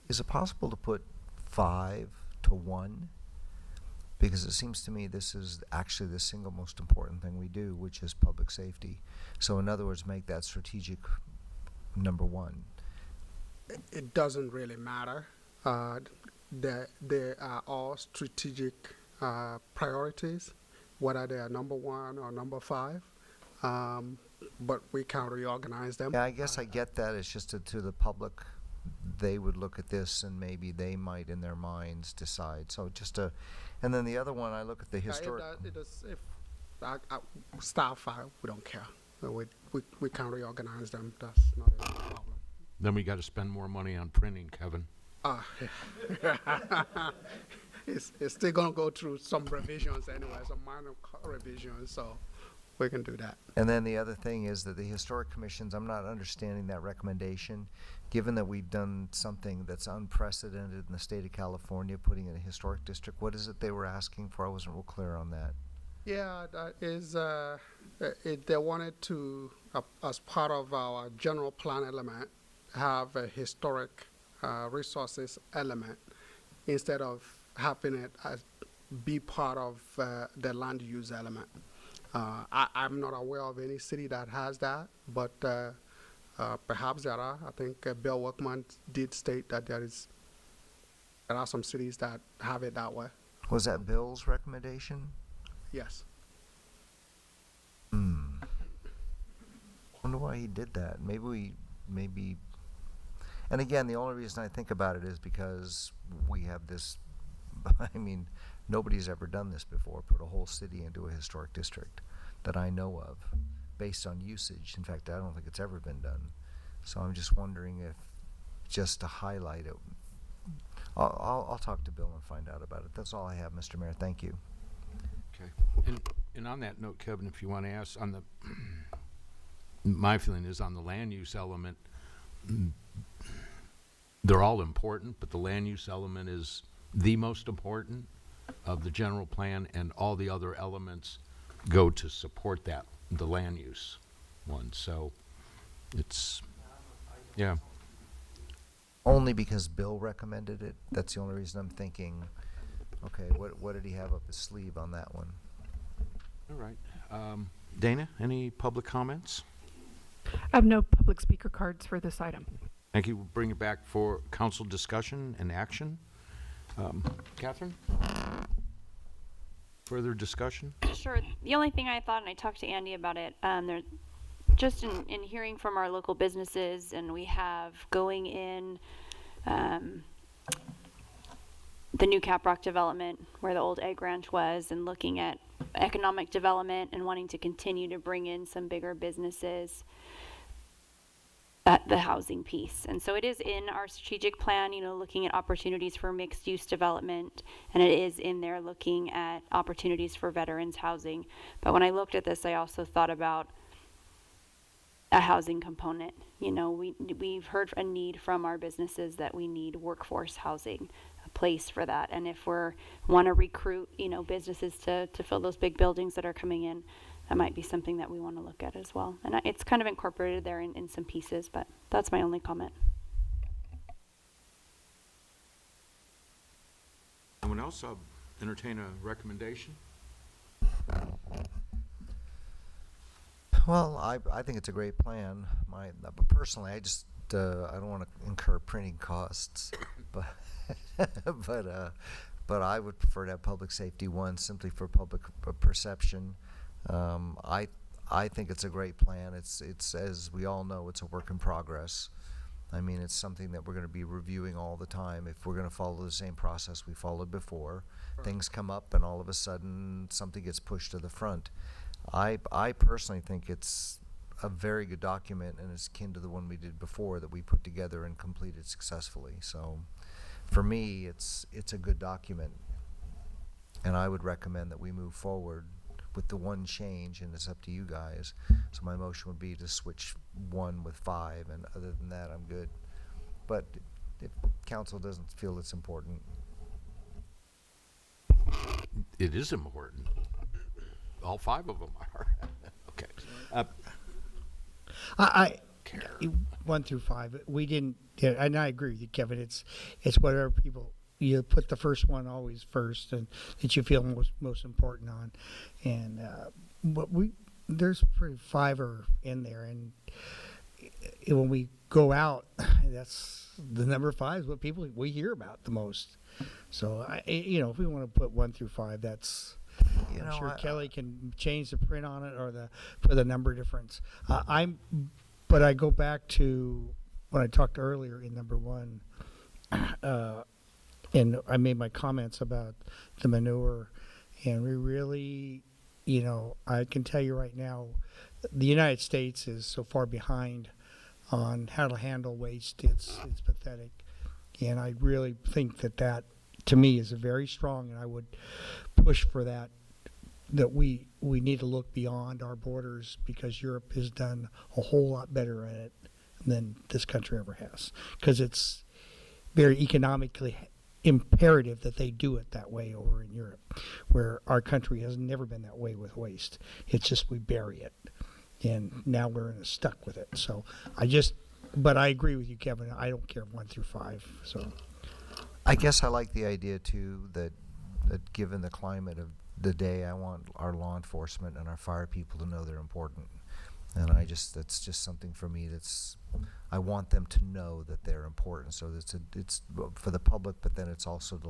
is it possible to put 5 to 1? Because it seems to me this is actually the single most important thing we do, which is public safety. So in other words, make that strategic number 1. It doesn't really matter. They are all strategic priorities, whether they are number 1 or number 5. But we can reorganize them. Yeah, I guess I get that. It's just to the public, they would look at this and maybe they might in their minds decide. So just and then the other one, I look at the historic. If staff file, we don't care. We can reorganize them. That's not a problem. Then we got to spend more money on printing, Kevin. It's still going to go through some revisions anyway, some minor revisions, so we can do that. And then the other thing is that the historic commissions, I'm not understanding that recommendation, given that we've done something that's unprecedented in the state of California, putting in a historic district. What is it they were asking for? I wasn't real clear on that. Yeah, that is, they wanted to, as part of our general plan element, have a historic resources element instead of having it as be part of the land use element. I'm not aware of any city that has that, but perhaps there are. I think Bill Workman did state that there are some cities that have it that way. Was that Bill's recommendation? Yes. Wonder why he did that. Maybe. And again, the only reason I think about it is because we have this. I mean, nobody's ever done this before. Put a whole city into a historic district that I know of, based on usage. In fact, I don't think it's ever been done. So I'm just wondering if, just to highlight it, I'll talk to Bill and find out about it. That's all I have, Mr. Mayor. Thank you. Okay. And on that note, Kevin, if you want to ask on the, my feeling is on the land use element, they're all important, but the land use element is the most important of the general plan, and all the other elements go to support that, the land use one. So it's, yeah. Only because Bill recommended it. That's the only reason I'm thinking, okay, what did he have up his sleeve on that one? All right. Dana, any public comments? I have no public speaker cards for this item. Thank you. We'll bring it back for council discussion and action. Catherine? Further discussion? Sure. The only thing I thought, and I talked to Andy about it, there, just in hearing from our local businesses, and we have going in the new Caprock development where the old egg ranch was, and looking at economic development and wanting to continue to bring in some bigger businesses at the housing piece. And so it is in our strategic plan, you know, looking at opportunities for mixed use development, and it is in there looking at opportunities for veterans housing. But when I looked at this, I also thought about a housing component. You know, we've heard a need from our businesses that we need workforce housing, a place for that. And if we're want to recruit, you know, businesses to fill those big buildings that are coming in, that might be something that we want to look at as well. And it's kind of incorporated there in some pieces, but that's my only comment. Anyone else? I'll entertain a recommendation. Well, I think it's a great plan. But personally, I just I don't want to incur printing costs, but but I would prefer to have public safety one simply for public perception. I think it's a great plan. It's as we all know, it's a work in progress. I mean, it's something that we're going to be reviewing all the time. If we're going to follow the same process we followed before, things come up and all of a sudden something gets pushed to the front. I personally think it's a very good document, and it's akin to the one we did before that we put together and completed successfully. So for me, it's a good document, and I would recommend that we move forward with the one change, and it's up to you guys. So my motion would be to switch 1 with 5, and other than that, I'm good. But if council doesn't feel it's important. It is important. All 5 of them are. Okay. I 1 through 5. We didn't, and I agree with you, Kevin. It's whatever people, you put the first one always first, and that you feel most important on. And but there's 5 are in there, and when we go out, that's the number 5 is what we hear about the most. So if we want to put 1 through 5, that's. I'm sure Kelly can change the print on it or for the number difference. But I go back to when I talked earlier in number 1, and I made my comments about the manure, and we really, I can tell you right now, the United States is so far behind on how to handle waste. It's pathetic, and I really think that to me is a very strong, and I would push for that we need to look beyond our borders, because Europe has done a whole lot better at it than this country ever has, because it's very economically imperative that they do it that way over in Europe, where our country has never been that way with waste. It's just we bury it, and now we're stuck with it. So but I agree with you, Kevin. I don't care 1 through 5. So I guess I like the idea too that given the climate the day, I want our law enforcement and our fire people to know they're important. And that's just something for me I want them to know that they're important. So it's for the public, but then it's also to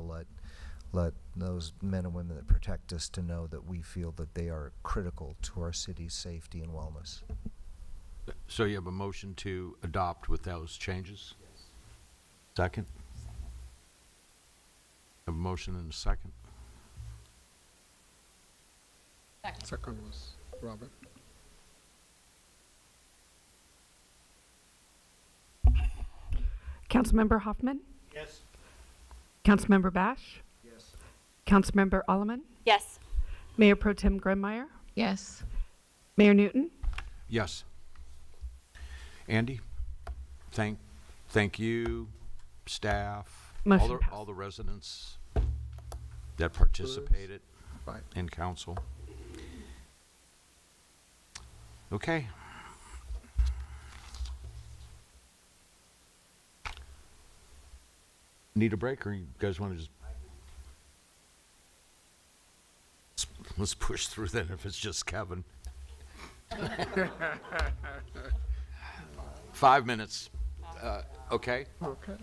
let those men and women that protect us to know that we feel that they are critical to our city's safety and wellness. So you have a motion to adopt with those changes? Yes. Second? Have a motion and a second? Second was Robert. Councilmember Hoffman? Yes. Councilmember Bash? Yes. Councilmember Alleman? Yes. Mayor Pro Tem Grunmeyer? Yes. Mayor Newton? Yes. Andy, thank you, staff, Motion all the residents that participated Right. in council. Okay. Need a break, or you guys want to just? Let's push through then if it's just Kevin. 5 minutes. Okay? Okay.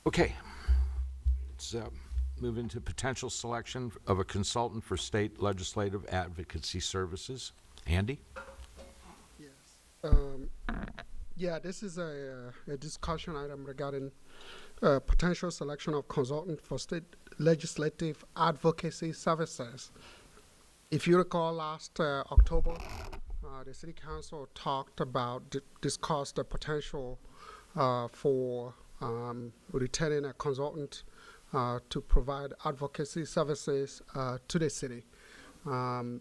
Okay. Let's move into potential selection of a consultant for state legislative advocacy services. Andy? Yeah, this is a discussion item regarding potential selection of consultant for state legislative advocacy services. If you recall, last October, the City Council talked about, discussed the potential for retaining a consultant to provide advocacy services to the city. And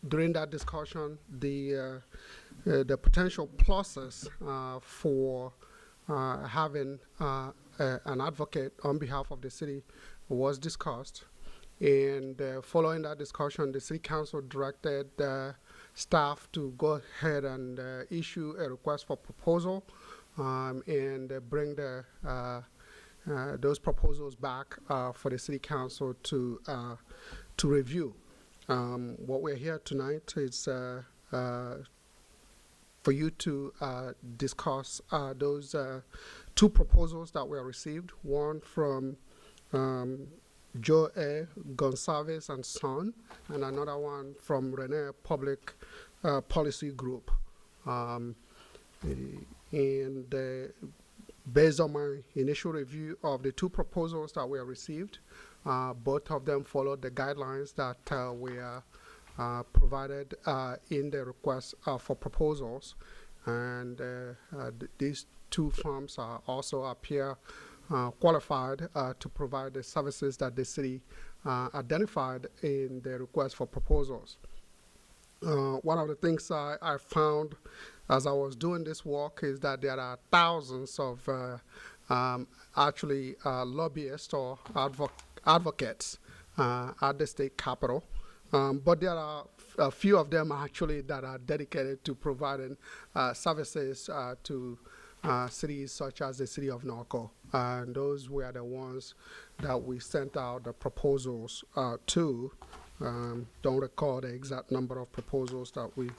during that discussion, the potential pluses for having an advocate on behalf of the city was discussed. And following that discussion, the City Council directed staff to go ahead and issue a request for proposal and bring those proposals back for the City Council to review. What we're here tonight is for you to discuss those two proposals that were received, one from Joe A. Gonsalves and Son, and another one from Rene Public Policy Group. Based on my initial review of the two proposals that were received, both of them followed the guidelines that were provided in the request for proposals. And these two firms also appear qualified to provide the services that the city identified in the request for proposals. One of the things I found as I was doing this work is that there are thousands of lobbyists or advocates at the state capitol, but there are a few of them actually that are dedicated to providing services to cities such as the city of Norco. And those were the ones that we sent out the proposals to. Don't recall the exact number of proposals that we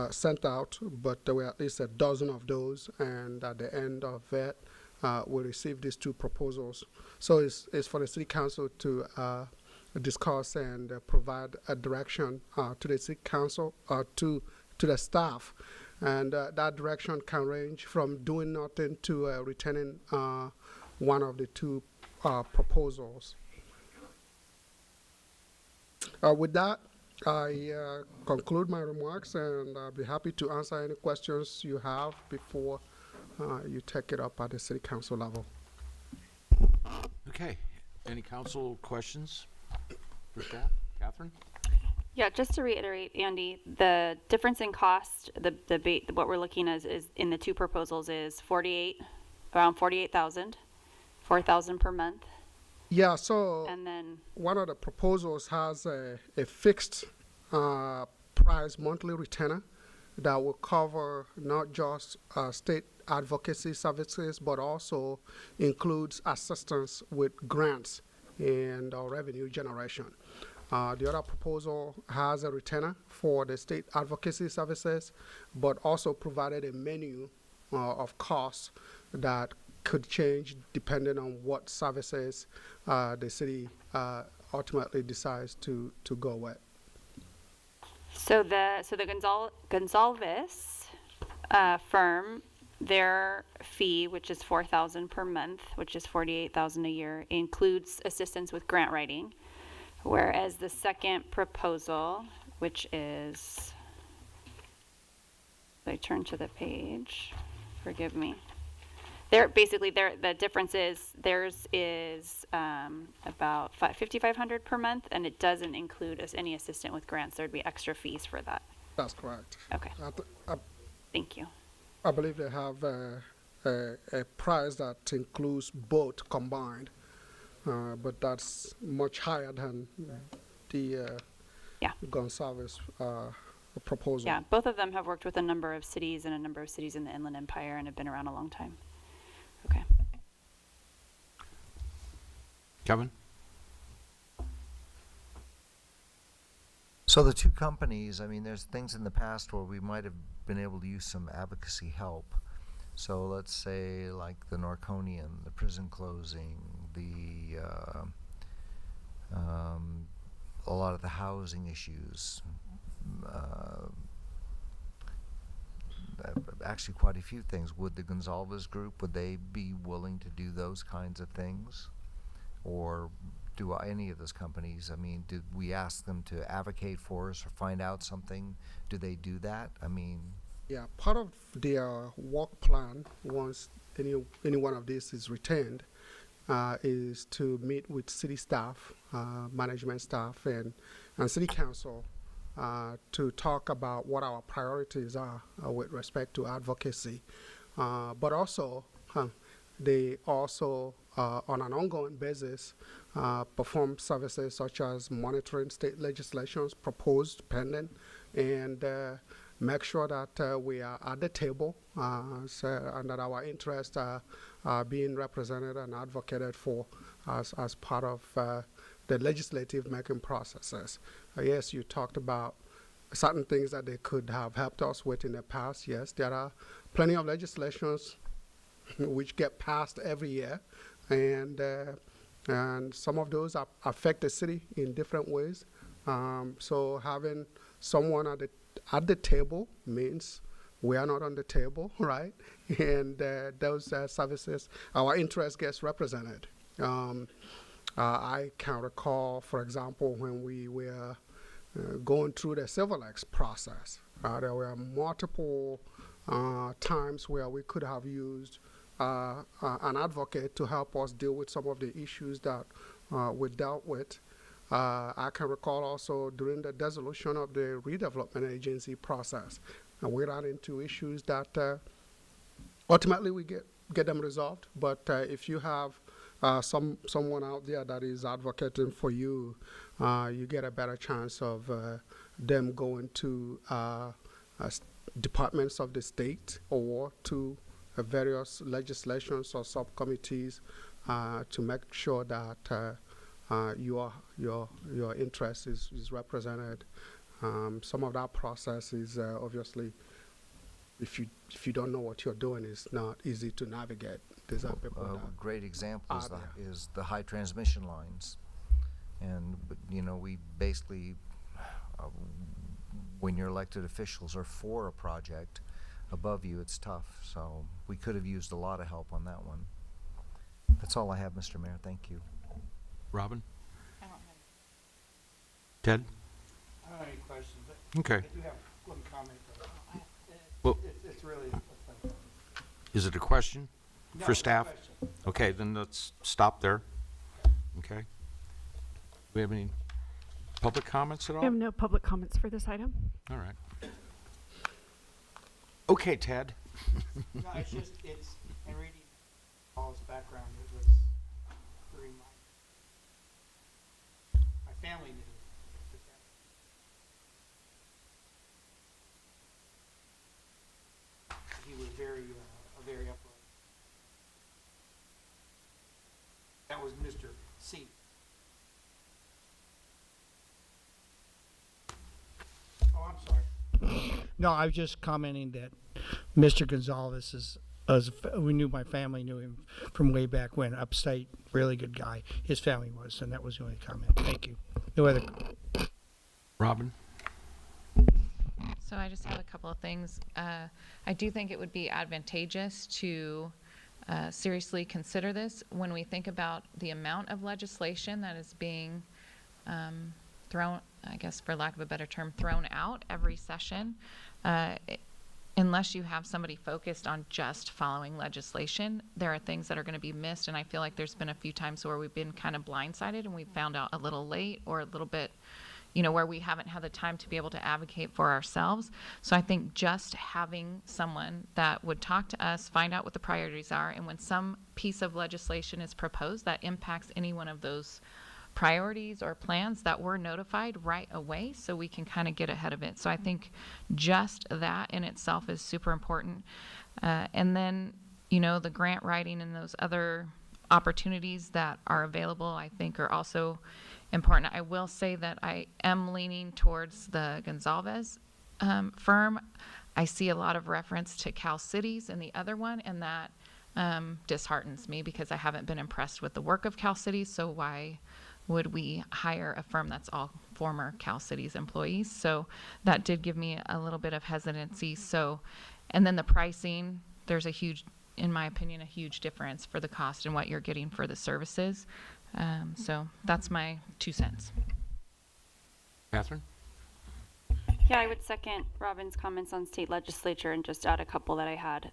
sent out, but there were at least a dozen of those, and at the end of it, we received these two proposals. So it's for the City Council to discuss and provide a direction to the City Council, to the staff. And that direction can range from doing nothing to returning one of the two proposals. With that, I conclude my remarks, and I'll be happy to answer any questions you have before you take it up at the City Council level. Okay. Any council questions for staff? Catherine? Yeah, just to reiterate, Andy, the difference in cost, what we're looking at is in the two proposals is around 48,000, 4,000 per month. Yeah, so and then one of the proposals has a fixed price monthly retainer that will cover not just state advocacy services, but also includes assistance with grants and revenue generation. The other proposal has a retainer for the state advocacy services, but also provided a menu of costs that could change depending on what services the city ultimately decides to go with. So the Gonsalves firm, their fee, which is $4,000 per month, which is $48,000 a year, includes assistance with grant writing, whereas the second proposal, which is, I turn to the page, forgive me. The difference is theirs is about $5,500 per month, and it doesn't include any assistant with grants. There'd be extra fees for that. That's correct. Okay. Thank you. I believe they have a price that includes both combined, but that's much higher than the Gonsalves proposal. Yeah, both of them have worked with a number of cities and a number of cities in the Inland Empire and have been around a long time. Okay. Kevin? So the two companies, I mean, there's things in the past where we might have been able to use some advocacy help. So let's say like the Norconian, the prison closing, the a lot of the housing issues. Actually, quite a few things. Would the Gonzalez group, would they be willing to do those kinds of things? Or do any of those companies, I mean, did we ask them to advocate for us or find out something? Do they do that? I mean... Yeah, part of their work plan, once any one of these is retained, is to meet with city staff, management staff, and city council to talk about what our priorities are with respect to advocacy. But also, they also, on an ongoing basis, perform services such as monitoring state legislations proposed, pending, and make sure that we are at the table and that our interests are being represented and advocated for as part of the legislative making processes. Yes, you talked about certain things that they could have helped us with in the past. Yes, there are plenty of legislations which get passed every year, and some of those affect the city in different ways. So having someone at the table means we are not on the table, right? And those services, our interest gets represented. I can recall, for example, when we were going through the Civil Acts process, there were multiple times where we could have used an advocate to help us deal with some of the issues that we dealt with. I can recall also during the dissolution of the redevelopment agency process, we ran into issues that ultimately we get them resolved. But if you have someone out there that is advocating for you, you get a better chance of them going to departments of the state or to various legislations or subcommittees to make sure that your interest is represented. Some of that process is obviously, if you don't know what you're doing, it's not easy to navigate. There's a great example is the high transmission lines, and we basically, when your elected officials are for a project, above you it's tough. So we could have used a lot of help on that one. That's all I have, Mr. Mayor. Thank you. Robin? I don't have Ted? I don't have any questions. Okay. I do have one comment. Well, it's really... Is it a question for No, staff? no question. Okay, then let's stop there. Okay. Do we have any public comments at all? We have no public comments for this item. All right. Okay, Ted. No, it's just, in reading Paul's background, it was very my family knew. He was very upright. That was Mr. C. Oh, I'm sorry. No, I was just commenting that Mr. Gonzalez we knew, my family knew him from way back when, upstate, really good guy. His family was, and that was the only comment. Thank you. No other. Robin? So I just have a couple of things. I do think it would be advantageous to seriously consider this when we think about the amount of legislation that is being thrown, I guess for lack of a better term, thrown out every session. Unless you have somebody focused on just following legislation, there are things that are going to be missed. And I feel like there's been a few times where we've been kind of blindsided and we found out a little late or a little bit, where we haven't had the time to be able to advocate for ourselves. So I think just having someone that would talk to us, find out what the priorities are, and when some piece of legislation is proposed that impacts any one of those priorities or plans, that we're notified right away so we can kind of get ahead of it. So I think just that in itself is super important. And then, the grant writing and those other opportunities that are available, I think are also important. I will say that I am leaning towards the Gonzalez firm. I see a lot of reference to Cal Cities in the other one, and that disheartens me because I haven't been impressed with the work of Cal Cities. So why would we hire a firm that's all former Cal Cities employees? So that did give me a little bit of hesitancy. So, and then the pricing, there's a huge, in my opinion, a huge difference for the cost and what you're getting for the services. So that's my 2 cents. Catherine? Yeah, I would second Robin's comments on state legislature and just add a couple that I had.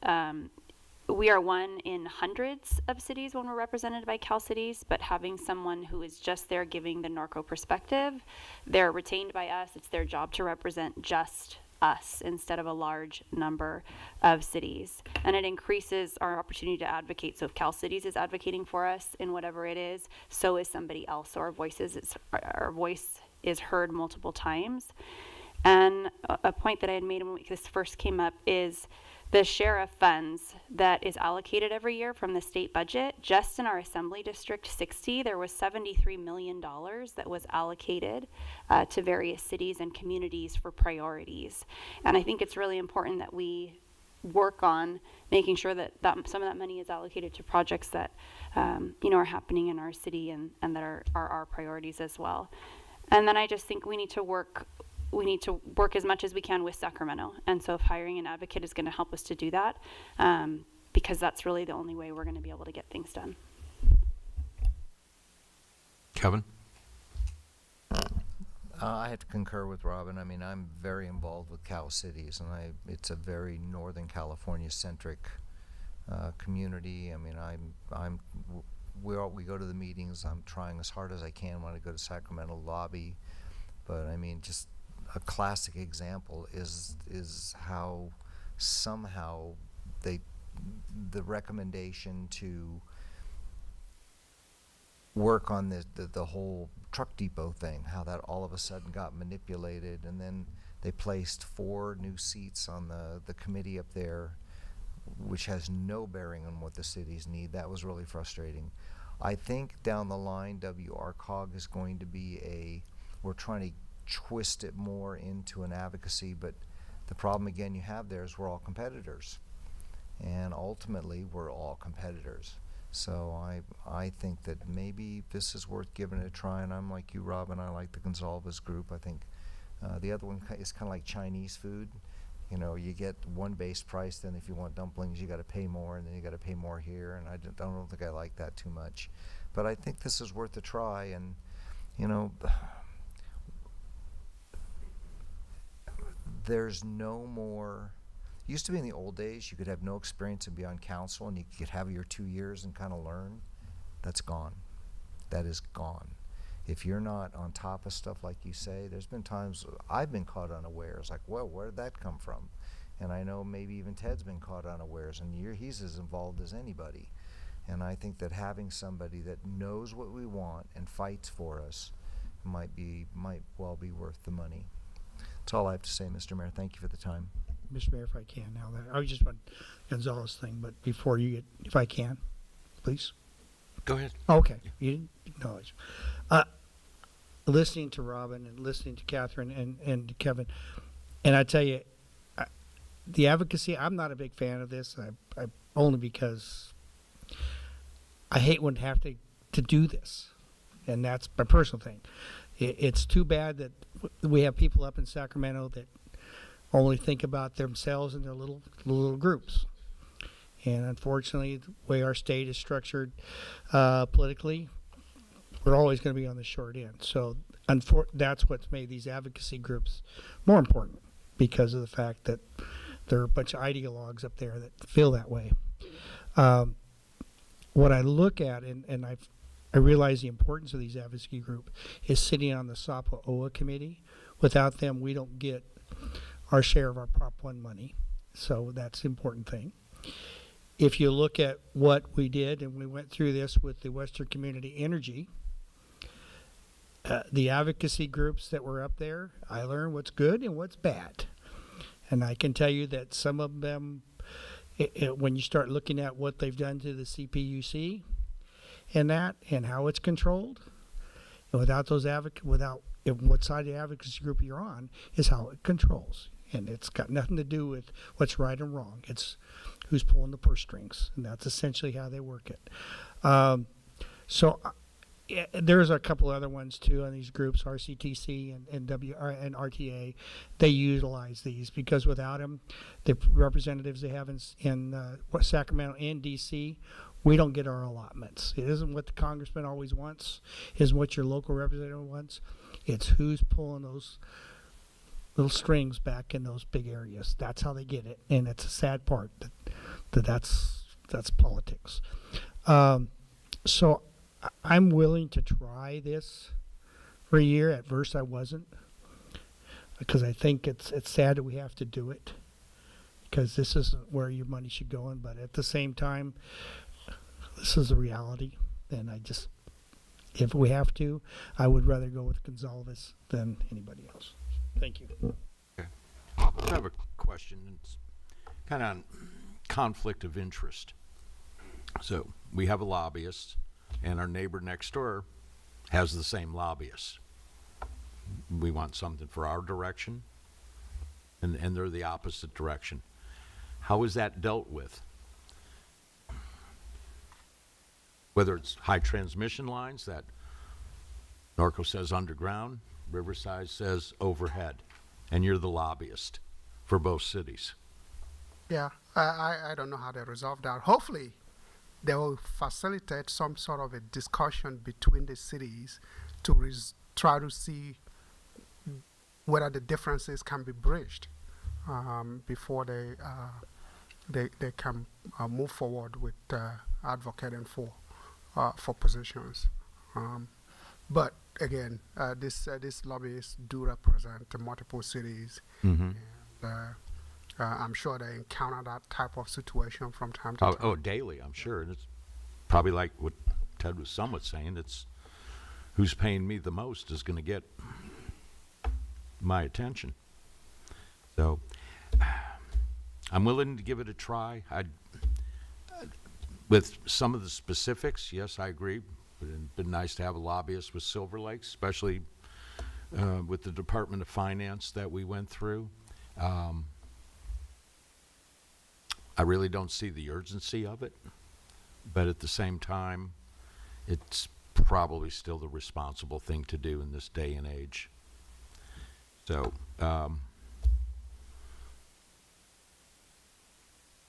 We are one in hundreds of cities when we're represented by Cal Cities, but having someone who is just there giving the Norco perspective, they're retained by us. It's their job to represent just us instead of a large number of cities. And it increases our opportunity to advocate. So if Cal Cities is advocating for us in whatever it is, so is somebody else. So our voice is heard multiple times. And a point that I had made when this first came up is the share of funds that is allocated every year from the state budget. Just in our Assembly District 60, there was $73 million that was allocated to various cities and communities for priorities. And I think it's really important that we work on making sure that some of that money is allocated to projects that are happening in our city and that are our priorities as well. And then I just think we need to work as much as we can with Sacramento. And so if hiring an advocate is going to help us to do that, because that's really the only way we're going to be able to get things done. Kevin? I have to concur with Robin. I mean, I'm very involved with Cal Cities, and it's a very Northern California centric community. I mean, we go to the meetings. I'm trying as hard as I can when I go to Sacramento lobby, but I mean, just a classic example is how somehow the recommendation to work on the whole truck depot thing, how that all of a sudden got manipulated, and then they placed 4 new seats on the committee up there, which has no bearing on what the cities need. That was really frustrating. I think down the line, WRCOG is going to be we're trying to twist it more into an advocacy, but the problem again you have there is we're all competitors, and ultimately we're all competitors. So I think that maybe this is worth giving it a try, and I'm like you, Robin. I like the Gonzalez group. I think the other one is kind of like Chinese food. You know, you get one base price, then if you want dumplings, you got to pay more, and then you got to pay more here, and I don't think I like that too much. But I think this is worth a try, and you know, there's no more. Used to be in the old days, you could have no experience and be on council, and you could have your 2 years and kind of learn. That's gone. That is gone. If you're not on top of stuff like you say, there's been times I've been caught unawares, like, well, where did that come from? And I know maybe even Ted's been caught unawares, and he's as involved as anybody. And I think that having somebody that knows what we want and fights for us might well be worth the money. That's all I have to say, Mr. Mayor. Thank you for the time. Mr. Mayor, if I can now, I was just on Gonzalez thing, but before you get, if I can, please. Go ahead. Okay, you didn't acknowledge. Listening to Robin and listening to Catherine and to Kevin, and I tell you, the advocacy, I'm not a big fan of this, I only because I hate when I have to do this, and that's my personal thing. It's too bad that we have people up in Sacramento that only think about themselves and their little groups. And unfortunately, the way our state is structured politically, we're always going to be on the short end. So that's what's made these advocacy groups more important, because of the fact that there are a bunch of ideologues up there that feel that way. What I look at, and I realize the importance of these advocacy groups, is sitting on the SAPA-OA committee. Without them, we don't get our share of our Prop 1 money. So that's the important thing. If you look at what we did, and we went through this with the Western Community Energy, the advocacy groups that were up there, I learned what's good and what's bad. And I can tell you that some of them, when you start looking at what they've done to the CPUC and how it's controlled, and without those what side of the advocacy group you're on, is how it controls. And it's got nothing to do with what's right and wrong. It's who's pulling the purse strings, and that's essentially how they work it. There's a couple other ones too on these groups, RCTC and RTA. They utilize these because without them, the representatives they have in Sacramento and DC, we don't get our allotments. It isn't what the congressman always wants, it isn't what your local representative wants. It's who's pulling those little strings back in those big areas. That's how they get it, and it's a sad part that's politics. So I'm willing to try this for a year. At first I wasn't, because I think it's sad that we have to do it, because this isn't where your money should go in. But at the same time, this is a reality, and if we have to, I would rather go with Gonzalez than anybody else. Thank you. Okay. I have a question. It's kind of on conflict of interest. So we have a lobbyist, and our neighbor next door has the same lobbyist. We want something for our direction, and they're the opposite direction. How is that dealt with? Whether it's high transmission lines that Norco says underground, Riverside says overhead, and you're the lobbyist for both cities. Yeah, I don't know how they resolve that. Hopefully, they will facilitate some sort of a discussion between the cities to try to see whether the differences can be bridged before they can move forward with advocating for positions. But again, these lobbyists do represent multiple cities. Mm-hmm. And, I'm sure they encounter that type of situation from time to time. Oh, daily, I'm sure. And it's probably like what Ted was somewhat saying. It's who's paying me the most is going to get my attention. So I'm willing to give it a try. With some of the specifics, yes, I agree. It'd been nice to have a lobbyist with Silver Lake, especially with the Department of Finance that we went through. I really don't see the urgency of it, but at the same time, it's probably still the responsible thing to do in this day and age. So,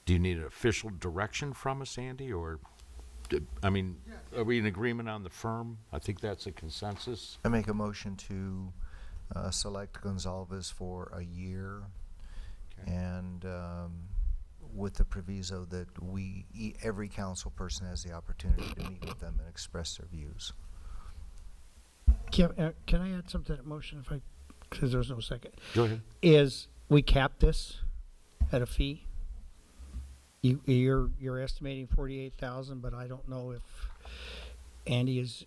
do you need an official direction from us, Andy, or, are we in agreement on the firm? I think that's a consensus. I make a motion to select Gonzalez for a year, and with the proviso that every council person has the opportunity to meet with them and express their views. Can I add something to that motion, because there's no second? Go ahead. Is we cap this at a fee? You're estimating 48,000, but I don't know if Andy is.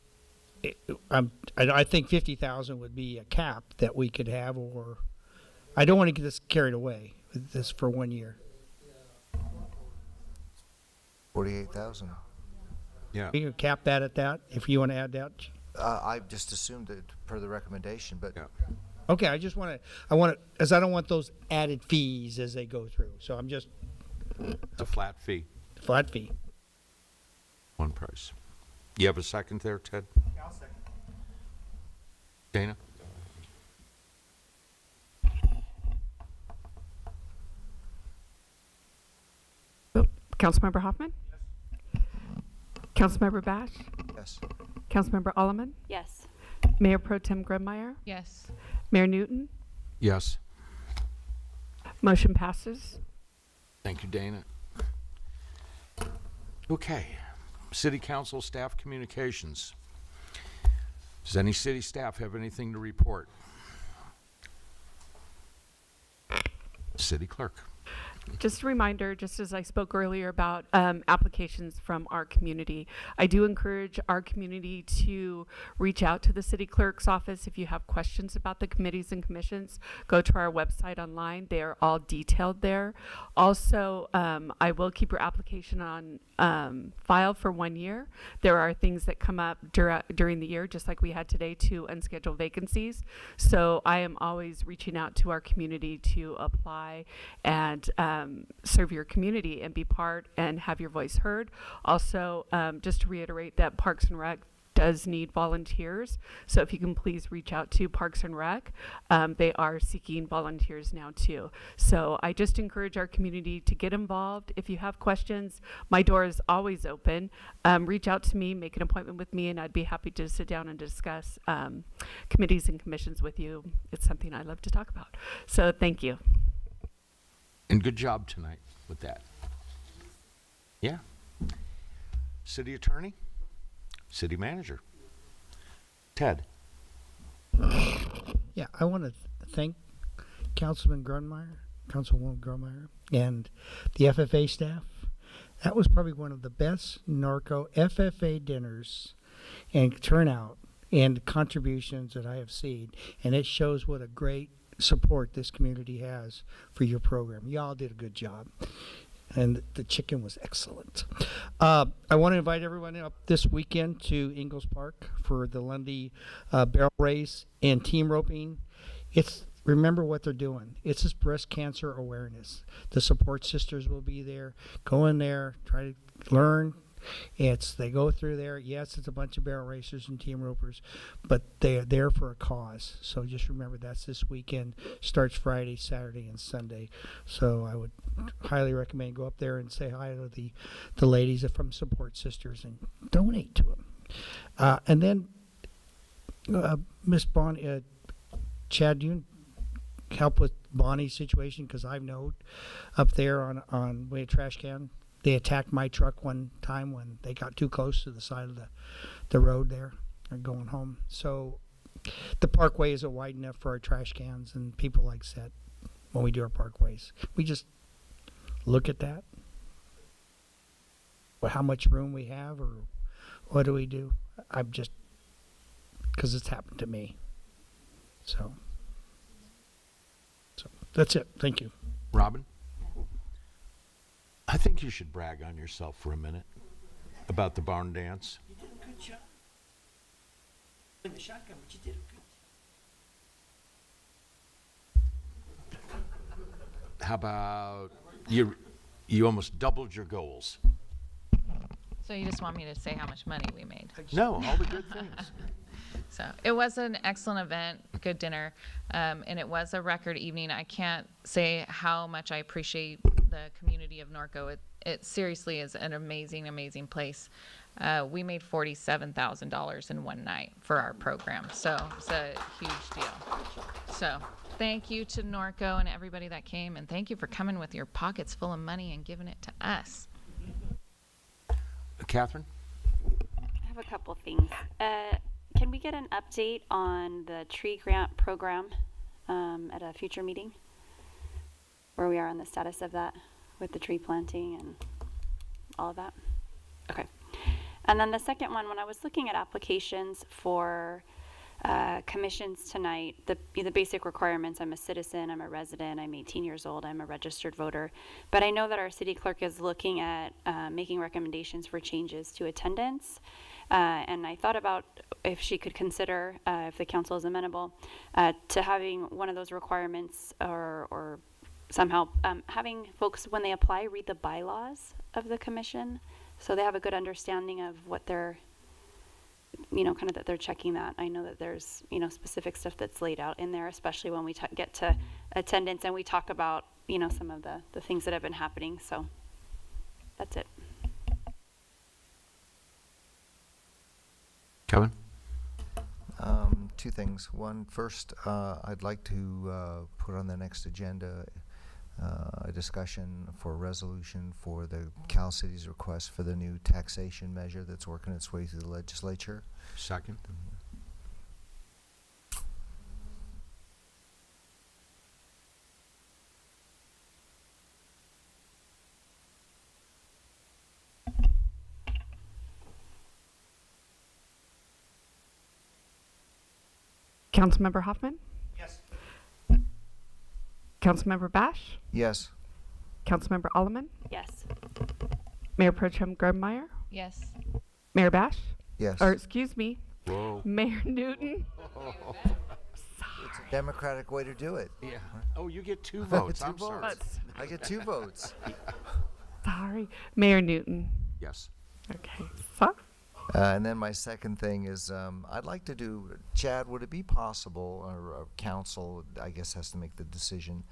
I think 50,000 would be a cap that we could have, or I don't want to get this carried away with this for 1 year. 48,000. Yeah. We can cap that at that if you want to add that. I just assumed it per the recommendation, but. Yeah. Okay, I want to, as I don't want those added fees as they go through. So I'm just. It's a flat fee. Flat fee. One price. You have a second there, Ted? Yeah, I'll second. Dana? Councilmember Hoffman? Yes. Councilmember Bash? Yes. Councilmember Alleman? Yes. Mayor Pro Tem Grummeyer? Yes. Mayor Newton? Yes. Motion passes. Thank you, Dana. Okay. City Council staff communications. Does any city staff have anything to report? City Clerk. Just a reminder, just as I spoke earlier about applications from our community, I do encourage our community to reach out to the city clerk's office if you have questions about the committees and commissions. Go to our website online. They are all detailed there. Also, I will keep your application on file for 1 year. There are things that come up during the year, just like we had today, 2 unscheduled vacancies. So I am always reaching out to our community to apply and serve your community and be part and have your voice heard. Also, just to reiterate that Parks and Rec does need volunteers. So if you can please reach out to Parks and Rec. They are seeking volunteers now too. So I just encourage our community to get involved. If you have questions, my door is always open. Reach out to me, make an appointment with me, and I'd be happy to sit down and discuss committees and commissions with you. It's something I love to talk about. So thank you. And good job tonight with that. Yeah. City Attorney, City Manager. Ted. Yeah, I want to thank Councilwoman Grunmeyer, and the FFA staff. That was probably one of the best Norco FFA dinners and turnout and contributions that I have seen, and it shows what a great support this community has for your program. Y'all did a good job, and the chicken was excellent. I want to invite everyone up this weekend to Ingalls Park for the Lundy barrel race and team roping. Remember what they're doing. It's just breast cancer awareness. The support sisters will be there. Go in there, try to learn. They go through there. Yes, it's a bunch of barrel racers and team ropers, but they're there for a cause. So just remember that's this weekend. Starts Friday, Saturday, and Sunday. So I would highly recommend go up there and say hi to the ladies from Support Sisters and donate to them. And then Miss Bonnie, Chad, do you help with Bonnie's situation? Because I've known up there on way a trash can. They attacked my truck one time when they got too close to the side of the road there. They're going home. So the parkway isn't wide enough for our trash cans, and people like that when we do our parkways. We just look at that. Well, how much room we have, or what do we do? I'm just, because it's happened to me. So that's it. Thank you. Robin? I think you should brag on yourself for a minute about the barn dance. You did a good job. In the shotgun, but you did a good. How about you almost doubled your goals? So you just want me to say how much money we made? No, all the good things. So it was an excellent event, good dinner, and it was a record evening. I can't say how much I appreciate the community of Norco. It seriously is an amazing, amazing place. We made $47,000 in one night for our program, so it's a huge deal. So thank you to Norco and everybody that came, and thank you for coming with your pockets full of money and giving it to us. Catherine? I have a couple things. Can we get an update on the tree grant program at a future meeting? Where we are on the status of that with the tree planting and all of that? Okay. And then the second one, when I was looking at applications for commissions tonight, the basic requirements: I'm a citizen, I'm a resident, I'm 18 years old, I'm a registered voter. But I know that our city clerk is looking at making recommendations for changes to attendance. And I thought about if she could consider, if the council is amenable, to having one of those requirements or somehow having folks, when they apply, read the bylaws of the commission so they have a good understanding of what they're, kind of that they're checking that. I know that there's, specific stuff that's laid out in there, especially when we get to attendance and we talk about, some of the things that have been happening. So that's it. Kevin? Two things. One, first, I'd like to put on the next agenda a discussion for a resolution for the Cal City's request for the new taxation measure that's working its way through the legislature. Second. Councilmember Hoffman? Yes. Councilmember Bash? Yes. Councilmember Alleman? Yes. Mayor Pro Tem Grubmeyer? Yes. Mayor Bash? Yes. Or excuse me, Whoa. Mayor Newton? It's a democratic way to do it. Yeah. Oh, you get 2 votes. Two I'm sorry. votes. I get 2 votes. Sorry. Mayor Newton? Yes. Okay. So, And then my second thing is, I'd like to do, Chad, would it be possible, or council, I guess, has to make the decision.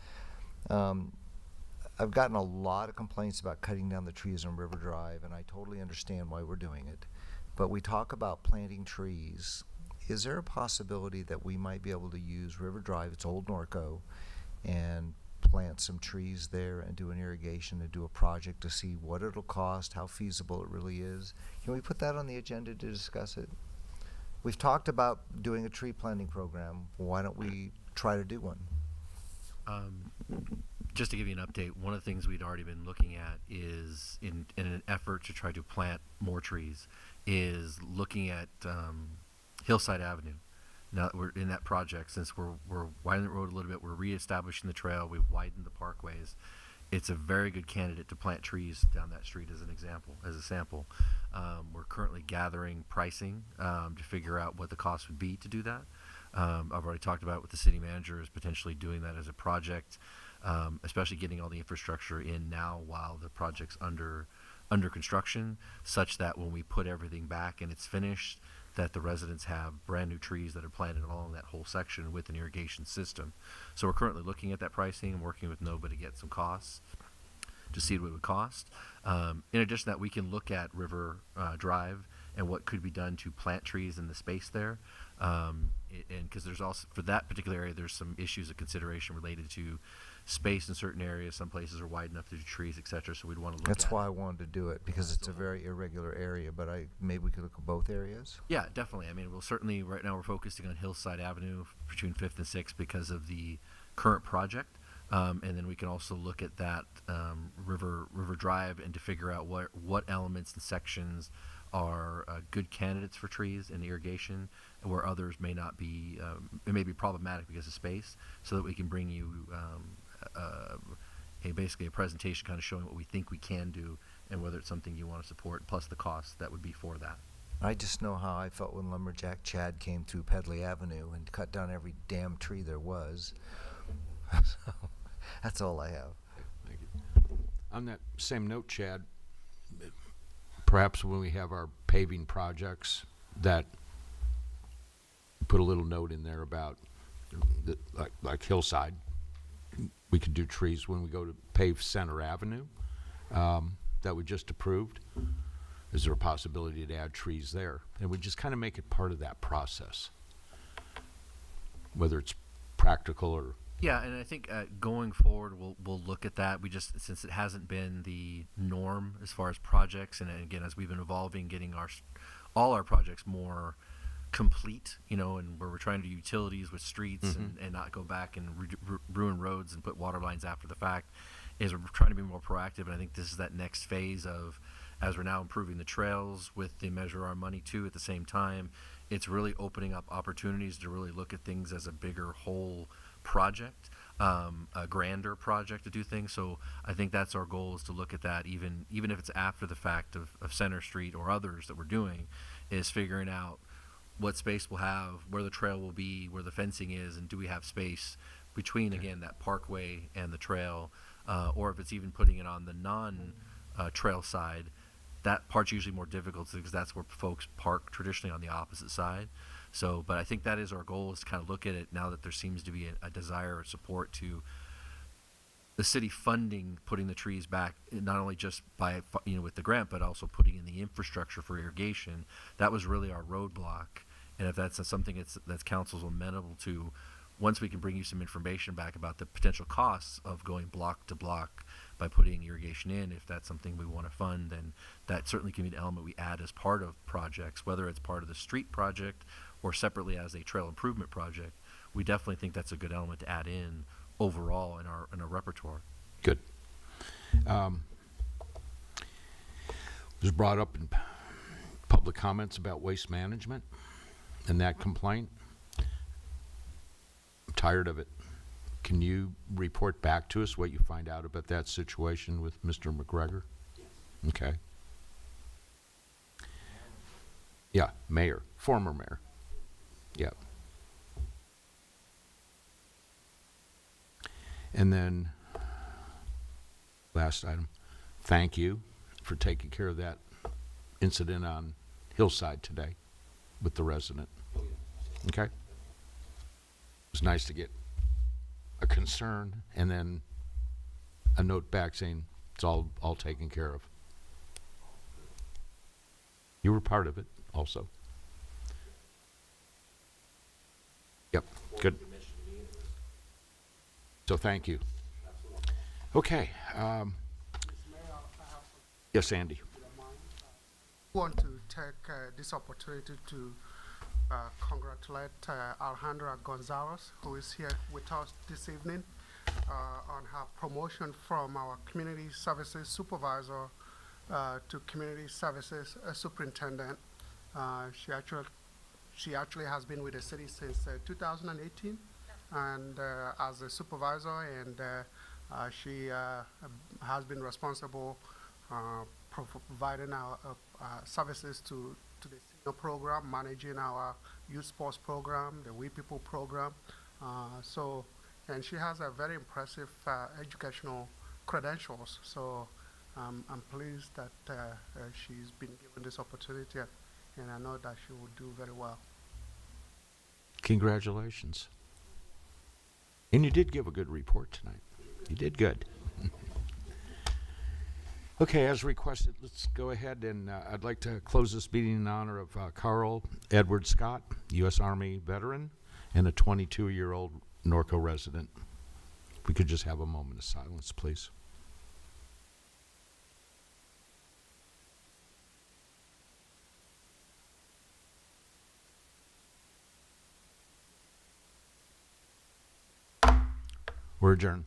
I've gotten a lot of complaints about cutting down the trees on River Drive, and I totally understand why we're doing it. But we talk about planting trees. Is there a possibility that we might be able to use River Drive, it's old Norco, and plant some trees there and do an irrigation and do a project to see what it'll cost, how feasible it really is? Can we put that on the agenda to discuss it? We've talked about doing a tree planting program. Why don't we try to do one? Just to give you an update, one of the things we'd already been looking at is, in an effort to try to plant more trees, is looking at Hillside Avenue. Now that we're in that project, since we're widening the road a little bit, we're reestablishing the trail, we've widened the parkways. It's a very good candidate to plant trees down that street as an example, as a sample. We're currently gathering pricing to figure out what the cost would be to do that. I've already talked about it with the city manager, is potentially doing that as a project, especially getting all the infrastructure in now while the project's under construction, such that when we put everything back and it's finished, that the residents have brand new trees that are planted along that whole section with an irrigation system. So we're currently looking at that pricing and working with NOVA to get some costs to see what it would cost. In addition to that, we can look at River Drive and what could be done to plant trees in the space there. And because there's also, for that particular area, there's some issues of consideration related to space in certain areas. Some places are wide enough to do trees, et cetera. So we'd want to look at. That's why I wanted to do it, because it's a very irregular area, but maybe we could look at both areas? Yeah, definitely. I mean, we'll certainly, right now we're focusing on Hillside Avenue between 5th and 6th because of the current project. And then we can also look at that River Drive and to figure out what elements and sections are good candidates for trees and irrigation, where others may not be, it may be problematic because of space, so that we can bring you basically a presentation kind of showing what we think we can do and whether it's something you want to support, plus the cost that would be for that. I just know how I felt when Lumberjack Chad came through Pedley Avenue and cut down every damn tree there was. So, that's all I have. Thank you. On that same note, Chad, perhaps when we have our paving projects, that put a little note in there about like Hillside. We could do trees when we go to pave Center Avenue that we just approved. Is there a possibility to add trees there? And we just kind of make it part of that process, whether it's practical or. Yeah, and I think going forward, we'll look at that. We just, since it hasn't been the norm as far as projects, and again, as we've been evolving, getting all our projects more complete, and where we're trying to do utilities with streets and not go back and ruin roads and put water lines after the fact, is we're trying to be more proactive. And I think this is that next phase of, as we're now improving the trails with the Measure Our Money too at the same time, it's really opening up opportunities to really look at things as a bigger whole project, a grander project to do things. So I think that's our goal, is to look at that even if it's after the fact of Center Street or others that we're doing, is figuring out what space we'll have, where the trail will be, where the fencing is, and do we have space between, again, that parkway and the trail, or if it's even putting it on the non-trail side. That part's usually more difficult because that's where folks park traditionally, on the opposite side. So, but I think that is our goal, is to kind of look at it now that there seems to be a desire or support to the city funding putting the trees back, not only just by with the grant, but also putting in the infrastructure for irrigation. That was really our roadblock. And if that's something that's council's amenable to, once we can bring you some information back about the potential costs of going block to block by putting irrigation in, if that's something we want to fund, then that certainly can be an element we add as part of projects, whether it's part of the street project or separately as a trail improvement project. We definitely think that's a good element to add in overall in our repertoire. Good. Was brought up in public comments about waste management and that complaint. tired of it. Can you report back to us what you find out about that situation with Mr. McGregor? Okay. Yeah, mayor, former mayor. Yep. And then, last item, thank you for taking care of that incident on Hillside today with the resident. Okay? It was nice to get a concern and then a note back saying it's all taken care of. You were part of it also. Yep, good. So thank you. Okay. Yes, Andy. I want to take this opportunity to congratulate Alejandra Gonzalez, who is here with us this evening, on her promotion from our community services supervisor to community services superintendent. She actually has been with the city since 2018, and as a supervisor, and she has been responsible providing our services to the senior program, managing our youth sports program, the We People program. And she has a very impressive educational credentials. So I'm pleased that she's been given this opportunity, and I know that she will do very well. Congratulations. And you did give a good report tonight. You did good. Okay, as requested, let's go ahead and I'd like to close this meeting in honor of Carl Edward Scott, U.S. Army veteran, and a 22-year-old Norco resident. If we could just have a moment of silence, please. We're adjourned.